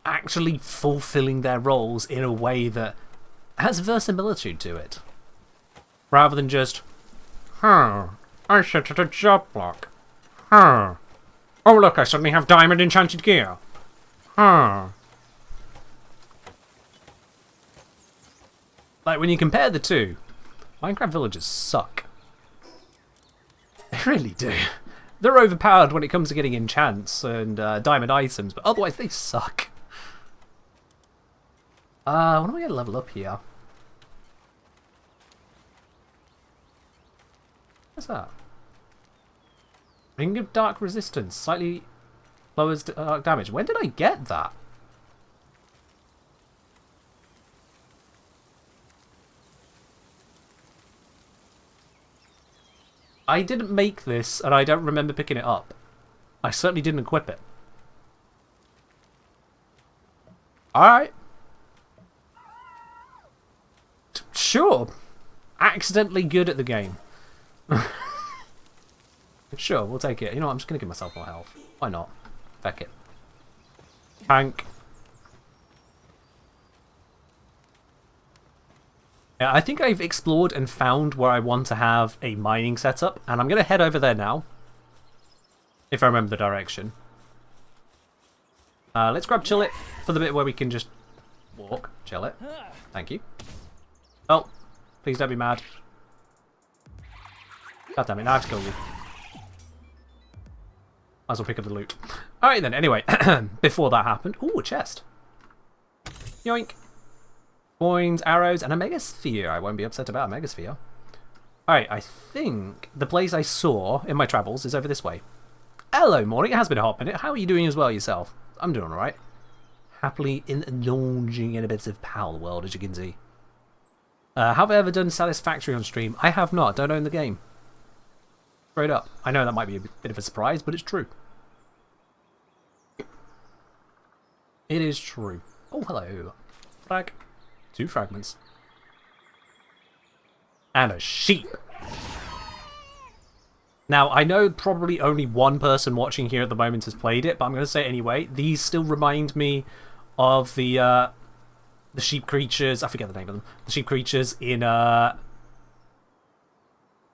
actually fulfilling their roles in a way that has verisimilitude to it. Rather than just, I sit at a job block. Oh look, I suddenly have diamond enchanted gear. Like, when you compare the two, Minecraft Villages suck. They really do. They're overpowered when it comes to getting enchants and diamond items, but otherwise they suck. When am I going to level up here? What's that? Ring of Dark Resistance. Slightly lowers dark damage. When did I get that? I didn't make this, and I don't remember picking it up. I certainly didn't equip it. Alright. Sure. Accidentally good at the game. Sure, we'll take it. You know what, I'm just going to give myself more health. Why not? Feck it. Tank. Yeah, I think I've explored and found where I want to have a mining setup, and I'm going to head over there now. If I remember the direction. Let's grab Chill It for the bit where we can just walk. Chill It. Thank you. Oh, please don't be mad. God damn it, now I have to kill you. Might as well pick up the loot. Alright then, anyway, before that happened... Ooh, a chest. Yoink. Coins, arrows, and a megasphere. I won't be upset about a megasphere. Alright Alright, I think the place I saw in my travels is over this way. Hello, morning. It has been a hot minute. How are you doing as well yourself? I'm doing alright. Happily indulging in a bit of Palworld, as you can see. Have I ever done Satisfactory on stream? I have not. Don't own the game. Straight up. I know that might be a bit of a surprise, but it's true. It is true. Oh, hello. Frag. 2 fragments. And a sheep. Now, I know probably only one person watching here at the moment has played it, but I'm going to say it anyway. These still remind me of the sheep creatures. I forget the name of them. The sheep creatures in an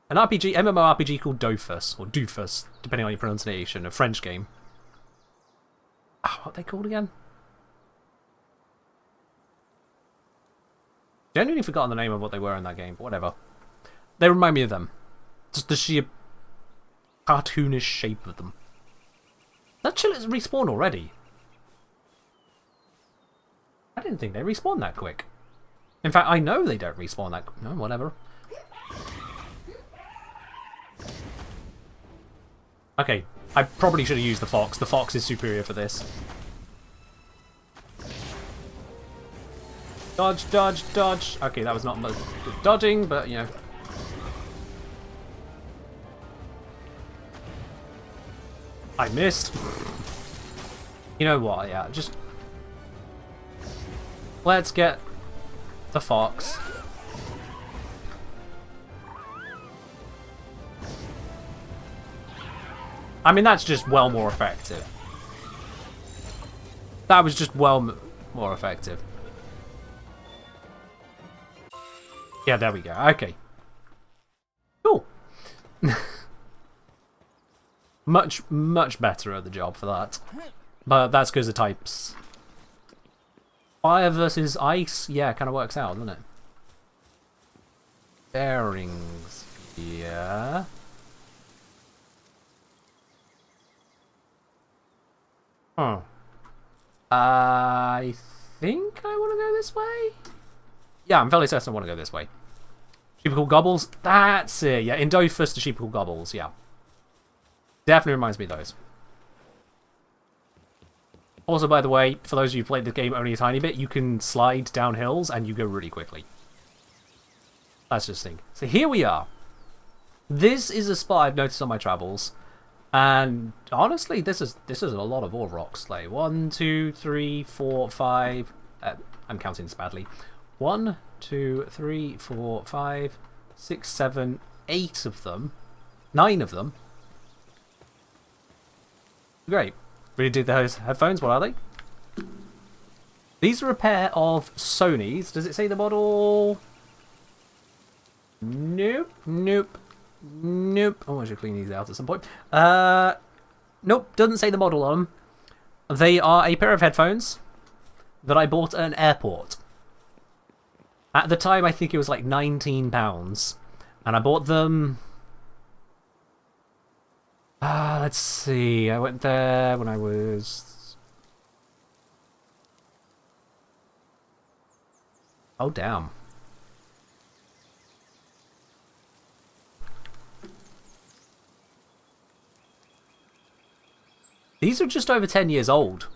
RPG, MMORPG called Dofus, or Doofus, depending on your pronunciation, a French game. Oh, what are they called again? Genuinely forgotten the name of what they were in that game, but whatever. They remind me of them. Just the sheer cartoonish shape of them. That chill is respawned already. I didn't think they respawn that quick. In fact, I know they don't respawn that quick. No, whatever. Okay, I probably should have used the fox. The fox is superior for this. Dodge, dodge, dodge. Okay, that was not much dodging, but, you know. I missed. You know what, yeah, just... Let's get the fox. I mean, that's just well more effective. That was just well more effective. Yeah, there we go. Okay. Cool. much better at the job for that. But that's because of types. Fire versus ice, yeah, kind of works out, doesn't it? Bearings, yeah. Huh. I think I want to go this way. Yeah, I'm fairly certain I want to go this way. Sheep called Gobbles, that's it. Yeah, in Dofus, the sheep called Gobbles, yeah. Definitely reminds me of those. Also, by the way, for those of you who played the game only a tiny bit, you can slide down hills and you go really quickly. That's just the thing. So here we are. This is a spot I've noticed on my travels. And honestly, this is a lot of ore rocks. Like 1, 2, 3, 4, 5. I'm counting this badly. 1, 2, 3, 4, 5, 6, 7, 8 of them. 9 of them. Great. Really dig those headphones. What are they? These are a pair of Sony's. Does it say the model? Nope. Nope. Nope. Oh, I should clean these out at some point. Nope. Doesn't say the model on them. They are a pair of headphones that I bought at an airport. At the time, I think it was like £19. And I bought them... let's see. I went there when I was... Oh, damn. These are just over 10 years old.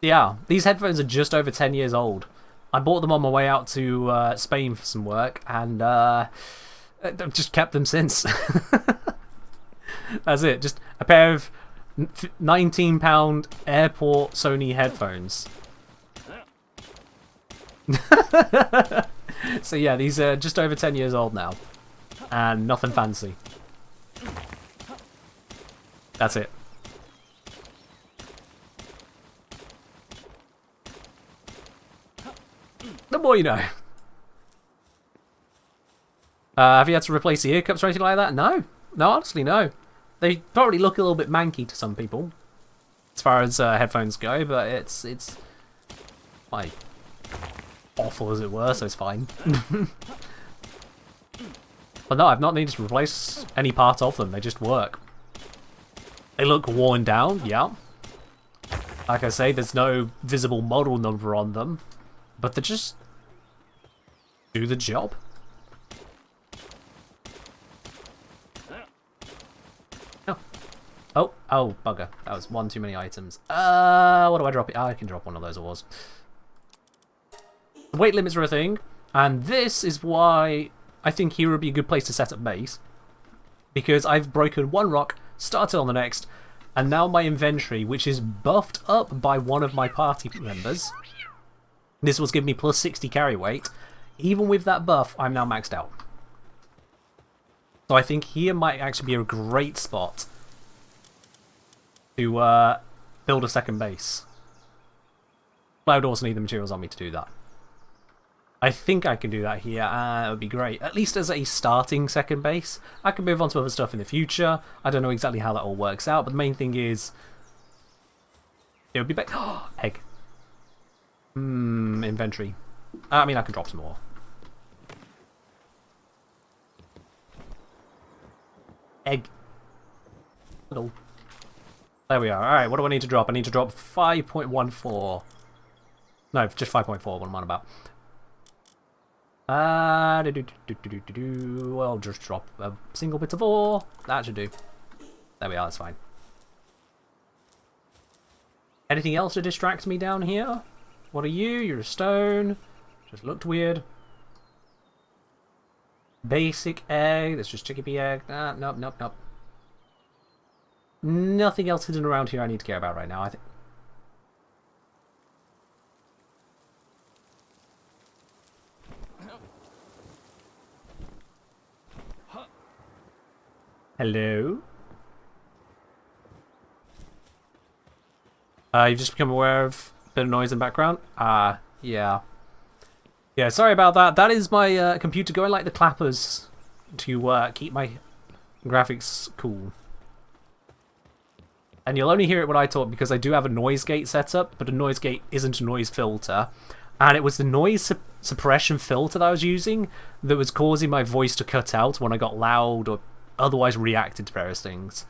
Yeah, these headphones are just over 10 years old. I bought them on my way out to Spain for some work, and I've just kept them since. That's it, just a pair of £19 airport Sony headphones. So yeah, these are just over 10 years old now, and nothing fancy. That's it. The more you know. Have you had to replace the ear cups or anything like that? No. No, honestly, no. They probably look a little bit manky to some people, as far as headphones go, but it's like awful as it were, so it's fine. But no, I've not needed to replace any part of them. They just work. They look worn down, yeah. Like I say, there's no visible model number on them, but they just do the job. Oh, bugger. That was one too many items. What do I drop? I can drop one of those ores. The weight limits are a thing, and this is why I think here would be a good place to set up base. Because I've broken one rock, started on the next, and now my inventory, which is buffed up by one of my party members, this was giving me plus 60 carry weight. Even with that buff, I'm now maxed out. So I think here might actually be a great spot to build a second base. But I would also need the materials on me to do that. I think I can do that here, and it would be great. At least as a starting second base. I can move on to other stuff in the future. I don't know exactly how that all works out, but the main thing is it would be back. Egg. Inventory. I mean, I can drop some more. Egg. Little. There we are. Alright, what do I need to drop? I need to drop 5.14. No, just 5.4, what am I on about? I'll just drop a single bit of ore. That should do. There we are, that's fine. Anything else to distract me down here? What are you? You're a stone. Just looked weird. Basic egg. That's just chickpea egg. Nope, nope, nope. Nothing else hidden around here I need to care about right now, I think. Hello? You've just become aware of a bit of noise in the background? Yeah. Yeah, sorry about that. That is my computer going like the clappers to keep my graphics cool. And you'll only hear it when I talk because I do have a noise gate set up, but a noise gate isn't a noise filter. And it was the noise suppression filter that I was using that was causing my voice to cut out when I got loud or otherwise reacted to various things.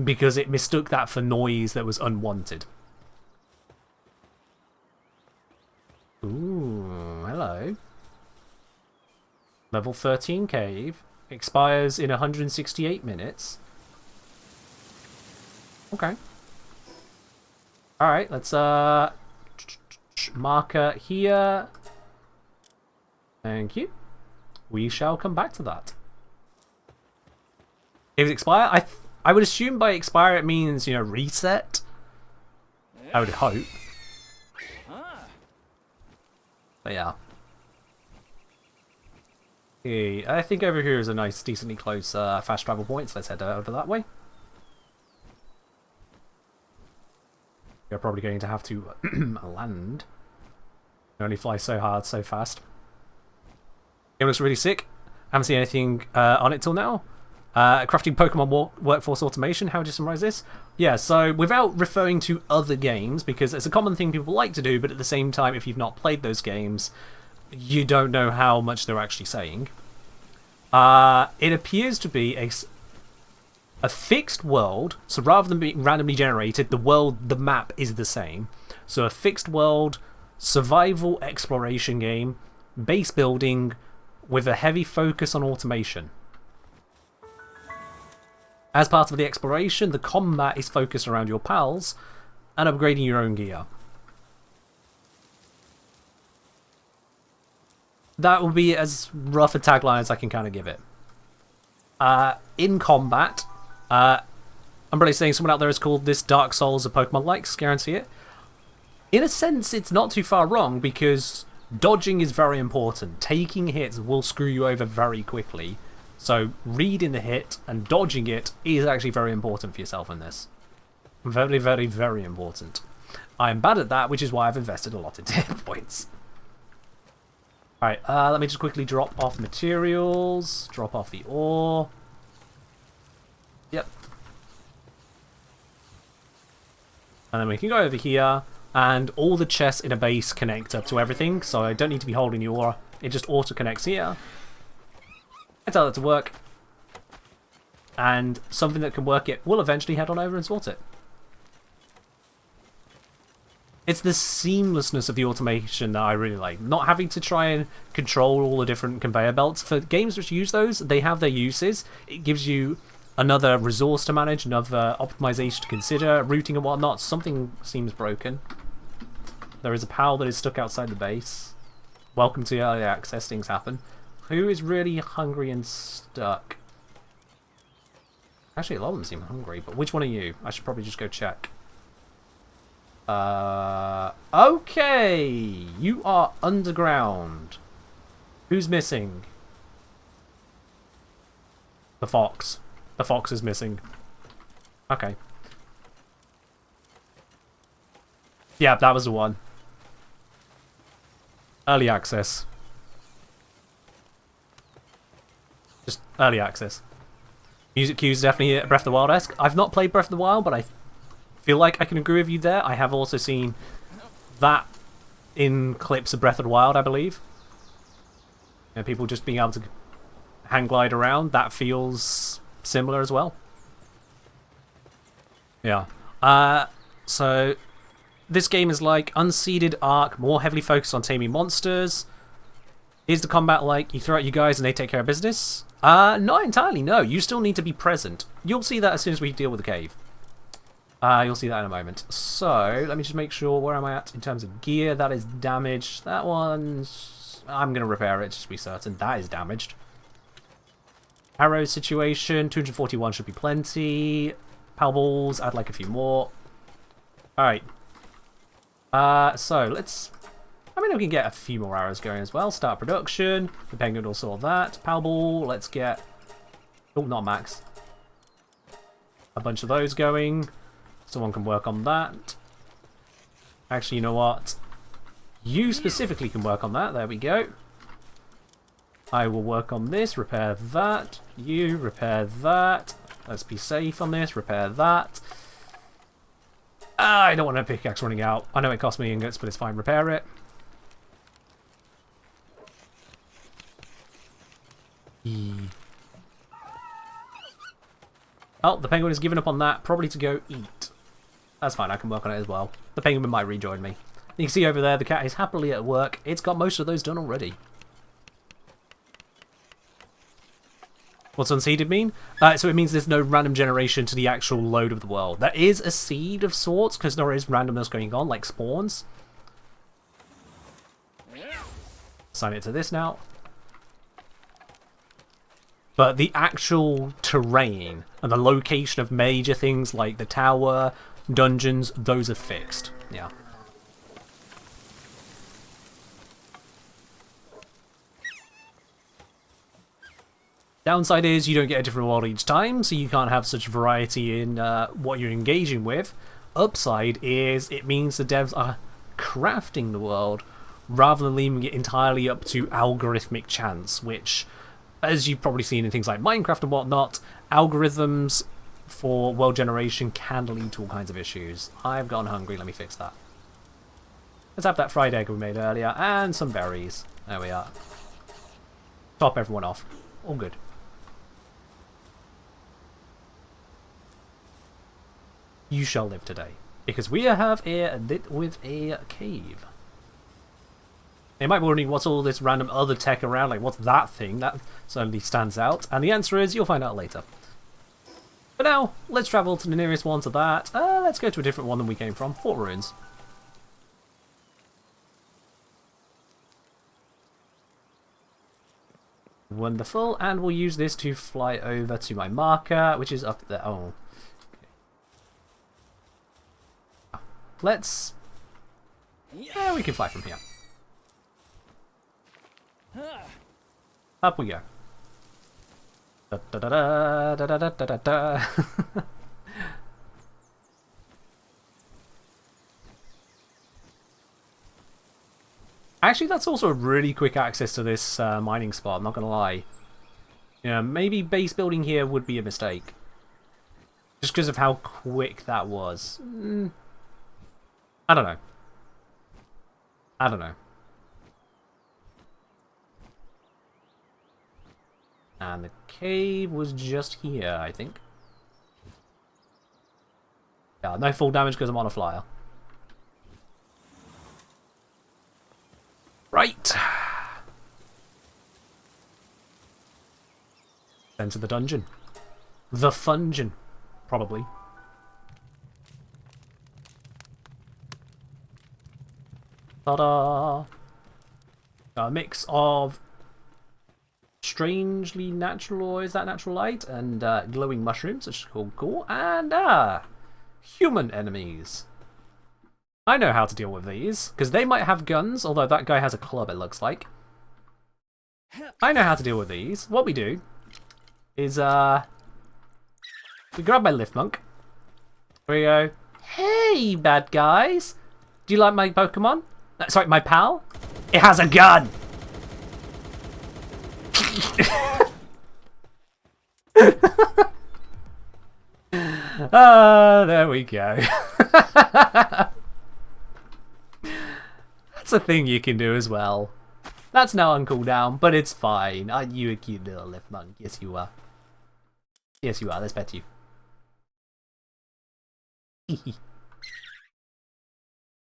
Because it mistook that for noise that was unwanted. Ooh, hello. Level 13 cave. Expires in 168 minutes. Okay. Alright, let's marker here. Thank you. We shall come back to that. If it expire, I would assume by expire it means, you know, reset. I would hope. But yeah. Okay, I think over here is a nice, decently close fast travel point, so let's head over that way. You're probably going to have to land. You only fly so hard, so fast. It looks really sick. I haven't seen anything on it till now. Crafting Pokemon workforce automation. How would you summarize this? Yeah, so without referring to other games, because it's a common thing people like to do, but at the same time, if you've not played those games, you don't know how much they're actually saying. It appears to be a fixed world, so rather than being randomly generated, the map is the same. So a fixed world, survival exploration game, base building, with a heavy focus on automation. As part of the exploration, the combat is focused around your pals and upgrading your own gear. That will be as rough a tagline as I can kind of give it. In combat, I'm probably saying someone out there has called this Dark Souls of Pokemon likes, guarantee it. In a sense, it's not too far wrong because dodging is very important. Taking hits will screw you over very quickly. So reading the hit and dodging it is actually very important for yourself in this. Very, very, very important. I am bad at that, which is why I've invested a lot in tier points. Alright, let me just quickly drop off materials. Drop off the ore. Yep. And then we can go over here, and all the chests in a base connect up to everything, so I don't need to be holding the ore. It just auto-connects here. I tell it to work. And something that can work it will eventually head on over and sort it. It's the seamlessness of the automation that I really like. Not having to try and control all the different conveyor belts. For games which use those, they have their uses. It gives you another resource to manage, another optimization to consider, routing and whatnot. Something seems broken. There is a pal that is stuck outside the base. Welcome to early access, things happen. Who is really hungry and stuck? Actually, a lot of them seem hungry, but which one are you? I should probably just go check. Okay, you are underground. Who's missing? The fox. The fox is missing. Okay. Yeah, that was the one. Early access. Just early access. Music cues definitely Breath of the Wild-esque. I've not played Breath of the Wild, but I feel like I can agree with you there. I have also seen that in clips of Breath of the Wild, I believe. You know, people just being able to hang glide around, that feels similar as well. Yeah. So this game is like Unseeded Ark, more heavily focused on taming monsters. Is the combat like you throw out you guys and they take care of business? Not entirely, no. You still need to be present. You'll see that as soon as we deal with the cave. You'll see that in a moment. So, let me just make sure, where am I at in terms of gear? That is damaged. That one's... I'm going to repair it, just to be certain. That is damaged. Arrow situation, 241 should be plenty. Pal balls, add like a few more. Alright. So, let's... I mean, we can get a few more arrows going as well. Start production. The penguin will sort that. Pal ball, let's get... Oh, not max. A bunch of those going. Someone can work on that. Actually, you know what? You specifically can work on that. There we go. I will work on this. Repair that. You repair that. Let's be safe on this. Repair that. I don't want a pickaxe running out. I know it cost me ingots, but it's fine. Repair it. Oh, the penguin has given up on that. Probably to go eat. That's fine, I can work on it as well. The penguin might rejoin me. You can see over there, the cat is happily at work. It's got most of those done already. What's unseeded mean? So it means there's no random generation to the actual load of the world. There is a seed of sorts, because there is randomness going on, like spawns. Assign it to this now. But the actual terrain and the location of major things like the tower, dungeons, those are fixed. Yeah. Downside is you don't get a different world each time, so you can't have such variety in what you're engaging with. Upside is it means the devs are crafting the world rather than leaving it entirely up to algorithmic chance, which, as you've probably seen in things like Minecraft and whatnot, algorithms for world generation can lead to all kinds of issues. I've gone hungry, let me fix that. Let's have that fried egg we made earlier, and some berries. There we are. Top everyone off. All good. You shall live today, because we have lit with a cave. They might be wondering what's all this random other tech around, like what's that thing? That certainly stands out. And the answer is, you'll find out later. But now, let's travel to the nearest one to that. Let's go to a different one than we came from. Fort Ruins. Wonderful. And we'll use this to fly over to my marker, which is up there. Oh. Let's... Yeah, we can fly from here. Up we go. Da, da, da, da, da, da, da, da, da. Actually, that's also a really quick access to this mining spot, I'm not gonna lie. Yeah, maybe base building here would be a mistake. Just because of how quick that was. I don't know. I don't know. And the cave was just here, I think. Yeah, no full damage because I'm on a flyer. Right. Enter the dungeon. The Fungin, probably. Ta-da! A mix of strangely natural, or is that natural light, and glowing mushrooms, which is cool, and human enemies. I know how to deal with these, because they might have guns, although that guy has a club, it looks like. I know how to deal with these. What we do is, we grab my lift monk. We go, hey, bad guys. Do you like my Pokemon? Sorry, my pal? It has a gun! There we go. That's a thing you can do as well. That's now on cooldown, but it's fine. Aren't you a cute little lift monk? Yes, you are. Yes, you are. Let's bet you.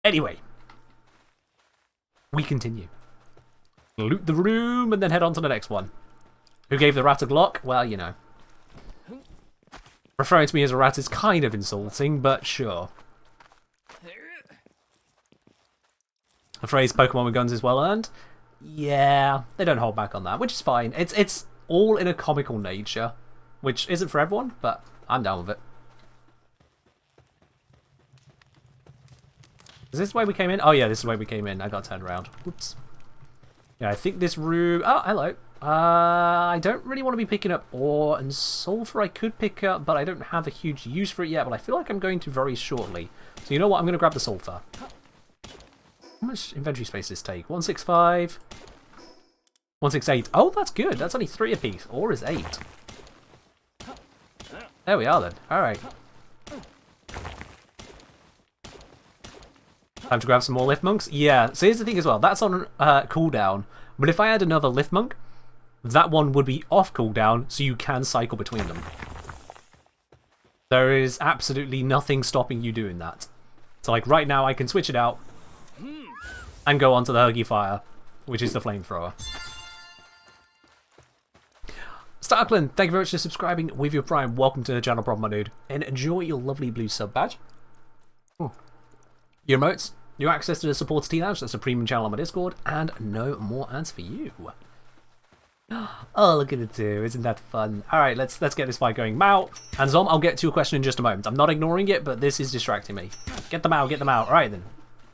Anyway. We continue. Loot the room and then head on to the next one. Who gave the rat a Glock? Well, you know. Referring to me as a rat is kind of insulting, but sure. The phrase Pokemon with guns is well earned. Yeah, they don't hold back on that, which is fine. It's all in a comical nature, which isn't for everyone, but I'm down with it. Is this the way we came in? Oh yeah, this is the way we came in. I got turned around. Whoops. Yeah, I think this room... Oh, hello. I don't really want to be picking up ore, and sulfur I could pick up, but I don't have a huge use for it yet, but I feel like I'm going to very shortly. So you know what? I'm going to grab the sulfur. How much inventory space does this take? 165. 168. Oh, that's good. That's only 3 apiece. Ore is 8. There we are then. Alright. Time to grab some more lift monks? Yeah, so here's the thing as well. That's on cooldown, but if I had another lift monk, that one would be off cooldown, so you can cycle between them. There is absolutely nothing stopping you doing that. So like right now I can switch it out and go on to the Huggy Fire, which is the flamethrower. Starkland, thank you very much for subscribing with your Prime. Welcome to the channel, my dude. And enjoy your lovely blue sub badge. Your emotes, new access to the supporter team lounge, that's a premium channel on my Discord, and no more ads for you. Oh, look at it too, isn't that fun? Alright, let's get this fight going. Mao and Zom, I'll get to a question in just a moment. I'm not ignoring it, but this is distracting me. Get them out, get them out. Alright then.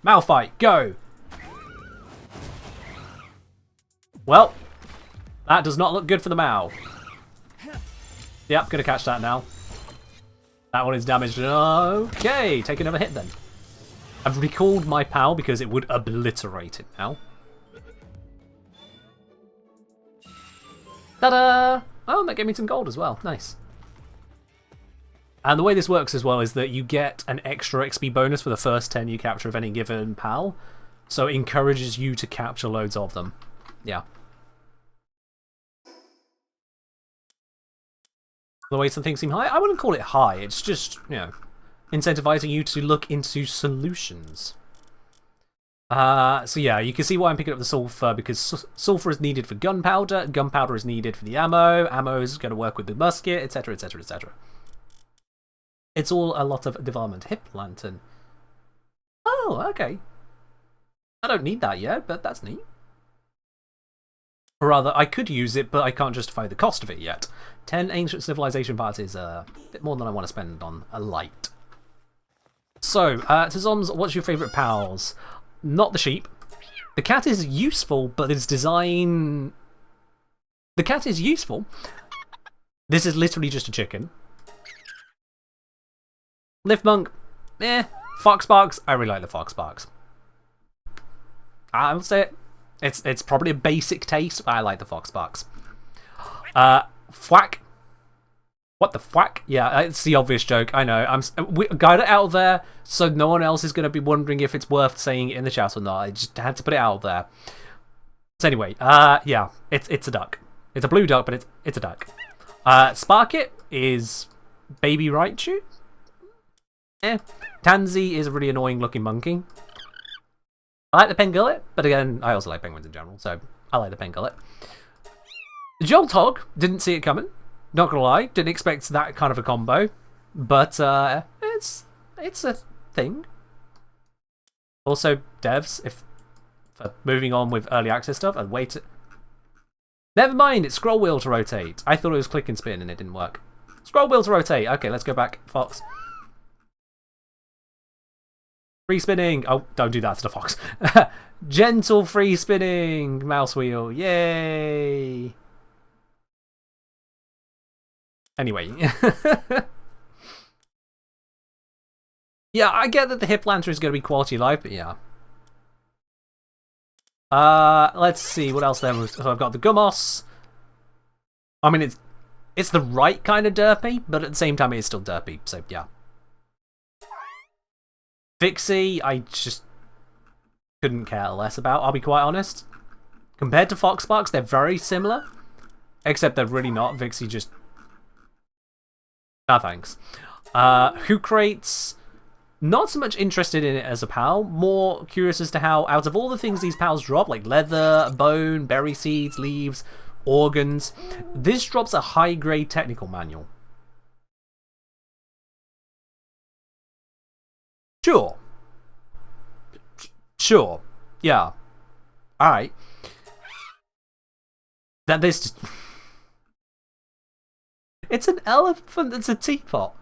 Mao fight, go! Well, that does not look good for the Mao. Yep, gonna catch that now. That one is damaged. Okay, take another hit then. I've recalled my PAL because it would obliterate it now. Ta-da! Oh, that gave me some gold as well. Nice. And the way this works as well is that you get an extra XP bonus for the first 10 you capture of any given PAL. So it encourages you to capture loads of them. Yeah. The way some things seem high? I wouldn't call it high. It's just, you know, incentivizing you to look into solutions. So yeah, you can see why I'm picking up the sulfur, because sulfur is needed for gunpowder, gunpowder is needed for the ammo is going to work with the musket, etc, etc, etc. It's all a lot of development. Hip lantern. Oh, okay. I don't need that yet, but that's neat. Or rather, I could use it, but I can't justify the cost of it yet. 10 ancient civilization parts is a bit more than I want to spend on a light. So, to Zoms, what's your favourite pals? Not the sheep. The cat is useful, but its design... The cat is useful. This is literally just a chicken. Lift monk, eh. Foxbarks, I really like the Foxbarks. I'll say it. It's probably a basic taste, but I like the Foxbarks. Thwack. What the thwack? Yeah, it's the obvious joke. I know. We got it out there, so no one else is going to be wondering if it's worth saying it in the chat or not. I just had to put it out there. So anyway, yeah, it's a duck. It's a blue duck, but it's a duck. Sparkit is Baby Raichu. Tansy is a really annoying looking monkey. I like the Pengullet, but again, I also like penguins in general, so I like the Pengullet. Joltog, didn't see it coming. Not gonna lie, didn't expect that kind of a combo, but it's a thing. Also, devs, if for moving on with early access stuff, and wait. Never mind, it's scroll wheel to rotate. I thought it was click and spin, and it didn't work. Scroll wheel to rotate. Okay, let's go back, Fox. Free spinning. Oh, don't do that to the Fox. Gentle free spinning mouse wheel. Yay! Anyway. Yeah, I get that the hip lancer is going to be quality of life, but yeah. Let's see what else there. So I've got the Gummos. I mean, it's the right kind of derpy, but at the same time, it is still derpy. So yeah. Vixie, I just couldn't care less about. I'll be quite honest. Compared to Foxparks, they're very similar, except they're really not. Vixie just. Ah, thanks. Hook rates. Not so much interested in it as a pal, more curious as to how, out of all the things these pals drop, like leather, bone, berry seeds, leaves, organs, this drops a high-grade technical manual. Sure. Sure. Yeah. Alright. That this... It's an elephant that's a teapot.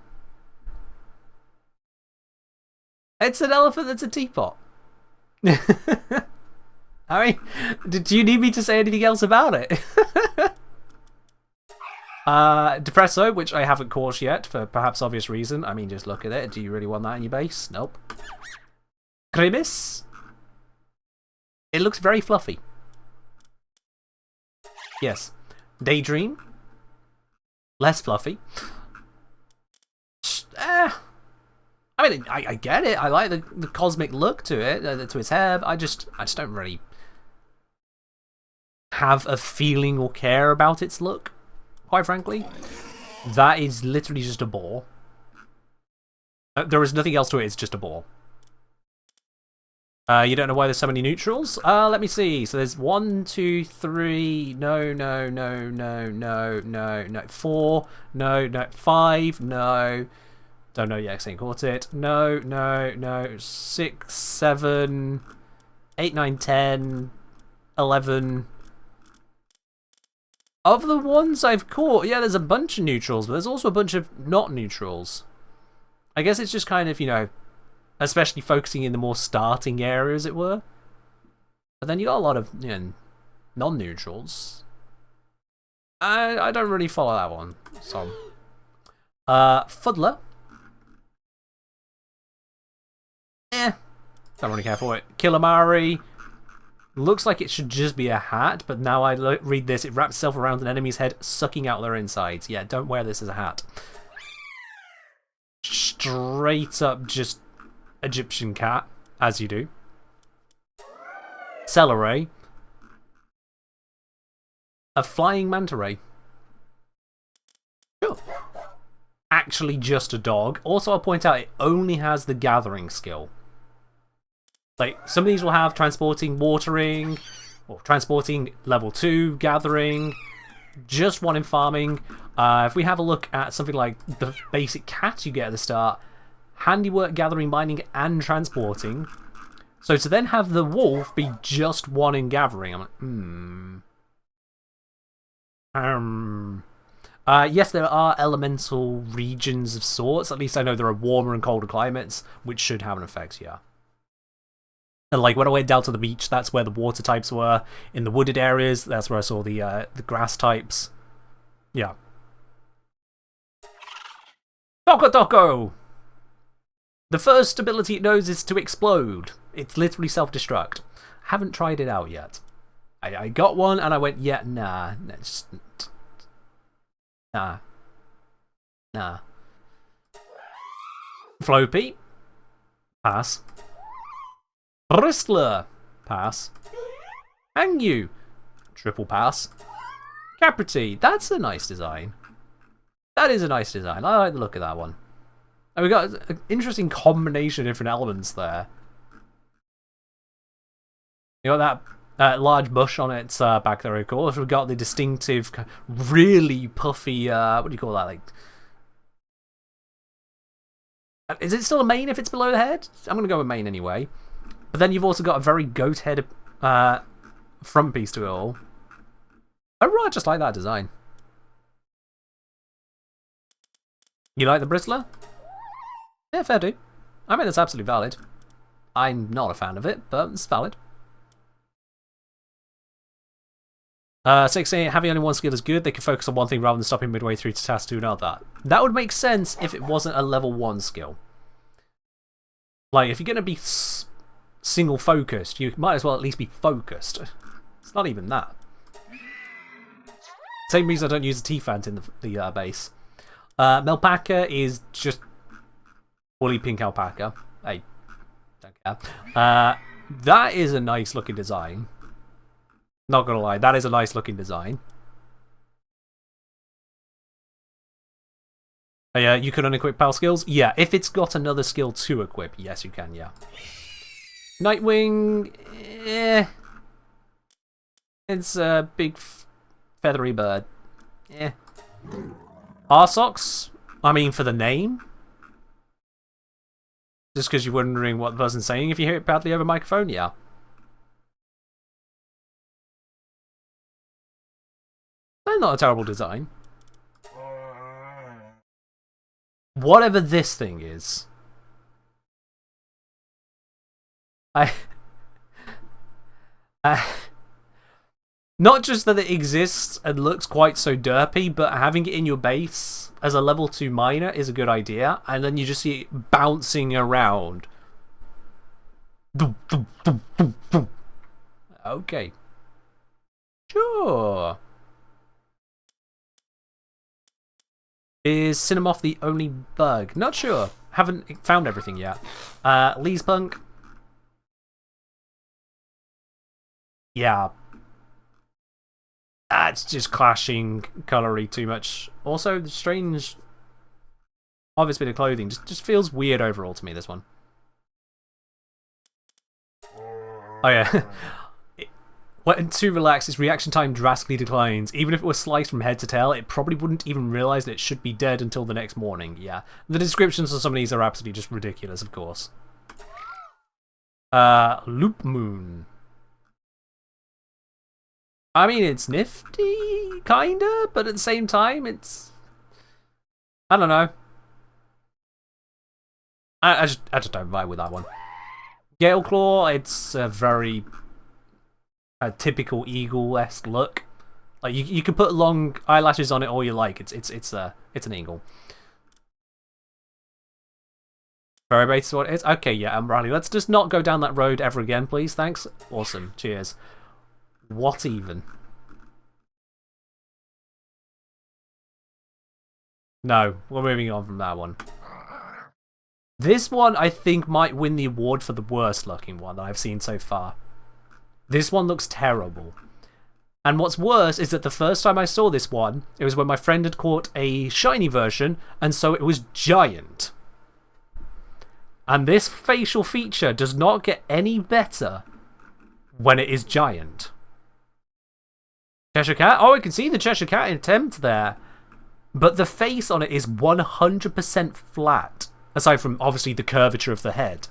It's an elephant that's a teapot. I mean, do you need me to say anything else about it? Depresso, which I haven't caught yet for perhaps obvious reason. I mean, just look at it. Do you really want that in your base? Nope. Cremis. It looks very fluffy. Yes. Daydream. Less fluffy. I mean, I get it. I like the cosmic look to it, to its hair. I just don't really have a feeling or care about its look, quite frankly. That is literally just a bore. There is nothing else to it. It's just a bore. You don't know why there's so many neutrals? Let me see. So there's 1, 2, 3. No. 4. No. 5. No. Don't know yet, because I ain't caught it. No. 6, 7, 8, 9, 10, 11. Of the ones I've caught, yeah, there's a bunch of neutrals, but there's also a bunch of not neutrals. I guess it's just kind of, you know, especially focusing in the more starting area, as it were. But then you got a lot of, you know, non-neutrals. I don't really follow that one. So, Fuddler. Don't really care for it. Killamari. Looks like it should just be a hat, but now I read this, it wraps itself around an enemy's head, sucking out their insides. Yeah, don't wear this as a hat. Straight up just Egyptian cat, as you do. Celeray. A flying manta ray. Sure. Actually just a dog. Also, I'll point out it only has the gathering skill. Like, some of these will have transporting, watering, or transporting level 2, gathering, just one in farming. If we have a look at something like the basic cat you get at the start, handiwork, gathering, mining, and transporting. So to then have the wolf be just one in gathering, I'm like, yes, there are elemental regions of sorts. At least I know there are warmer and colder climates, which should have an effect, yeah. And like when I went down to the beach, that's where the water types were. In the wooded areas, that's where I saw the grass types. Yeah. Doko! The first ability it knows is to explode. It's literally self-destruct. Haven't tried it out yet. I got one and I went, yeah, nah. Nah. Floppy. Pass. Bristler. Pass. Angu. Triple pass. Capriti. That's a nice design. That is a nice design. I like the look of that one. And we got an interesting combination of different elements there. You got that large bush on its back there, of course. We've got the distinctive, really puffy, what do you call that? Like, is it still a mane if it's below the head? I'm going to go with mane anyway. But then you've also got a very goat head front piece to it all. Overall, I just like that design. You like the bristler? Yeah, fair do. I mean, that's absolutely valid. I'm not a fan of it, but it's valid. 16, having only one skill is good. They can focus on one thing rather than stopping midway through to task to another. That would make sense if it wasn't a level 1 skill. Like, if you're going to be single focused, you might as well at least be focused. It's not even that. Same reason I don't use a T-Fant in the base. Melpaca is just woolly pink alpaca. Hey, don't care. That is a nice looking design. Not gonna lie, that is a nice looking design. Oh, yeah, you can unequip pal skills? Yeah, if it's got another skill to equip, yes you can, yeah. Nightwing, it's a big feathery bird. Arsox, I mean for the name. Just because you're wondering what the person's saying if you hear it badly over microphone, yeah. Not a terrible design. Whatever this thing is. Not just that it exists and looks quite so derpy, but having it in your base as a level 2 miner is a good idea, and then you just see it bouncing around. Okay. Sure. Is Cinemoth the only bug? Not sure. Haven't found everything yet. Lee's Punk. Yeah. It's just clashing colory too much. Also, the strange, obvious bit of clothing just feels weird overall to me, this one. Oh yeah. When too relaxed, its reaction time drastically declines. Even if it was sliced from head to tail, it probably wouldn't even realise that it should be dead until the next morning. Yeah. The descriptions of some of these are absolutely just ridiculous, of course. Loop Moon. I mean, it's nifty, kinda, but at the same time, it's... I don't know. I just don't vibe with that one. Gale Claw, it's a very... a typical eagle-esque look. Like you can put long eyelashes on it all you like. It's an eagle. Very base is what it is. Okay, yeah, Riley. Let's just not go down that road ever again, please. Thanks. Awesome. Cheers. What even? No, we're moving on from that one. This one, I think, might win the award for the worst looking one that I've seen so far. This one looks terrible. And what's worse is that the first time I saw this one, it was when my friend had caught a shiny version, and so it was giant. And this facial feature does not get any better when it is giant. Cheshire Cat? Oh, I can see the Cheshire Cat attempt there. But the face on it is 100% flat, aside from, obviously, the curvature of the head.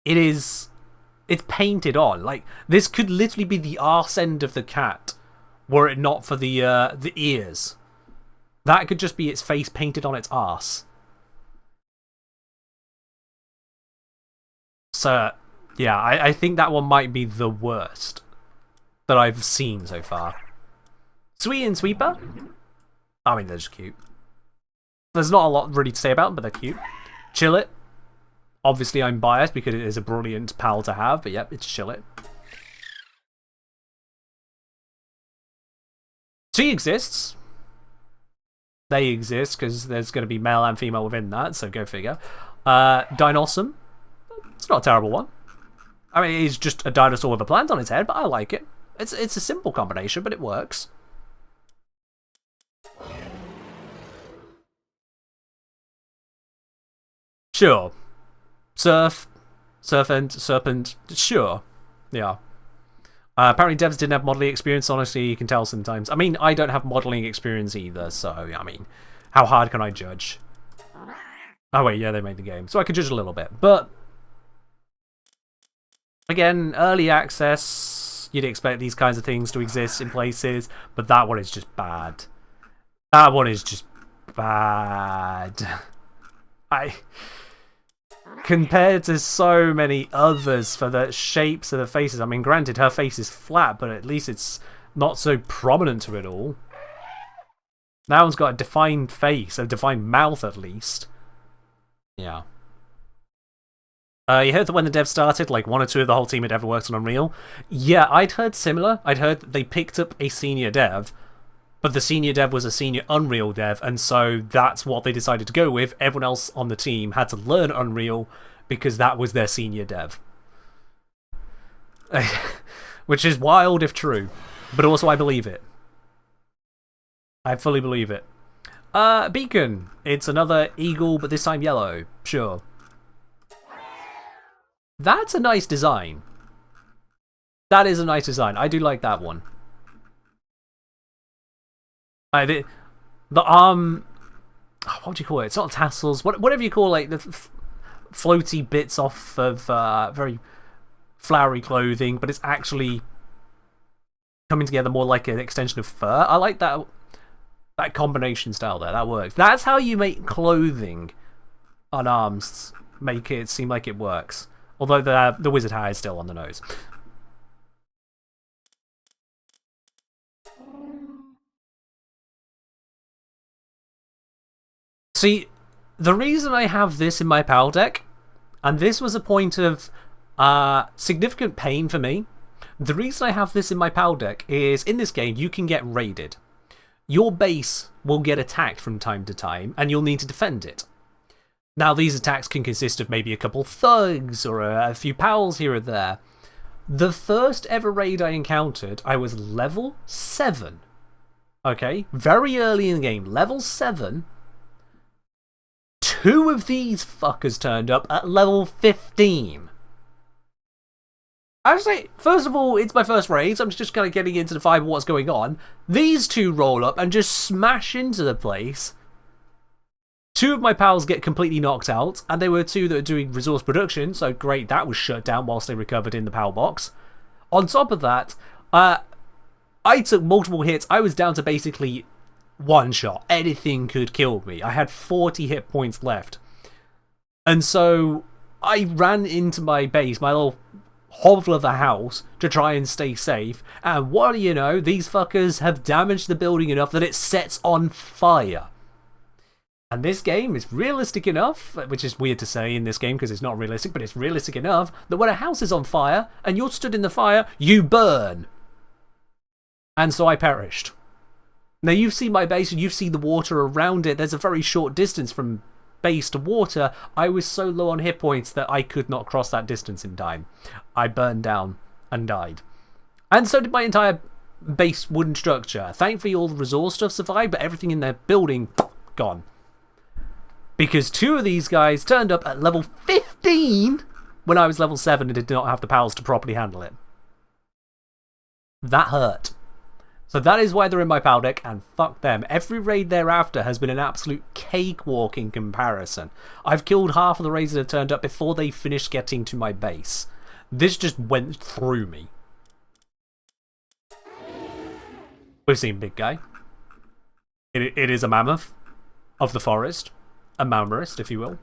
It's painted on. Like, this could literally be the arse end of the cat, were it not for the ears. That could just be its face painted on its arse. So, yeah, I think that one might be the worst that I've seen so far. Sweet and Sweeper? I mean, they're just cute. There's not a lot really to say about them, but they're cute. Chill It. Obviously, I'm biased because it is a brilliant pal to have, but yep, it's Chill It. She exists. They exist because there's going to be male and female within that, so go figure. Dinossum. It's not a terrible one. I mean, it's just a dinosaur with a plant on its head, but I like it. It's a simple combination, but it works. Sure. Surf. Serpent, sure. Yeah. Apparently devs didn't have modeling experience, honestly, you can tell sometimes. I mean, I don't have modeling experience either, so, I mean, how hard can I judge? Oh wait, yeah, they made the game, so I can judge a little bit. But, again, early access, you'd expect these kinds of things to exist in places, but that one is just bad. That one is just bad. Compared to so many others for the shapes of the faces. I mean, granted, her face is flat, but at least it's not so prominent to it all. That one's got a defined face, a defined mouth at least. Yeah. You heard that when the dev started, like 1 or 2 of the whole team had ever worked on Unreal? Yeah, I'd heard similar. I'd heard that they picked up a senior dev, but the senior dev was a senior Unreal dev, and so that's what they decided to go with. Everyone else on the team had to learn Unreal because that was their senior dev. Which is wild if true, but also I believe it. I fully believe it. Beacon. It's another eagle, but this time yellow. Sure. That's a nice design. That is a nice design. I do like that one. The arm, what would you call it? It's not tassels. Whatever you call like the floaty bits off of very flowery clothing, but it's actually coming together more like an extension of fur. I like that combination style there. That works. That's how you make clothing on arms. Make it seem like it works. Although the wizard hat is still on the nose. See, the reason I have this in my PAL deck, and this was a point of significant pain for me, the reason I have this in my PAL deck is in this game you can get raided. Your base will get attacked from time to time, and you'll need to defend it. Now, these attacks can consist of maybe a couple thugs or a few pals here or there. The first ever raid I encountered, I was level 7. Okay, very early in the game, level 7. 2 of these fuckers turned up at level 15. Actually, first of all, it's my first raid, so I'm just kind of getting into the vibe of what's going on. These 2 roll up and just smash into the place. 2 of my pals get completely knocked out, and they were 2 that were doing resource production, so great, that was shut down whilst they recovered in the PAL box. On top of that, I took multiple hits. I was down to basically 1 shot. Anything could kill me. I had 40 hit points left. And so I ran into my base, my little hovel of a house, to try and stay safe. And what do you know? These fuckers have damaged the building enough that it sets on fire. And this game is realistic enough, which is weird to say in this game because it's not realistic, but it's realistic enough that when a house is on fire and you're stood in the fire, you burn. And so I perished. Now you've seen my base and you've seen the water around it. There's a very short distance from base to water. I was so low on hit points that I could not cross that distance in time. I burned down and died. And so did my entire base wooden structure. Thankfully all the resource stuff survived, but everything in their building, gone. Because 2 of these guys turned up at level 15 when I was level 7 and did not have the pals to properly handle it. That hurt. So that is why they're in my PAL deck, and fuck them. Every raid thereafter has been an absolute cakewalk in comparison. I've killed half of the raids that have turned up before they finished getting to my base. This just went through me. We've seen Big Guy. It is a mammoth of the forest. A mammoth, if you will.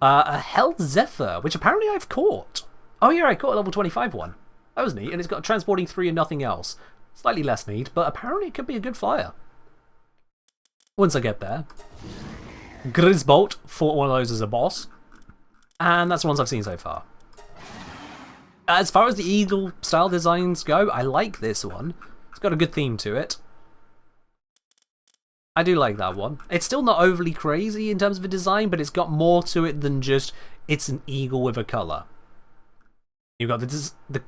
A Held Zephyr, which apparently I've caught. Oh yeah, I caught a level 25 one. That was neat, and it's got transporting 3 and nothing else. Slightly less neat, but apparently it could be a good flyer. Once I get there. Grisbolt, fought one of those as a boss. And that's the ones I've seen so far. As far as the eagle style designs go, I like this one. It's got a good theme to it. I do like that one. It's still not overly crazy in terms of a design, but it's got more to it than just it's an eagle with a colour. You've got the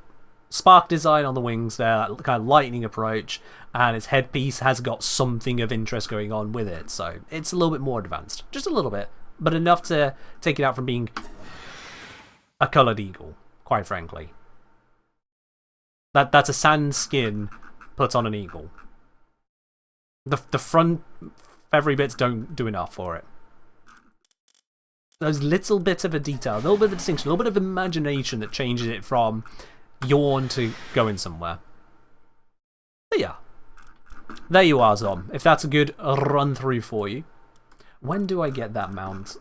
spark design on the wings there, that kind of lightning approach, and its headpiece has got something of interest going on with it, so it's a little bit more advanced. Just a little bit, but enough to take it out from being a coloured eagle, quite frankly. That's a sand skin put on an eagle. The front feathery bits don't do enough for it. Those little bits of a detail, a little bit of a distinction, a little bit of imagination that changes it from yawn to going somewhere. But yeah. There you are, Zom. If that's a good run through for you. When do I get that mount?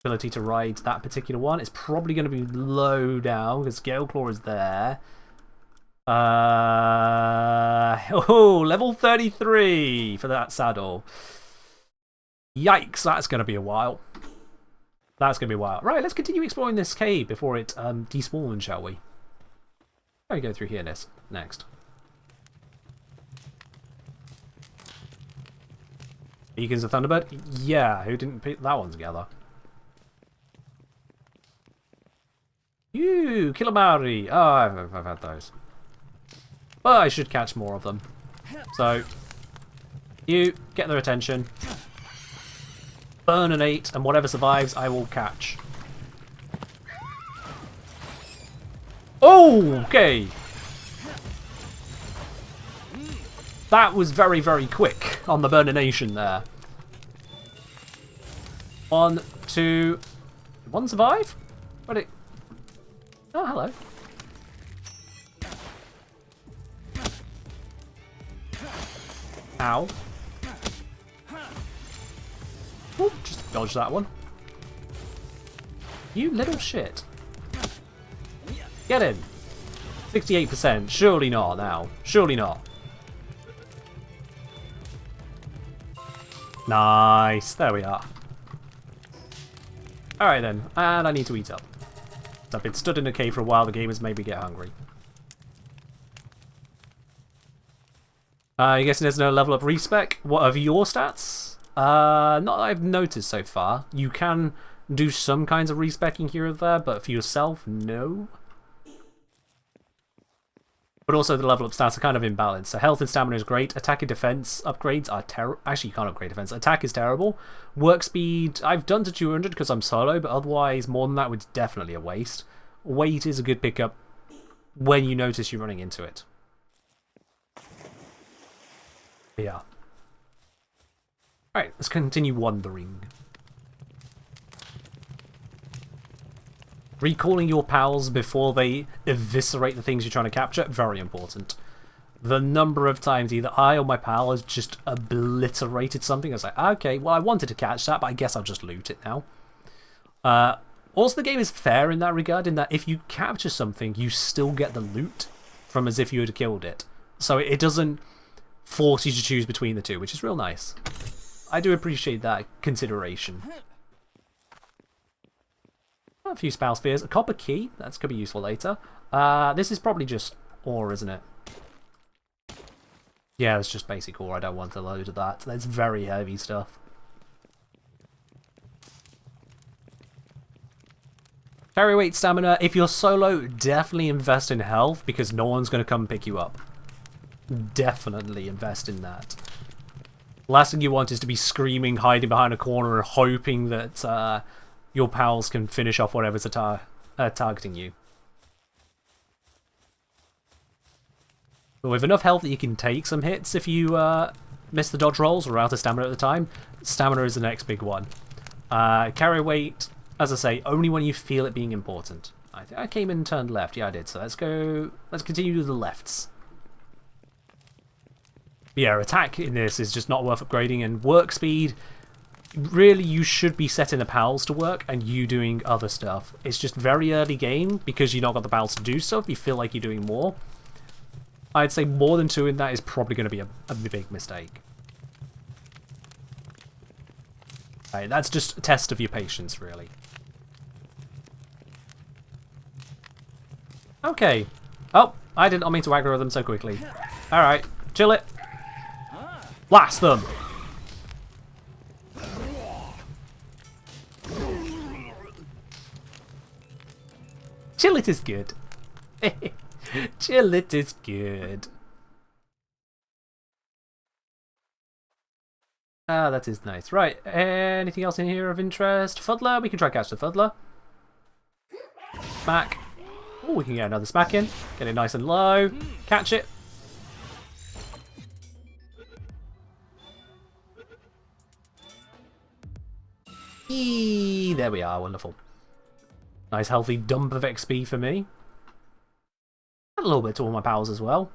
Ability to ride that particular one? It's probably going to be low down because Galeclaw is there. Level 33 for that saddle. Yikes, that's going to be a while. That's going to be a while. Right, let's continue exploring this cave before it despawns, shall we? How do we go through here next? Beacons of Thunderbird? Yeah, who didn't put that one together? You, Killamari! Oh, I've had those. But I should catch more of them. So, you, get their attention. Burn an 8, and whatever survives, I will catch. Oh, okay! That was very, very quick on the burnination there. 1, 2... One survive? Where'd it... Oh, hello. Ow. Ooh, just dodge that one. You little shit. Get him. 68%. Surely not now. Surely not. Nice. There we are. Alright then. And I need to eat up. I've been stood in a cave for a while. The game has made me get hungry. You guessing there's no level up respec? What of your stats? Not that I've noticed so far. You can do some kinds of respecking here or there, but for yourself, no. But also the level up stats are kind of imbalanced. So health and stamina is great. Attack and defense upgrades are terrible. Actually, you can't upgrade defense. Attack is terrible. Work speed, I've done to 200 because I'm solo, but otherwise more than that was definitely a waste. Weight is a good pickup when you notice you're running into it. Yeah. Alright, let's continue wandering. Recalling your pals before they eviscerate the things you're trying to capture, very important. The number of times either I or my pal has just obliterated something. I was like, okay, well I wanted to catch that, but I guess I'll just loot it now. Also, the game is fair in that regard, in that if you capture something, you still get the loot from as if you had killed it. So it doesn't force you to choose between the two, which is real nice. I do appreciate that consideration. A few spell spheres. A copper key. That's going to be useful later. This is probably just ore, isn't it? Yeah, it's just basic ore. I don't want a load of that. That's very heavy stuff. Carry weight stamina. If you're solo, definitely invest in health because no one's going to come pick you up. Definitely invest in that. Last thing you want is to be screaming, hiding behind a corner and hoping that your pals can finish off whatever's targeting you. But with enough health that you can take some hits if you miss the dodge rolls or out of stamina at the time, stamina is the next big one. Carry weight, as I say, only when you feel it being important. I think I came in and turned left. Yeah, I did. So let's continue to the lefts. Yeah, attack in this is just not worth upgrading, and work speed, really you should be setting the pals to work and you doing other stuff. It's just very early game because you've not got the pals to do stuff, you feel like you're doing more. I'd say more than 2 in that is probably going to be a big mistake. Right, that's just a test of your patience, really. Okay. Oh, I did not mean to aggro them so quickly. Alright, chill it. Blast them! Chill it is good. Chill it is good. Ah, that is nice. Right, anything else in here of interest? Fuddler, we can try catch the Fuddler. Smack. Oh, we can get another smack in. Get it nice and low. Catch it. Eee, there we are, wonderful. Nice healthy dump of XP for me. And a little bit to all my pals as well.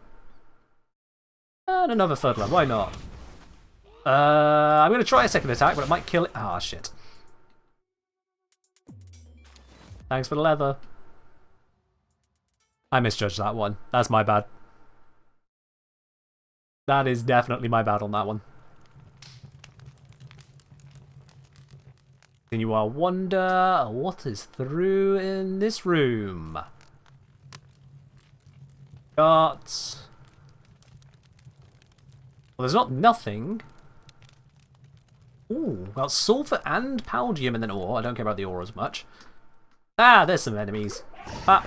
And another Fuddler, why not? I'm going to try a second attack, but it might kill it. Ah, shit. Thanks for the leather. I misjudged that one. That's my bad. That is definitely my bad on that one. Continue our wonder. What is through in this room? Got... Well, there's not nothing. Ooh, got sulfur and paldium and then ore. I don't care about the ore as much. Ah, there's some enemies. Ah.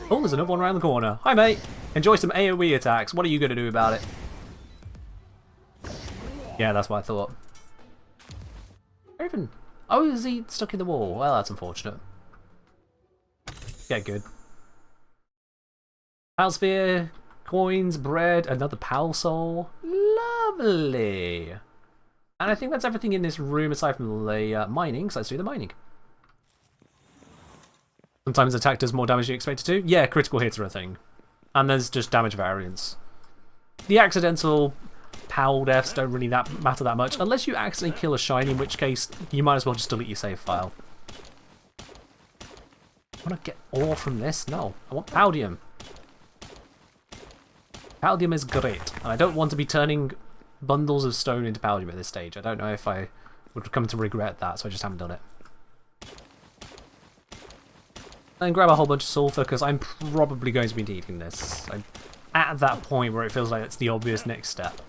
Oh, there's another one around the corner. Hi, mate. Enjoy some AoE attacks. What are you going to do about it? Yeah, that's what I thought. Even... Oh, is he stuck in the wall? Well, that's unfortunate. Get good. Pal sphere, coins, bread, another pal soul. Lovely. And I think that's everything in this room aside from the mining, so let's do the mining. Sometimes attack does more damage than you expect it to. Yeah, critical hits are a thing. And there's just damage variance. The accidental PAL deaths don't really matter that much, unless you accidentally kill a shiny, in which case you might as well just delete your save file. I want to get ore from this? No. I want paldium. Paldium is great, and I don't want to be turning bundles of stone into paldium at this stage. I don't know if I would come to regret that, so I just haven't done it. And grab a whole bunch of sulfur, because I'm probably going to be needing this. I'm at that point where it feels like it's the obvious next step.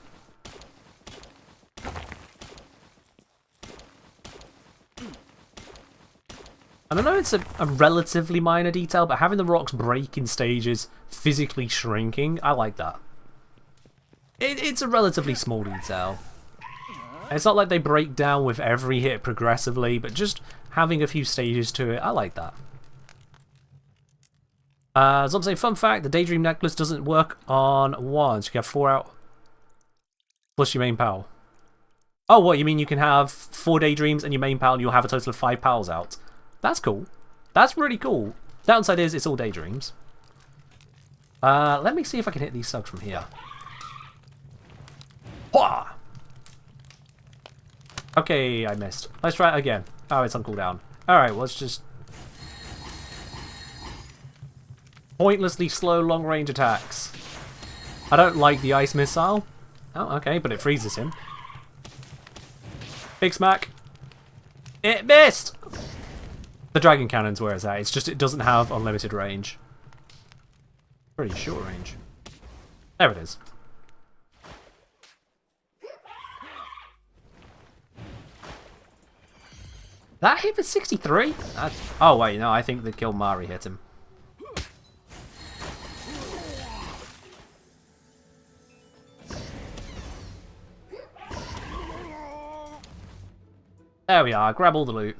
And I know it's a relatively minor detail, but having the rocks break in stages, physically shrinking, I like that. It's a relatively small detail. It's not like they break down with every hit progressively, but just having a few stages to it, I like that. As I'm saying, fun fact, the Daydream necklace doesn't work on one, so you can have 4 out plus your main pal. Oh, what, you mean you can have 4 Daydreams and your main pal and you'll have a total of 5 pals out? That's cool. That's really cool. Downside is it's all Daydreams. Let me see if I can hit these slugs from here. Wah! Okay, I missed. Let's try it again. Oh, it's on cooldown. Alright, well, let's just... pointlessly slow long-range attacks. I don't like the ice missile. Oh, okay, but it freezes him. Big smack. It missed! The dragon cannon's where it's at. It's just it doesn't have unlimited range. Pretty short range. There it is. That hit for 63? Oh wait, no, I think the Kilmari hit him. There we are, grab all the loot.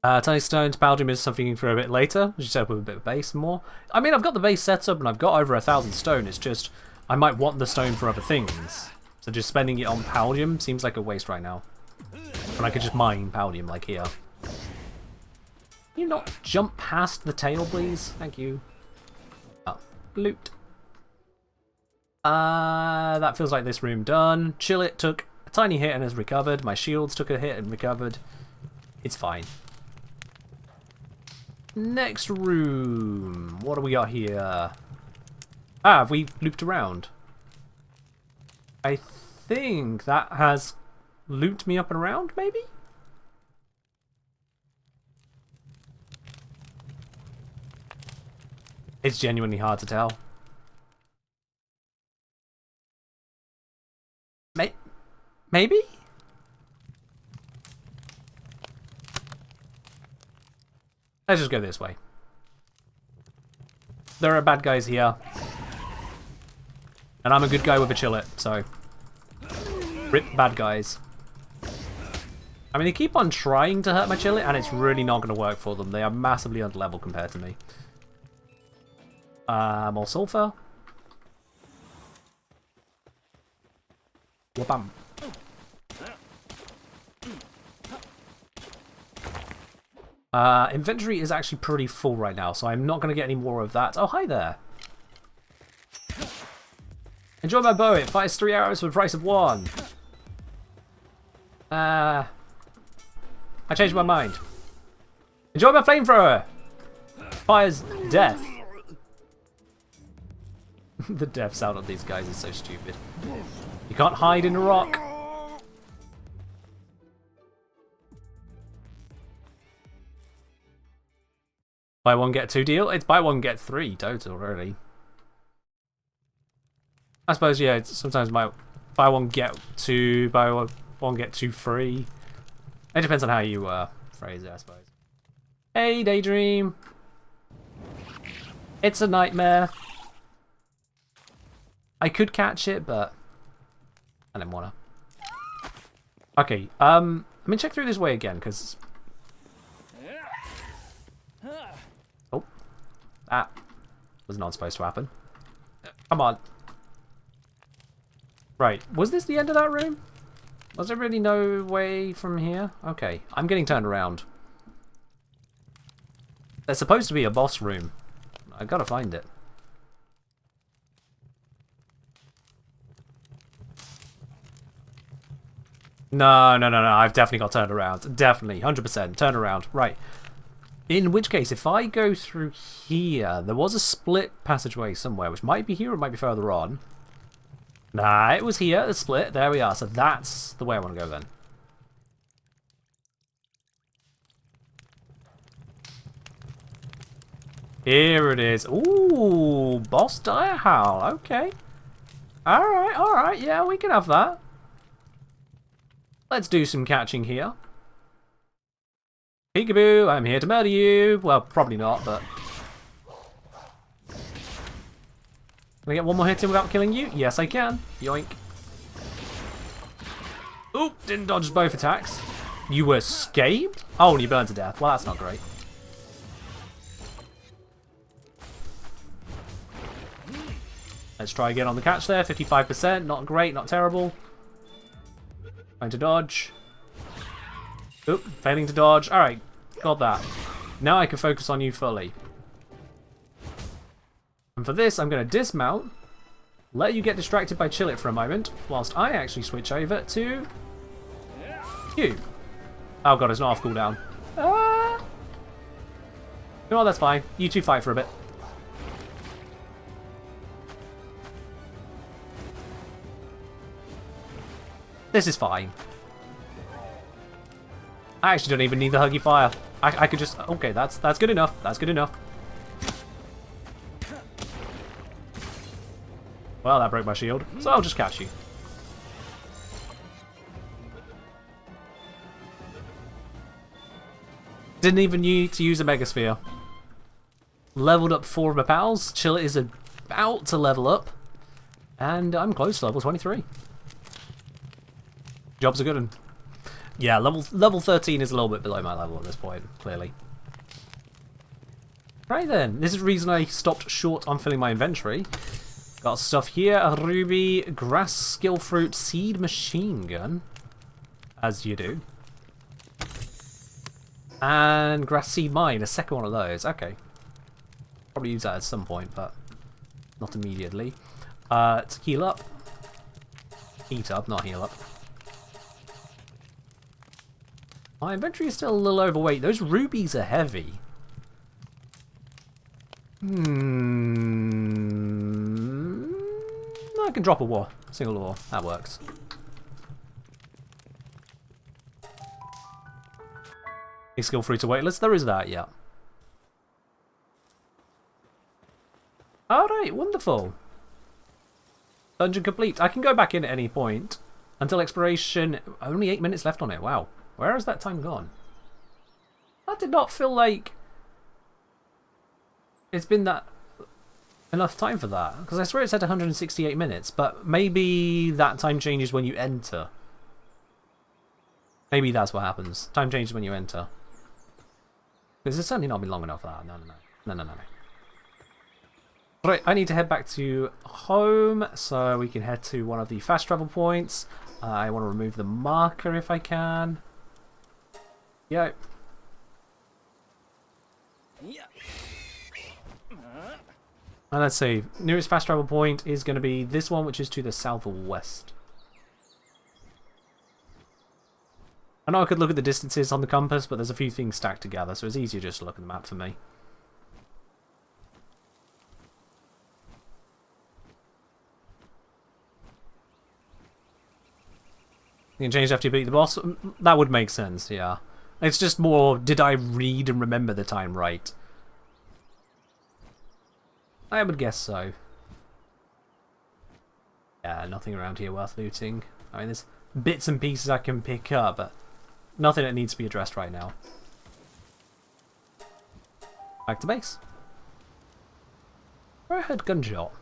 Tiny Stone to Paldium is something for a bit later. Just set up with a bit of base more. I mean, I've got the base set up and I've got over 1,000 stone. It's just, I might want the stone for other things. So just spending it on Paldium seems like a waste right now. When I could just mine Paldium like here. Can you not jump past the tail, please? Thank you. Oh, loot. That feels like this room done. Chill It took a tiny hit and has recovered. My shields took a hit and recovered. It's fine. Next room. What do we got here? Ah, have we looped around? I think that has looped me up and around, maybe? It's genuinely hard to tell. Maybe? Let's just go this way. There are bad guys here. And I'm a good guy with a chillet, so... Rip bad guys. I mean, they keep on trying to hurt my chillet, and it's really not going to work for them. They are massively underleveled compared to me. More sulfur. Wabam. Inventory is actually pretty full right now, so I'm not going to get any more of that. Oh, hi there. Enjoy my bow. It fires 3 arrows for the price of 1. I changed my mind. Enjoy my flamethrower. Fires death. The death sound on these guys is so stupid. You can't hide in a rock. Buy one, get 2 deal? It's buy one, get 3 total, really. I suppose, yeah, it's sometimes buy one, get 2, buy one, get 2 free. It depends on how you phrase it, I suppose. Hey, Daydream. It's a nightmare. I could catch it, but I didn't wanna. Okay, let me check through this way again, because... Oh. That was not supposed to happen. Come on. Right, was this the end of that room? Was there really no way from here? Okay, I'm getting turned around. There's supposed to be a boss room. I gotta find it. No, I've definitely got turned around. Definitely, 100%. Turn around. Right. In which case, if I go through here, there was a split passageway somewhere, which might be here or it might be further on. Nah, it was here, the split. There we are. So that's the way I want to go then. Here it is. Ooh, boss dire howl. Okay. Alright. Yeah, we can have that. Let's do some catching here. Peekaboo, I'm here to murder you. Well, probably not, but... Can I get one more hit in without killing you? Yes, I can. Yoink. Oop, didn't dodge both attacks. You escaped? Oh, and you burned to death. Well, that's not great. Let's try again on the catch there. 55%. Not great, not terrible. Trying to dodge. Oop, failing to dodge. Alright, got that. Now I can focus on you fully. And for this, I'm going to dismount, let you get distracted by Chillet for a moment, whilst I actually switch over to you. Oh god, it's not off cooldown. Ah! You know what, that's fine. You two fight for a bit. This is fine. I actually don't even need the Huggy Fire. I could just... Okay, that's good enough. That's good enough. Well, that broke my shield, so I'll just catch you. Didn't even need to use a Mega Sphere. Leveled up 4 of my pals. Chillet is about to level up. And I'm close to level 23. Job's a good one. Yeah, level 13 is a little bit below my level at this point, clearly. Right then, this is the reason I stopped short on filling my inventory. Got stuff here, a ruby, grass skill fruit, seed machine gun. As you do. And grass seed mine, a second one of those. Okay. Probably use that at some point, but not immediately. To heal up. Heat up, not heal up. My inventory is still a little overweight. Those rubies are heavy. I can drop a war. Single war. That works. A skill fruit to weightless. There is that, yeah. Alright, wonderful. Dungeon complete. I can go back in at any point. Until expiration. Only 8 minutes left on it. Wow. Where has that time gone? That did not feel like... It's been that enough time for that? Because I swear it said 168 minutes, but maybe that time changes when you enter. Maybe that's what happens. Time changes when you enter. Because it's certainly not been long enough for that. No. Right, I need to head back to home so we can head to one of the fast travel points. I want to remove the marker if I can. Yo. And let's see, nearest fast travel point is going to be this one, which is to the southwest. I know I could look at the distances on the compass, but there's a few things stacked together, so it's easier just to look at the map for me. You can change after you beat the boss? That would make sense, yeah. It's just more, did I read and remember the time right? I would guess so. Yeah, nothing around here worth looting. I mean, there's bits and pieces I can pick up, but nothing that needs to be addressed right now. Back to base. Where I heard gunshot.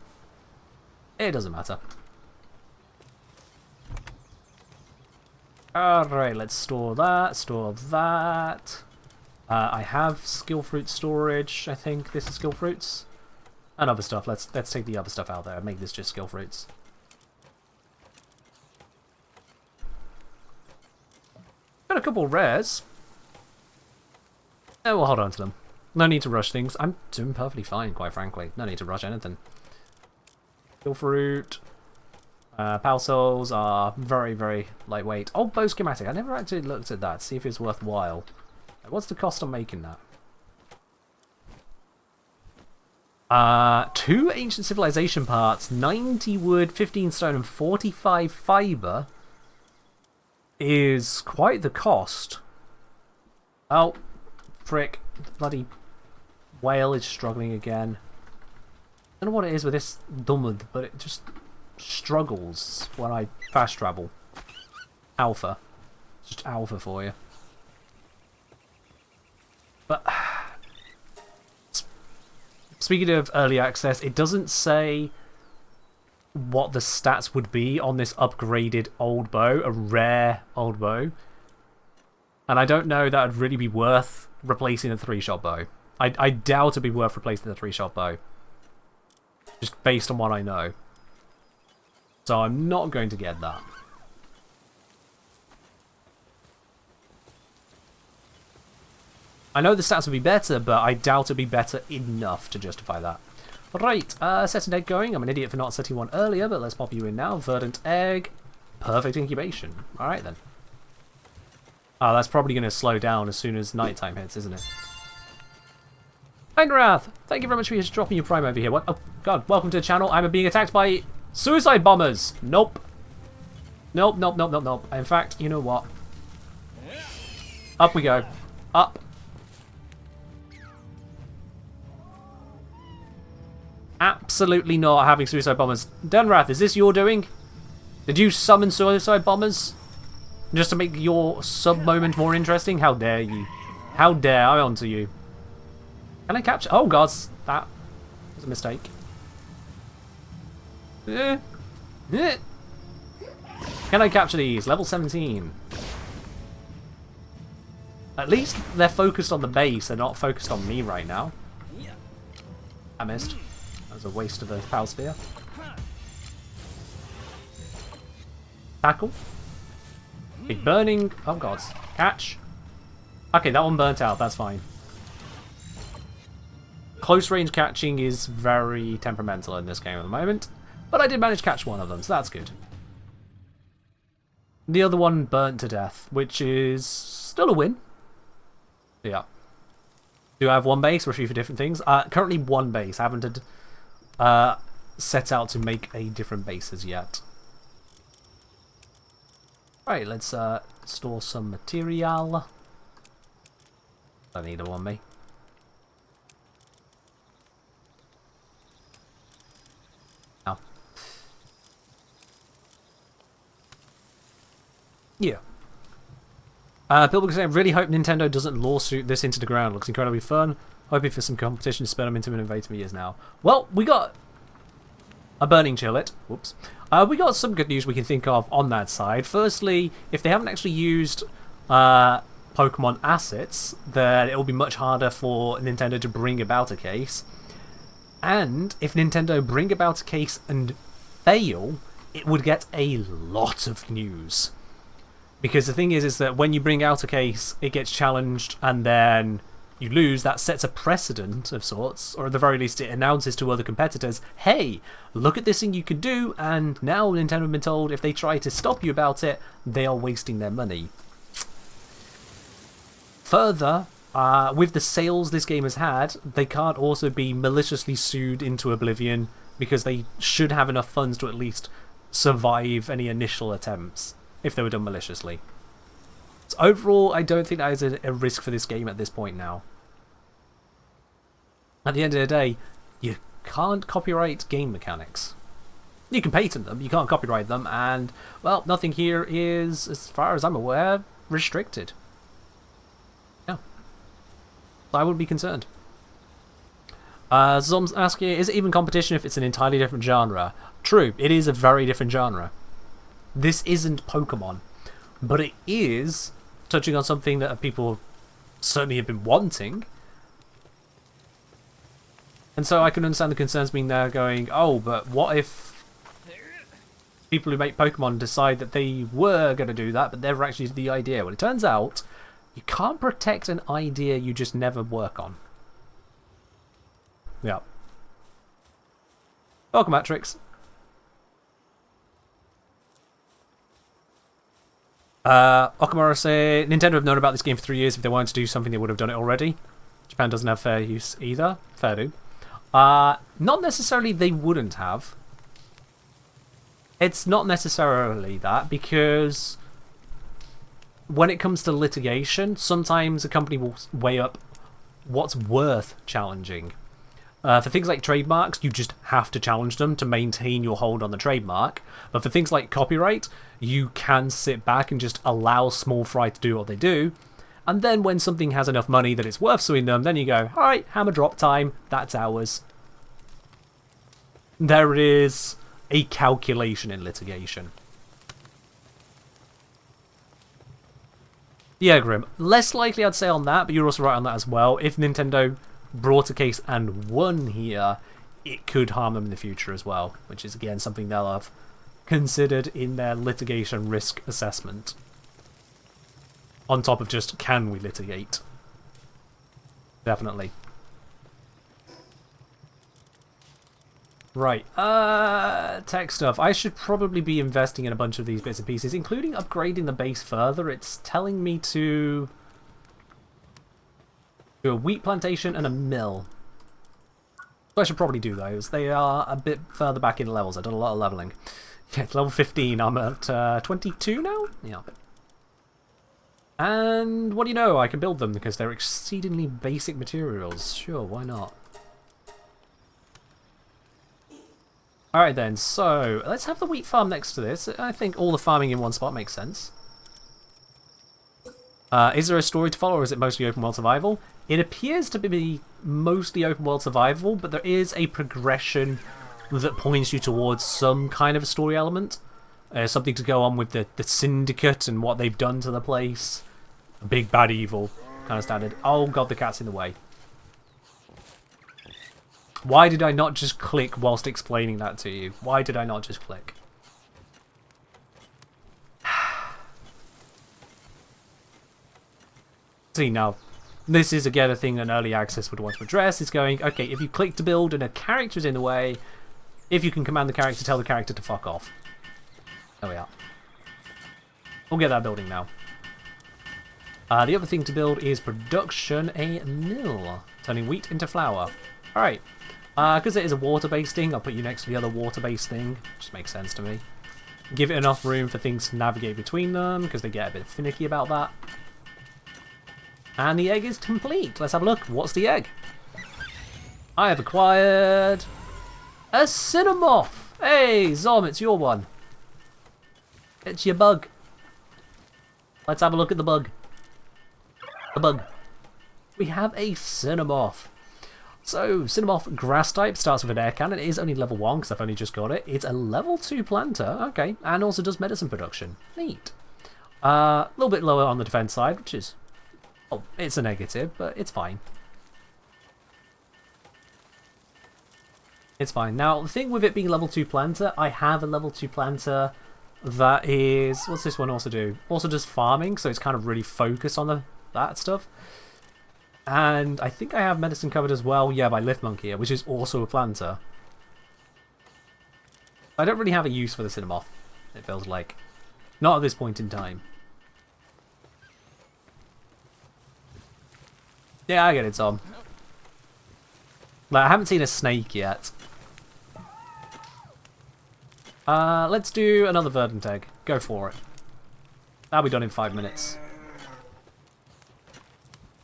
It doesn't matter. Alright, let's store that, I have skill fruit storage, I think this is skill fruits. And other stuff, let's take the other stuff out there and make this just skill fruits. Got a couple rares. We'll hold on to them. No need to rush things. I'm doing perfectly fine, quite frankly. No need to rush anything. Skill fruit. Power souls are very, very lightweight. Oh, bow schematic. I never actually looked at that. See if it's worthwhile. What's the cost on making that? 2 ancient civilization parts, 90 wood, 15 stone, and 45 fiber is quite the cost. Oh, frick. Bloody whale is struggling again. I don't know what it is with this dumud, but it just struggles when I fast travel. Alpha. It's just alpha for you. But speaking of early access, it doesn't say what the stats would be on this upgraded old bow, a rare old bow. And I don't know that would really be worth replacing the 3-shot bow. I doubt it'd be worth replacing the 3-shot bow. Just based on what I know. So I'm not going to get that. I know the stats would be better, but I doubt it'd be better enough to justify that. Right, set an egg going. I'm an idiot for not setting one earlier, but let's pop you in now. Verdant egg. Perfect incubation. Alright then. Oh, that's probably going to slow down as soon as nighttime hits, isn't it? Einrath, thank you very much for just dropping your prime over here. What? Oh, God, welcome to the channel. I'm being attacked by suicide bombers. Nope. Nope, nope, nope, nope, nope. In fact, you know what? Up we go. Up. Absolutely not having suicide bombers. Dunrath, is this your doing? Did you summon suicide bombers? Just to make your sub moment more interesting? How dare you? How dare I onto you? Can I capture? Oh god, that was a mistake. Can I capture these? Level 17. At least they're focused on the base, they're not focused on me right now. I missed. That was a waste of a power sphere. Tackle. Big burning. Oh god. Catch. Okay, that one burnt out, that's fine. Close range catching is very temperamental in this game at the moment. But I did manage to catch one of them, so that's good. The other one burnt to death, which is still a win. Yeah. Do I have one base? We're a few for different things. Currently one base. I haven't set out to make a different bases yet. Right, let's store some material. Don't need it on me. Now. Yeah. People can say, I really hope Nintendo doesn't lawsuit this into the ground. Looks incredibly fun. Hoping for some competition to spin them into innovative years now. Well, we got a burning chillet. Whoops. We got some good news we can think of on that side. Firstly, if they haven't actually used Pokemon assets, then it will be much harder for Nintendo to bring about a case. And if Nintendo bring about a case and fail, it would get a lot of news. Because the thing is that when you bring out a case, it gets challenged and then you lose. That sets a precedent of sorts, or at the very least it announces to other competitors, hey, look at this thing you could do, and now Nintendo have been told if they try to stop you about it, they are wasting their money. Further, with the sales this game has had, they can't also be maliciously sued into oblivion, because they should have enough funds to at least survive any initial attempts, if they were done maliciously. So overall, I don't think that is a risk for this game at this point now. At the end of the day, you can't copyright game mechanics. You can patent them, you can't copyright them, and, well, nothing here is, as far as I'm aware, restricted. Yeah. So I wouldn't be concerned. Zom's asking, is it even competition if it's an entirely different genre? True, it is a very different genre. This isn't Pokemon, but it is touching on something that people certainly have been wanting. And so I can understand the concerns being there going, oh, but what if people who make Pokemon decide that they were going to do that, but never actually did the idea? Well, it turns out you can't protect an idea you just never work on. Yeah. Welcome, Matrix. Okamura say, Nintendo have known about this game for 3 years. If they wanted to do something, they would have done it already. Japan doesn't have fair use either. Fair do. Not necessarily they wouldn't have. It's not necessarily that, because when it comes to litigation, sometimes a company will weigh up what's worth challenging. For things like trademarks, you just have to challenge them to maintain your hold on the trademark. But for things like copyright, you can sit back and just allow small fry to do what they do. And then when something has enough money that it's worth suing them, then you go, alright, hammer drop time, that's ours. There is a calculation in litigation. Yeah, Grim. Less likely, I'd say, on that, but you're also right on that as well. If Nintendo brought a case and won here, it could harm them in the future as well, which is, again, something they'll have considered in their litigation risk assessment. On top of just, can we litigate? Definitely. Right, tech stuff. I should probably be investing in a bunch of these bits and pieces, including upgrading the base further. It's telling me to do a wheat plantation and a mill. So I should probably do those. They are a bit further back in levels. I've done a lot of leveling. Yeah, it's level 15. I'm at 22 now? Yeah. And what do you know? I can build them because they're exceedingly basic materials. Sure, why not? Alright then, so let's have the wheat farm next to this. I think all the farming in one spot makes sense. Is there a story to follow, or is it mostly open world survival? It appears to be mostly open world survival, but there is a progression that points you towards some kind of a story element. Something to go on with the syndicate and what they've done to the place. A big bad evil, kind of standard. Oh god, the cat's in the way. Why did I not just click whilst explaining that to you? Why did I not just click? See, now, this is again a thing an early access would want to address. It's going, okay, if you click to build and a character's in the way, if you can command the character, tell the character to fuck off. There we are. We'll get that building now. The other thing to build is production, a mill. Turning wheat into flour. Alright. Because it is a water-based thing, I'll put you next to the other water-based thing. Just makes sense to me. Give it enough room for things to navigate between them, because they get a bit finicky about that. And the egg is complete. Let's have a look. What's the egg? I have acquired a Cinemoth. Hey, Zom, it's your one. It's your bug. Let's have a look at the bug. The bug. We have a Cinemoth. So, Cinemoth Grass type starts with an air cannon. It is only level 1 because I've only just got it. It's a level 2 planter, okay, and also does medicine production. Neat. A little bit lower on the defense side, which is... Oh, it's a negative, but it's fine. It's fine. Now, the thing with it being level 2 planter, I have a level 2 planter that is... What's this one also do? Also does farming, so it's kind of really focused on that stuff. And I think I have medicine covered as well, yeah, by Lift Monk here, which is also a planter. I don't really have a use for the Cinemoth, it feels like. Not at this point in time. Yeah, I get it, Tom. Like, I haven't seen a snake yet. Let's do another verdant egg. Go for it. That'll be done in 5 minutes.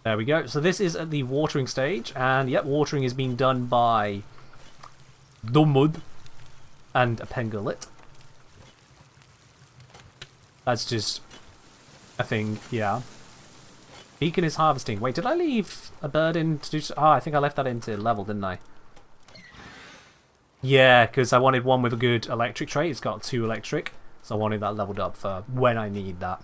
There we go. So this is at the watering stage, and yep, watering is being done by Dumud and a Pengulit. That's just a thing, yeah. Beacon is harvesting. Wait, did I leave a bird in to do... I think I left that into level, didn't I? Yeah, because I wanted one with a good electric trait. It's got 2 electric, so I wanted that leveled up for when I need that.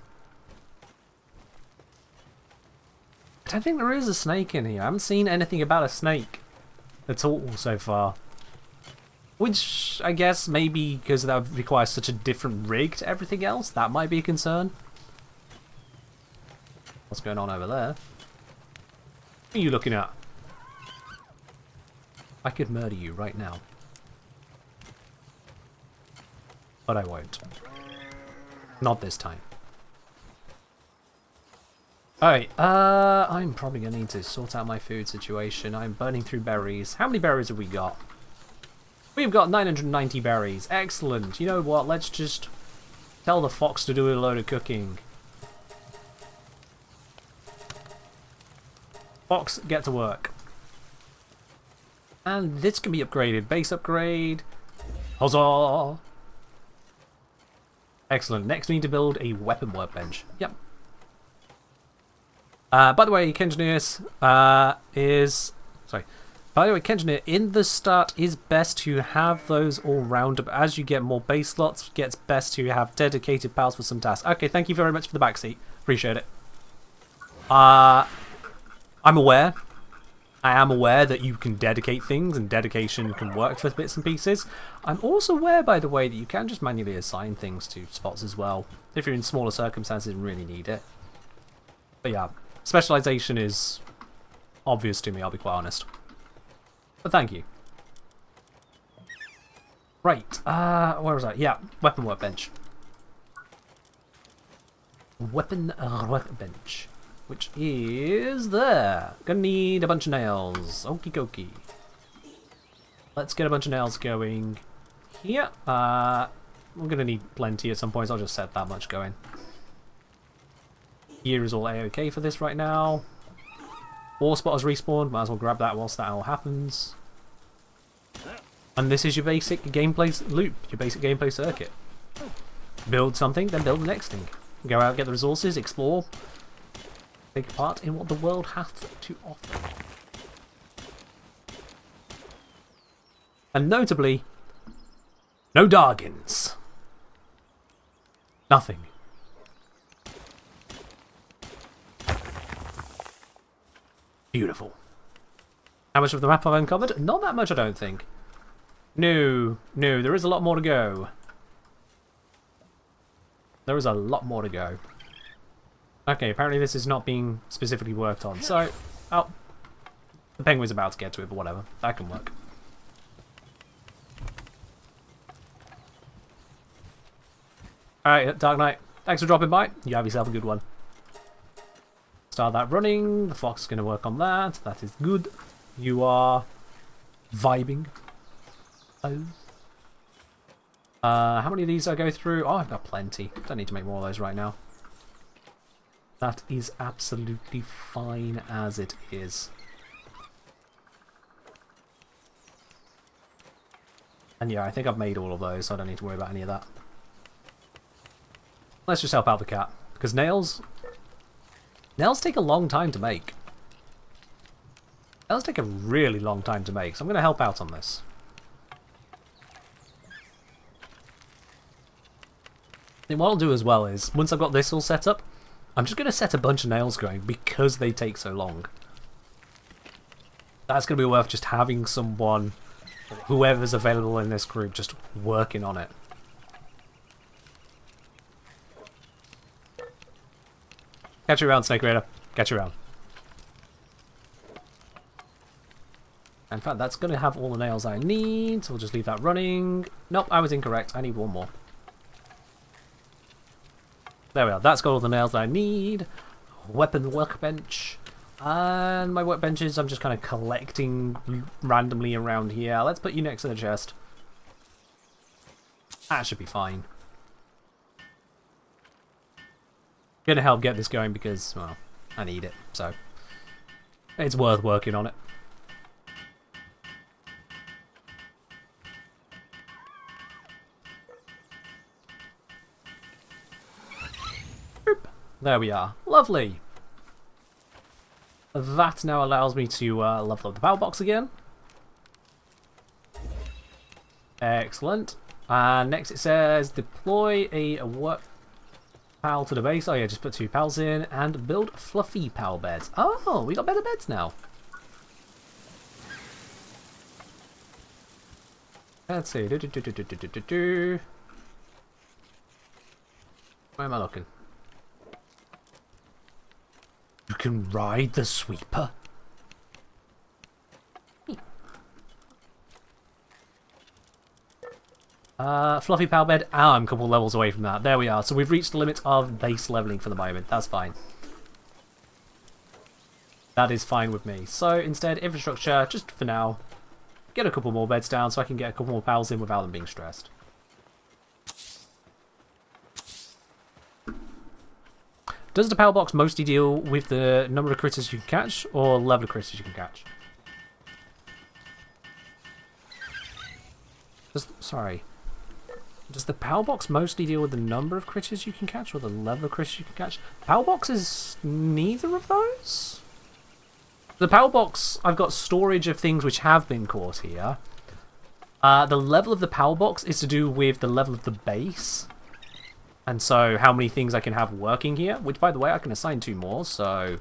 I don't think there is a snake in here. I haven't seen anything about a snake at all so far. Which, I guess, maybe because that requires such a different rig to everything else, that might be a concern. What's going on over there? What are you looking at? I could murder you right now. But I won't. Not this time. Alright, I'm probably going to need to sort out my food situation. I'm burning through berries. How many berries have we got? We've got 990 berries. Excellent. You know what? Let's just tell the fox to do a load of cooking. Fox, get to work. And this can be upgraded. Base upgrade. Huzzah! Excellent. Next we need to build a weapon workbench. Yep. By the way, Kengineers is... Sorry. By the way, Kengineer, in the start is best to have those all round up. As you get more base slots, it's best to have dedicated pals for some tasks. Okay, thank you very much for the backseat. Appreciate it. I'm aware. I am aware that you can dedicate things and dedication can work for bits and pieces. I'm also aware, by the way, that you can just manually assign things to spots as well if you're in smaller circumstances and really need it. But yeah, specialization is obvious to me, I'll be quite honest. But thank you. Right, where was I? Yeah, weapon workbench. Weapon workbench. Which is there. Gonna need a bunch of nails. Okie dokie. Let's get a bunch of nails going here. We're gonna need plenty at some point, so I'll just set that much going. Here is all A-OK for this right now. War spot has respawned, might as well grab that whilst that all happens. And this is your basic gameplay loop, your basic gameplay circuit. Build something, then build the next thing. Go out, get the resources, explore. Take part in what the world has to offer. And notably, no Dargins. Nothing. Beautiful. How much of the map have I uncovered? Not that much, I don't think. No, there is a lot more to go. There is a lot more to go. Okay, apparently this is not being specifically worked on, so... Oh. The penguin's about to get to it, but whatever. That can work. Alright, Dark Knight. Thanks for dropping by. You have yourself a good one. Start that running. The fox is going to work on that. That is good. You are... vibing. Oh. How many of these I go through? Oh, I've got plenty. Don't need to make more of those right now. That is absolutely fine as it is. And yeah, I think I've made all of those, so I don't need to worry about any of that. Let's just help out the cat. Because nails take a long time to make. That'll take a really long time to make, so I'm going to help out on this. And what I'll do as well is, once I've got this all set up, I'm just going to set a bunch of nails going because they take so long. That's going to be worth just having someone, whoever's available in this group, just working on it. Catch you around, Snake Raider. Catch you around. In fact, that's going to have all the nails I need, so we'll just leave that running. Nope, I was incorrect. I need one more. There we are. That's got all the nails that I need. Weapon workbench. And my workbenches I'm just kind of collecting randomly around here. Let's put you next to the chest. That should be fine. Gonna help get this going because, well, I need it, so it's worth working on it. Boop. There we are. Lovely. That now allows me to level up the power box again. Excellent. And next it says deploy a work pal to the base. Oh yeah, just put 2 pals in and build fluffy pal beds. Oh, we got better beds now. Let's see. Where am I looking? You can ride the sweeper. Fluffy pal bed. Ah, I'm a couple levels away from that. There we are. So we've reached the limit of base leveling for the moment. That's fine. That is fine with me. So instead, infrastructure, just for now, get a couple more beds down so I can get a couple more pals in without them being stressed. Does the power box mostly deal with the number of critters you can catch or level of critters you can catch? Sorry. Does the power box mostly deal with the number of critters you can catch or the level of critters you can catch? Power box is neither of those? The power box, I've got storage of things which have been caught here. The level of the power box is to do with the level of the base. And so how many things I can have working here, which by the way I can assign 2 more, so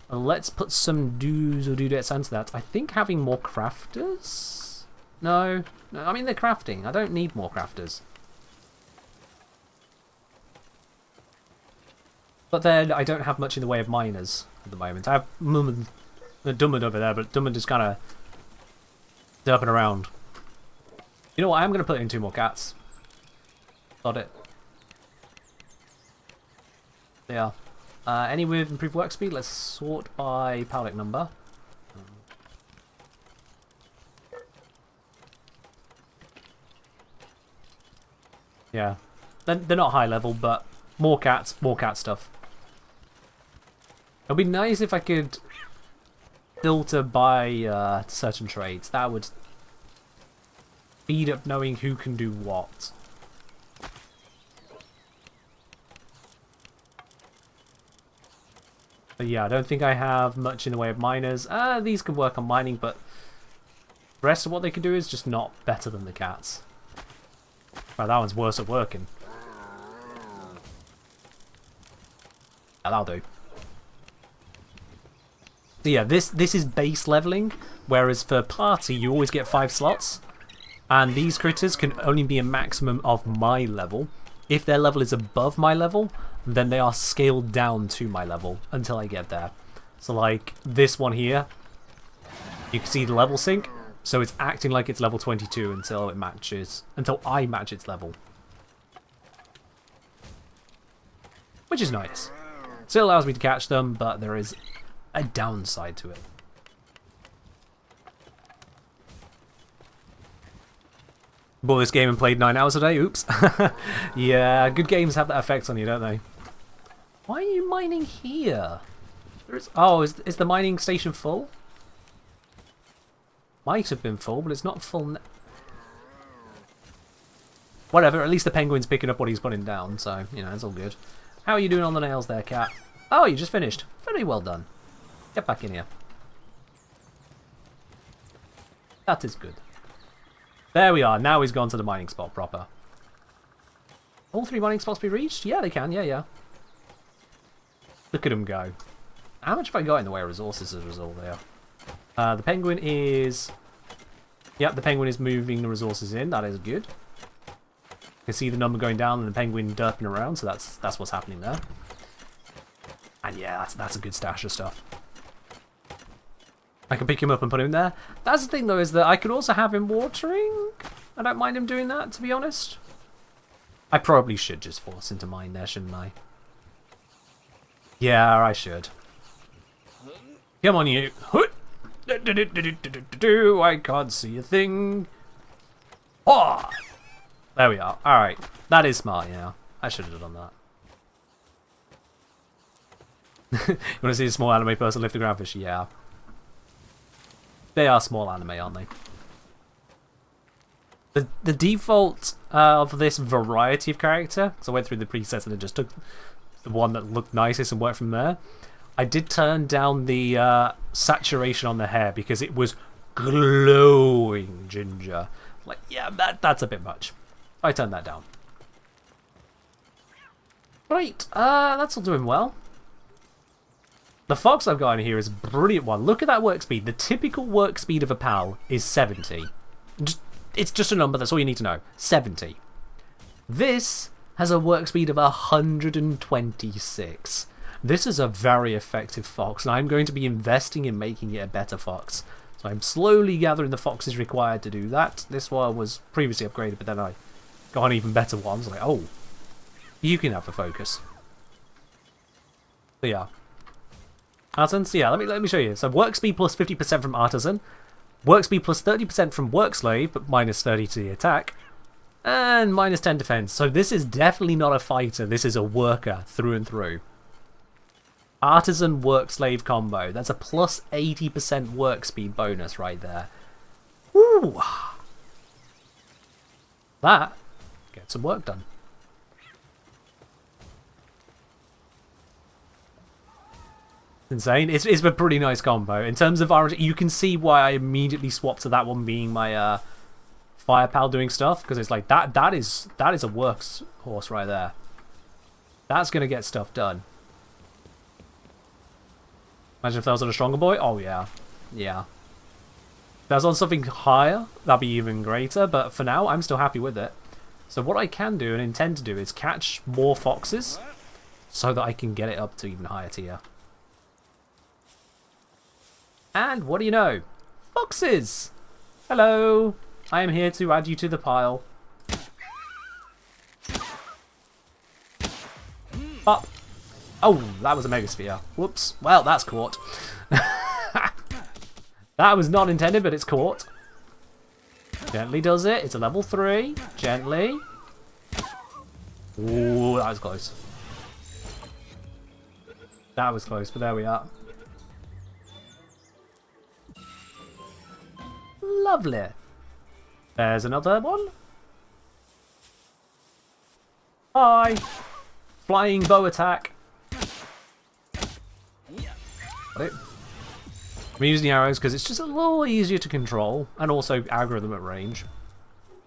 let's put some do's or dudettes onto that. I think having more crafters? No, I mean they're crafting. I don't need more crafters. But then I don't have much in the way of miners at the moment. I have Dummard over there, but Dummard is kind of derping around. You know what, I am going to put in 2 more cats. Got it. Yeah. Any with improved work speed? Let's sort by power deck number. Yeah. They're not high level, but more cat stuff. It would be nice if I could filter by certain traits. That would speed up knowing who can do what. But yeah, I don't think I have much in the way of miners. These can work on mining, but the rest of what they can do is just not better than the cats. Right, that one's worse at working. Yeah, that'll do. So yeah, this is base leveling, whereas for party you always get 5 slots, and these critters can only be a maximum of my level. If their level is above my level, then they are scaled down to my level until I get there. So like this one here, you can see the level sync, so it's acting like it's level 22 until it matches, until I match its level. Which is nice. Still allows me to catch them, but there is a downside to it. Bought this game and played 9 hours a day, oops. Yeah, good games have that effect on you, don't they? Why are you mining here? Oh, is the mining station full? Might have been full, but it's not full. Whatever, at least the penguin's picking up what he's putting down, so, you know, it's all good. How are you doing on the nails there, cat? Oh, you just finished. Very well done. Get back in here. That is good. There we are. Now he's gone to the mining spot proper. All 3 mining spots be reached? Yeah, they can. Yeah. Look at them go. How much have I got in the way of resources as a result there? The penguin is... Yep, the penguin is moving the resources in. That is good. You can see the number going down and the penguin derping around, so that's what's happening there. And yeah, that's a good stash of stuff. I can pick him up and put him there. That's the thing though, is that I could also have him watering. I don't mind him doing that, to be honest. I probably should just force him to mine there, shouldn't I? Yeah, I should. Come on, you. I can't see a thing. Oh! There we are. Alright. That is smart, yeah. I should have done that. You want to see a small anime person lift a groundfish? Yeah. They are small anime, aren't they? The default of this variety of character, so I went through the presets and I just took the one that looked nicest and worked from there. I did turn down the saturation on the hair because it was glowing ginger. Like, yeah, that's a bit much. I turned that down. Right, that's all doing well. The fox I've got in here is a brilliant one. Look at that work speed. The typical work speed of a PAL is 70. It's just a number, that's all you need to know. 70. This has a work speed of 126. This is a very effective fox, and I'm going to be investing in making it a better fox. So I'm slowly gathering the foxes required to do that. This one was previously upgraded, but then I got an even better one. So like, oh, you can have the focus. So yeah. Artisan, so yeah, let me show you. So work speed plus 50% from Artisan. Work speed plus 30% from Work Slave, but minus 30 to the attack. And minus 10 defense. So this is definitely not a fighter. This is a worker through and through. Artisan Work Slave combo. That's a plus 80% work speed bonus right there. Woo! That gets some work done. Insane. It's a pretty nice combo. In terms of RNG, you can see why I immediately swapped to that one being my fire pal doing stuff, because it's like that is a works horse right there. That's gonna get stuff done. Imagine if that was on a stronger boy. Oh yeah, yeah. If that was on something higher, that'd be even greater. But for now, I'm still happy with it. So what I can do and intend to do is catch more foxes, so that I can get it up to even higher tier. And what do you know? Foxes! Hello! I am here to add you to the pile. Up! Oh, that was a Megasphere. Whoops. Well, that's caught. That was not intended, but it's caught. Gently does it. It's a level 3. Gently. Ooh, that was close. That was close, but there we are. Lovely. There's another one. Hi. Flying bow attack. Got it. I'm using the arrows because it's just a little easier to control and also aggro them at range.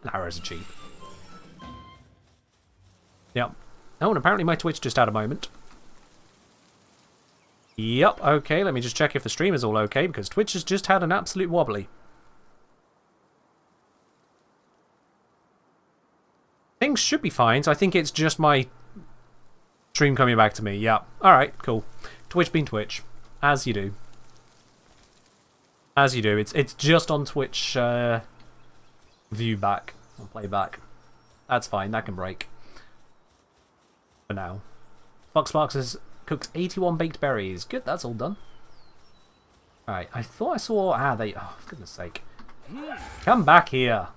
And arrows are cheap. Yep. Oh, and apparently my Twitch just had a moment. Yep, okay, let me just check if the stream is all okay because Twitch has just had an absolute wobbly. Things should be fine, so I think it's just my stream coming back to me. Yeah. Alright, cool. Twitch being Twitch. As you do. As you do. It's just on Twitch view back. Or playback. That's fine, that can break. For now. Fox Sparks has cooked 81 baked berries. Good, that's all done. Alright, I thought I saw... Ah, they... Oh, for goodness sake. Come back here.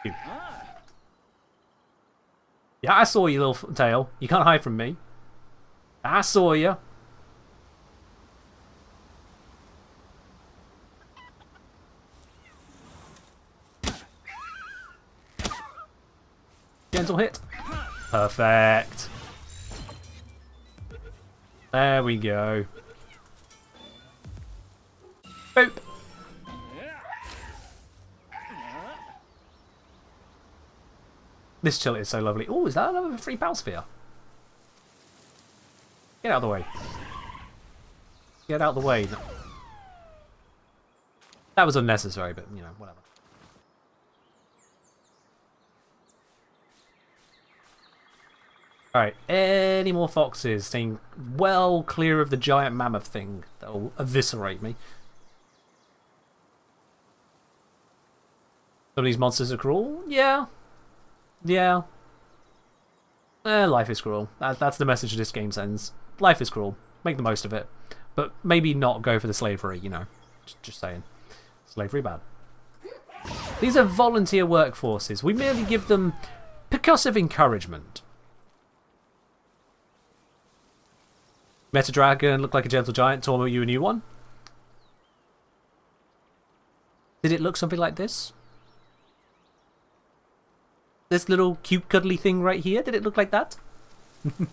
You. Yeah, I saw you, little tail. You can't hide from me. I saw you. Gentle hit. Perfect. There we go. Boop. This chill is so lovely. Oh, is that another free pal sphere? Get out of the way. Get out of the way. No. That was unnecessary, but, you know, whatever. Alright, any more foxes? Staying well clear of the giant mammoth thing that'll eviscerate me. Some of these monsters are cruel? Yeah. Yeah. Life is cruel. That's the message this game sends. Life is cruel. Make the most of it. But maybe not go for the slavery, you know. Just saying. Slavery bad. These are volunteer workforces. We merely give them percussive encouragement. Met a dragon, looked like a gentle giant, Tormo, you a new one? Did it look something like this? This little cute cuddly thing right here, did it look like that? You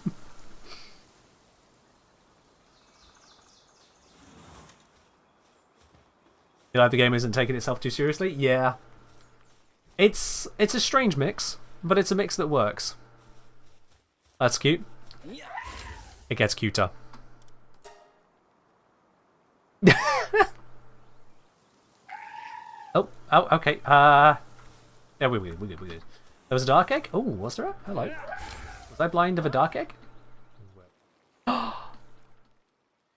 like the game isn't taking itself too seriously? Yeah. It's a strange mix, but it's a mix that works. That's cute. It gets cuter. oh, okay. Yeah, we're good. There was a dark egg? Oh, was there? Hello. Was I blind of a dark egg? Oh,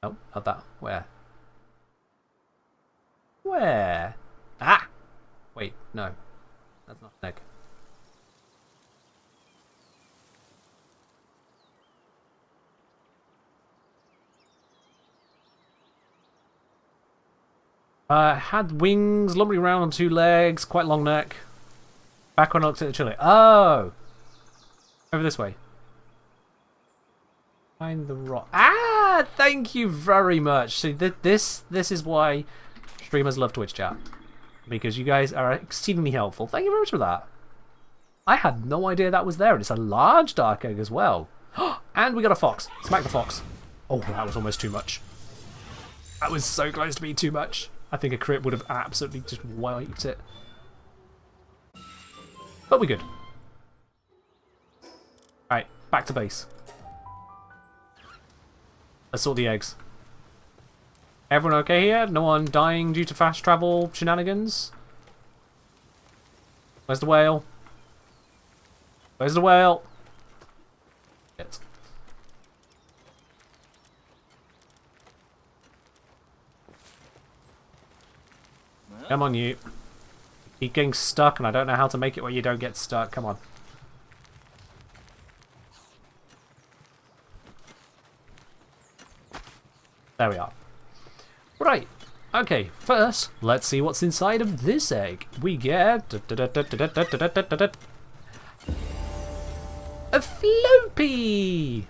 not that. Where? Where? Ah! Wait, no. That's not an egg. Had wings, lumbering around on 2 legs, quite long neck. Back when I looked at the chili. Oh! Over this way. Find the rock. Ah! Thank you very much. See, this is why streamers love Twitch chat. Because you guys are exceedingly helpful. Thank you very much for that. I had no idea that was there. And it's a large dark egg as well. And we got a fox. Smack the fox. Oh, that was almost too much. That was so close to being too much. I think a crit would have absolutely just wiped it. But we're good. Alright, back to base. Let's sort the eggs. Everyone okay here? No one dying due to fast travel shenanigans? Where's the whale? Where's the whale? Shit. Come on, you. Keep getting stuck, and I don't know how to make it where you don't get stuck. Come on. There we are. Right. Okay, first, let's see what's inside of this egg. We get... a floppy!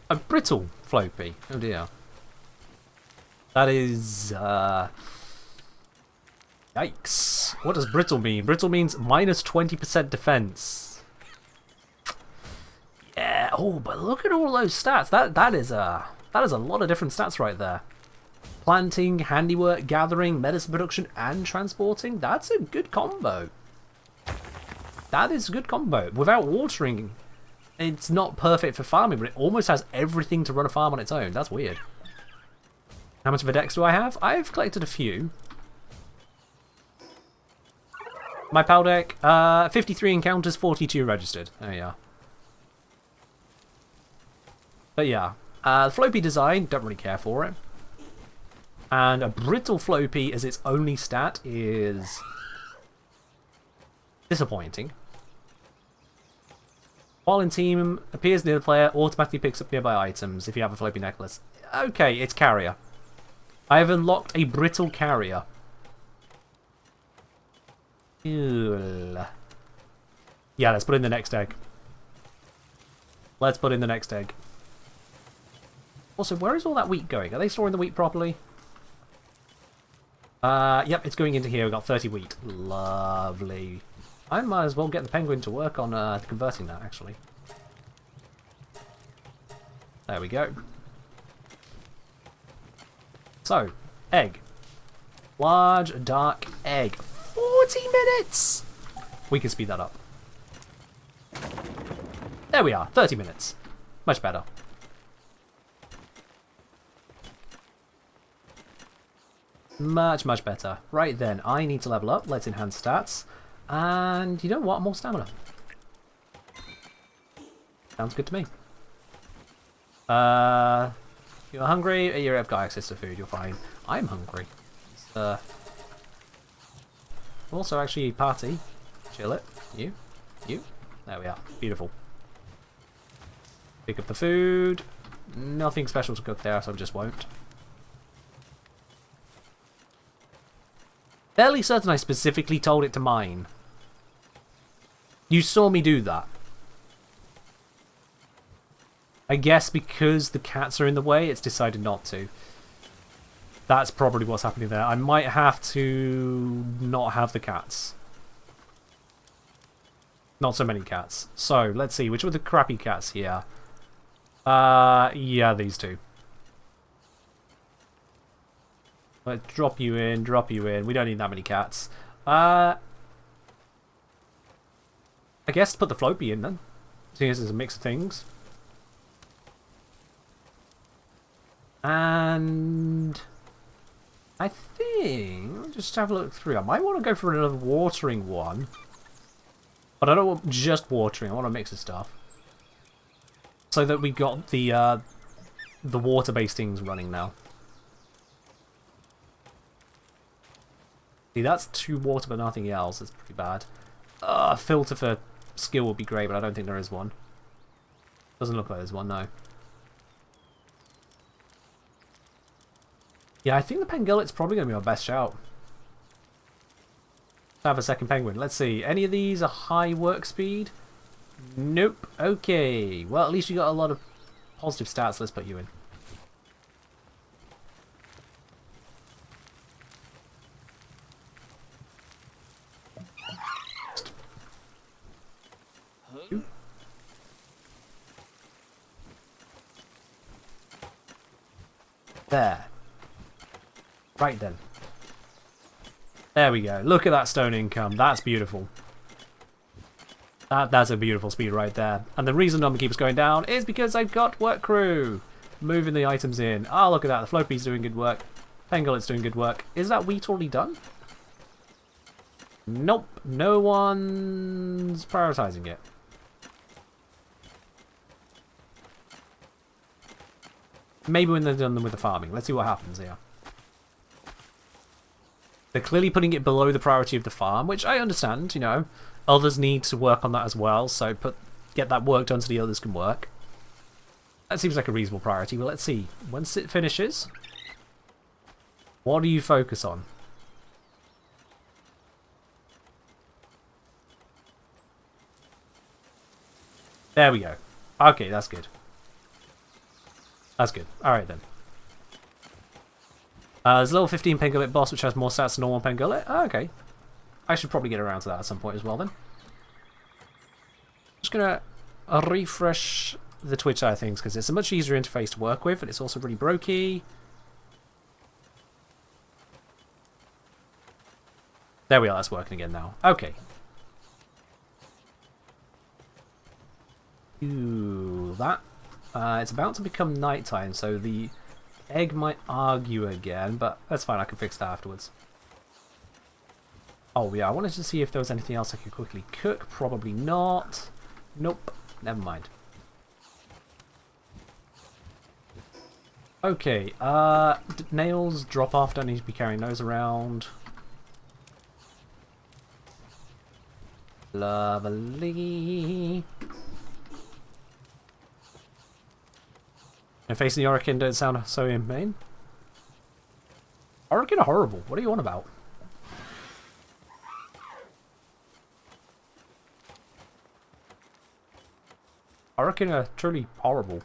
A brittle floppy. Oh dear. That is... Yikes. What does brittle mean? Brittle means minus 20% defense. Yeah. Oh, but look at all those stats. That is a lot of different stats right there. Planting, handiwork, gathering, medicine production, and transporting. That's a good combo. That is a good combo. Without watering, it's not perfect for farming, but it almost has everything to run a farm on its own. That's weird. How much of a dex do I have? I've collected a few. My PAL deck, 53 encounters, 42 registered. There you are. But yeah, the floppy design, don't really care for it. And a brittle floppy as its only stat is disappointing. While in team, appears near the player, automatically picks up nearby items if you have a floppy necklace. Okay, it's carrier. I have unlocked a brittle carrier. Ew. Yeah, let's put in the next egg. Let's put in the next egg. Also, where is all that wheat going? Are they storing the wheat properly? Yep, it's going into here. We've got 30 wheat. Lovely. I might as well get the penguin to work on converting that, actually. There we go. So, egg. Large, dark egg. 40 minutes! We can speed that up. There we are, 30 minutes. Much better. Much, much better. Right then, I need to level up. Let's enhance stats. And you know what? More stamina. Sounds good to me. You're hungry? You've got access to food. You're fine. I'm hungry. Also, actually, party. Chill it. You. There we are. Beautiful. Pick up the food. Nothing special to cook there, so I just won't. Fairly certain I specifically told it to mine. You saw me do that. I guess because the cats are in the way, it's decided not to. That's probably what's happening there. I might have to not have the cats. Not so many cats. So, let's see. Which were the crappy cats here? Yeah, these two. Let's drop you in, drop you in. We don't need that many cats. I guess put the Floppy in then. Seeing as it's a mix of things. And I think, just have a look through. I might want to go for another watering one. But I don't want just watering. I want a mix of stuff. So that we got the water-based things running now. See, that's 2 water but nothing else. That's pretty bad. Filter for skill would be great, but I don't think there is one. Doesn't look like there's one, no. Yeah, I think the Pangolit's probably going to be our best shout. Have a second penguin. Let's see. Any of these are high work speed? Nope. Okay. Well, at least you got a lot of positive stats. Let's put you in. There. Right then. There we go. Look at that stone income. That's beautiful. That's a beautiful speed right there. And the reason number keeps going down is because I've got work crew moving the items in. Oh, look at that. The Floppy's doing good work. Pangolit's doing good work. Is that wheat already done? Nope. No one's prioritizing it. Maybe when they're done with the farming. Let's see what happens here. They're clearly putting it below the priority of the farm, which I understand, you know. Others need to work on that as well, so get that work done so the others can work. That seems like a reasonable priority. Well, let's see. Once it finishes, what do you focus on? There we go. Okay, that's good. That's good. Alright then. There's a level 15 Pangolit boss which has more stats than normal Pangolit. Oh, okay. I should probably get around to that at some point as well then. Just gonna refresh the Twitch side of things because it's a much easier interface to work with, and it's also really brokey. There we are, that's working again now. Okay. Ooh, that. It's about to become nighttime, so the egg might argue again, but that's fine, I can fix that afterwards. Oh yeah, I wanted to see if there was anything else I could quickly cook. Probably not. Nope, never mind. Okay, nails drop off, don't need to be carrying those around. Lovely. And facing the Orokin don't sound so inhumane. Orokin are horrible. What are you on about? Orokin are truly horrible.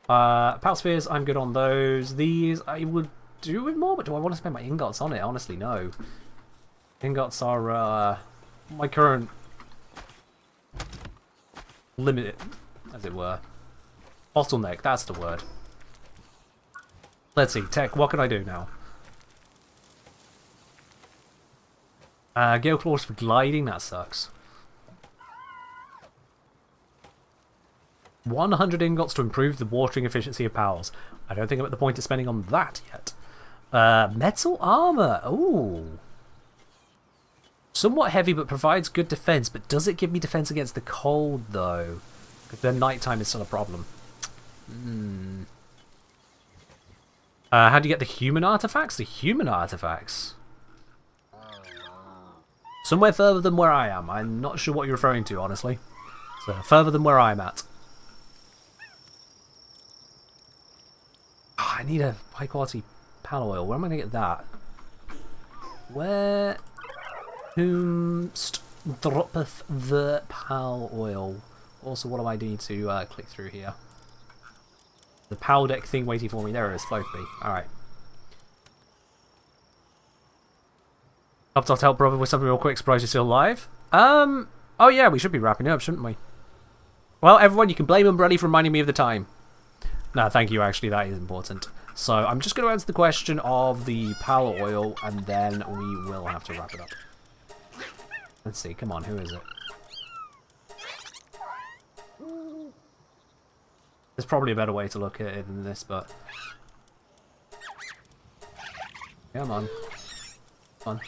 Pal spheres, I'm good on those. These I would do with more, but do I want to spend my ingots on it? Honestly, no. Ingots are my current limit, as it were. Bottleneck, that's the word. Let's see, tech, what can I do now? Gale claws for gliding, that sucks. 100 ingots to improve the watering efficiency of pals. I don't think I'm at the point of spending on that yet. Metal armor. Ooh. Somewhat heavy, but provides good defense. But does it give me defense against the cold, though? Because then nighttime is still a problem. How do you get the human artifacts? The human artifacts. Somewhere further than where I am. I'm not sure what you're referring to, honestly. So, further than where I'm at. Oh, I need a high quality pal oil. Where am I going to get that? Where whomst droppeth the pal oil? Also, what do I need to click through here? The pal deck thing waiting for me. There it is, Floppy. Alright. Hopped off to help brother with something real quick. Surprised you're still alive. Oh yeah, we should be wrapping up, shouldn't we? Well, everyone, you can blame Umbrelli for reminding me of the time. No, thank you, actually, that is important. So, I'm just going to answer the question of the pal oil, and then we will have to wrap it up. Let's see, come on, who is it? There's probably a better way to look at it than this, but... Come on. Come on.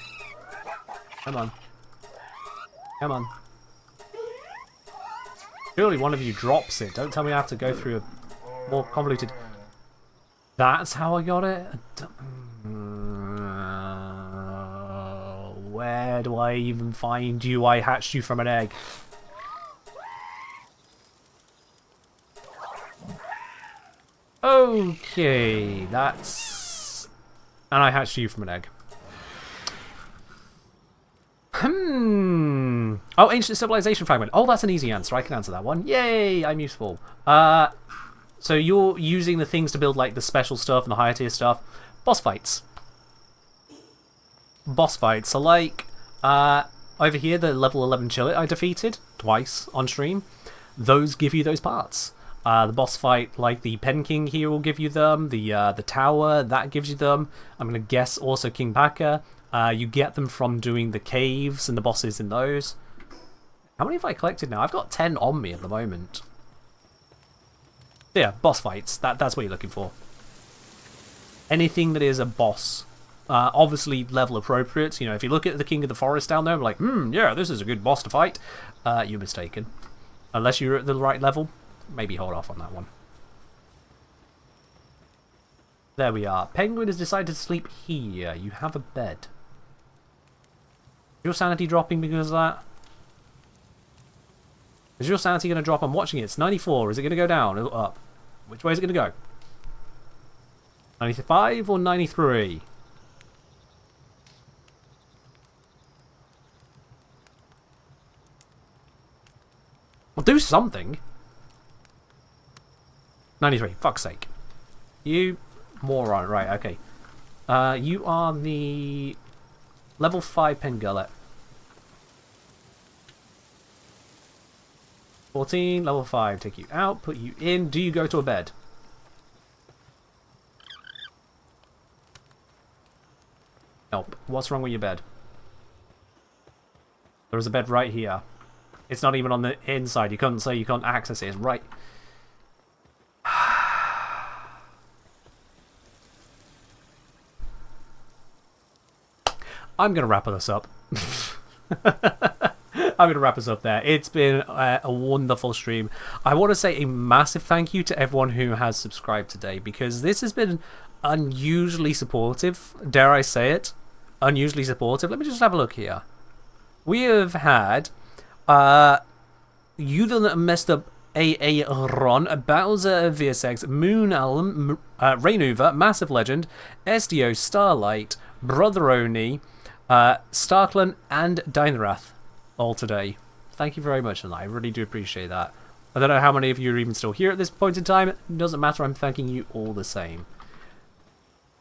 Come on. Come on. Surely one of you drops it. Don't tell me I have to go through a more convoluted... That's how I got it? Where do I even find you? I hatched you from an egg. Okay, that's... And I hatched you from an egg. Oh, ancient civilization fragment. Oh, that's an easy answer. I can answer that one. Yay, I'm useful. So you're using the things to build like the special stuff and the higher tier stuff. Boss fights. Boss fights. So like, over here, the level 11 Chillet I defeated twice on stream. Those give you those parts. The boss fight, like the Pen King here, will give you them. The tower, that gives you them. I'm going to guess also King Paka. You get them from doing the caves and the bosses in those. How many have I collected now? I've got 10 on me at the moment. Yeah, boss fights. That's what you're looking for. Anything that is a boss. Obviously level appropriate. You know, if you look at the King of the Forest down there, I'm like, yeah, this is a good boss to fight. You're mistaken. Unless you're at the right level, maybe hold off on that one. There we are. Penguin has decided to sleep here. You have a bed. Is your sanity dropping because of that? Is your sanity going to drop? I'm watching it. It's 94. Is it going to go down or up? Which way is it going to go? 95 or 93? Well, do something. 93. Fuck's sake. You moron. Right, okay. You are the level 5 pen gullet. 14, level 5. Take you out, put you in. Do you go to a bed? Nope. What's wrong with your bed? There is a bed right here. It's not even on the inside. You couldn't say you can't access it. It's right. I'm going to wrap this up. I'm going to wrap us up there. It's been a wonderful stream. I want to say a massive thank you to everyone who has subscribed today, because this has been unusually supportive. Dare I say it? Unusually supportive. Let me just have a look here. We have had You Done Messed Up AA Ron, Bowser VSX, Moon Alum, Rainuva, Massive Legend, SDO, Starlight, Brother Oni, Starklan, and Dynarath all today. Thank you very much, and I really do appreciate that. I don't know how many of you are even still here at this point in time. It doesn't matter, I'm thanking you all the same.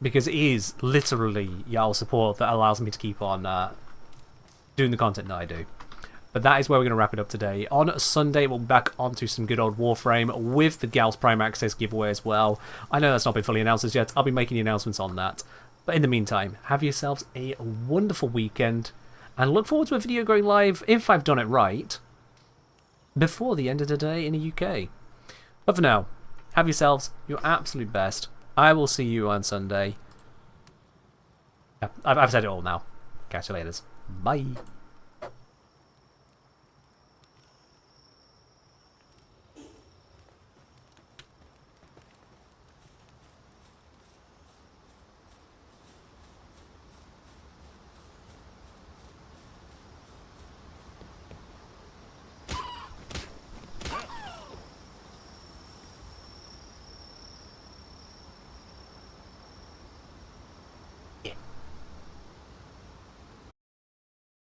Because it is literally y'all support that allows me to keep on doing the content that I do. But that is where we're going to wrap it up today. On Sunday, we'll be back onto some good old Warframe with the Gals Prime Access giveaway as well. I know that's not been fully announced as yet. I'll be making the announcements on that. But in the meantime, have yourselves a wonderful weekend. And look forward to a video going live, if I've done it right, before the end of the day in the UK. But for now, have yourselves your absolute best. I will see you on Sunday. Yeah, I've said it all now. Catch you later. Bye.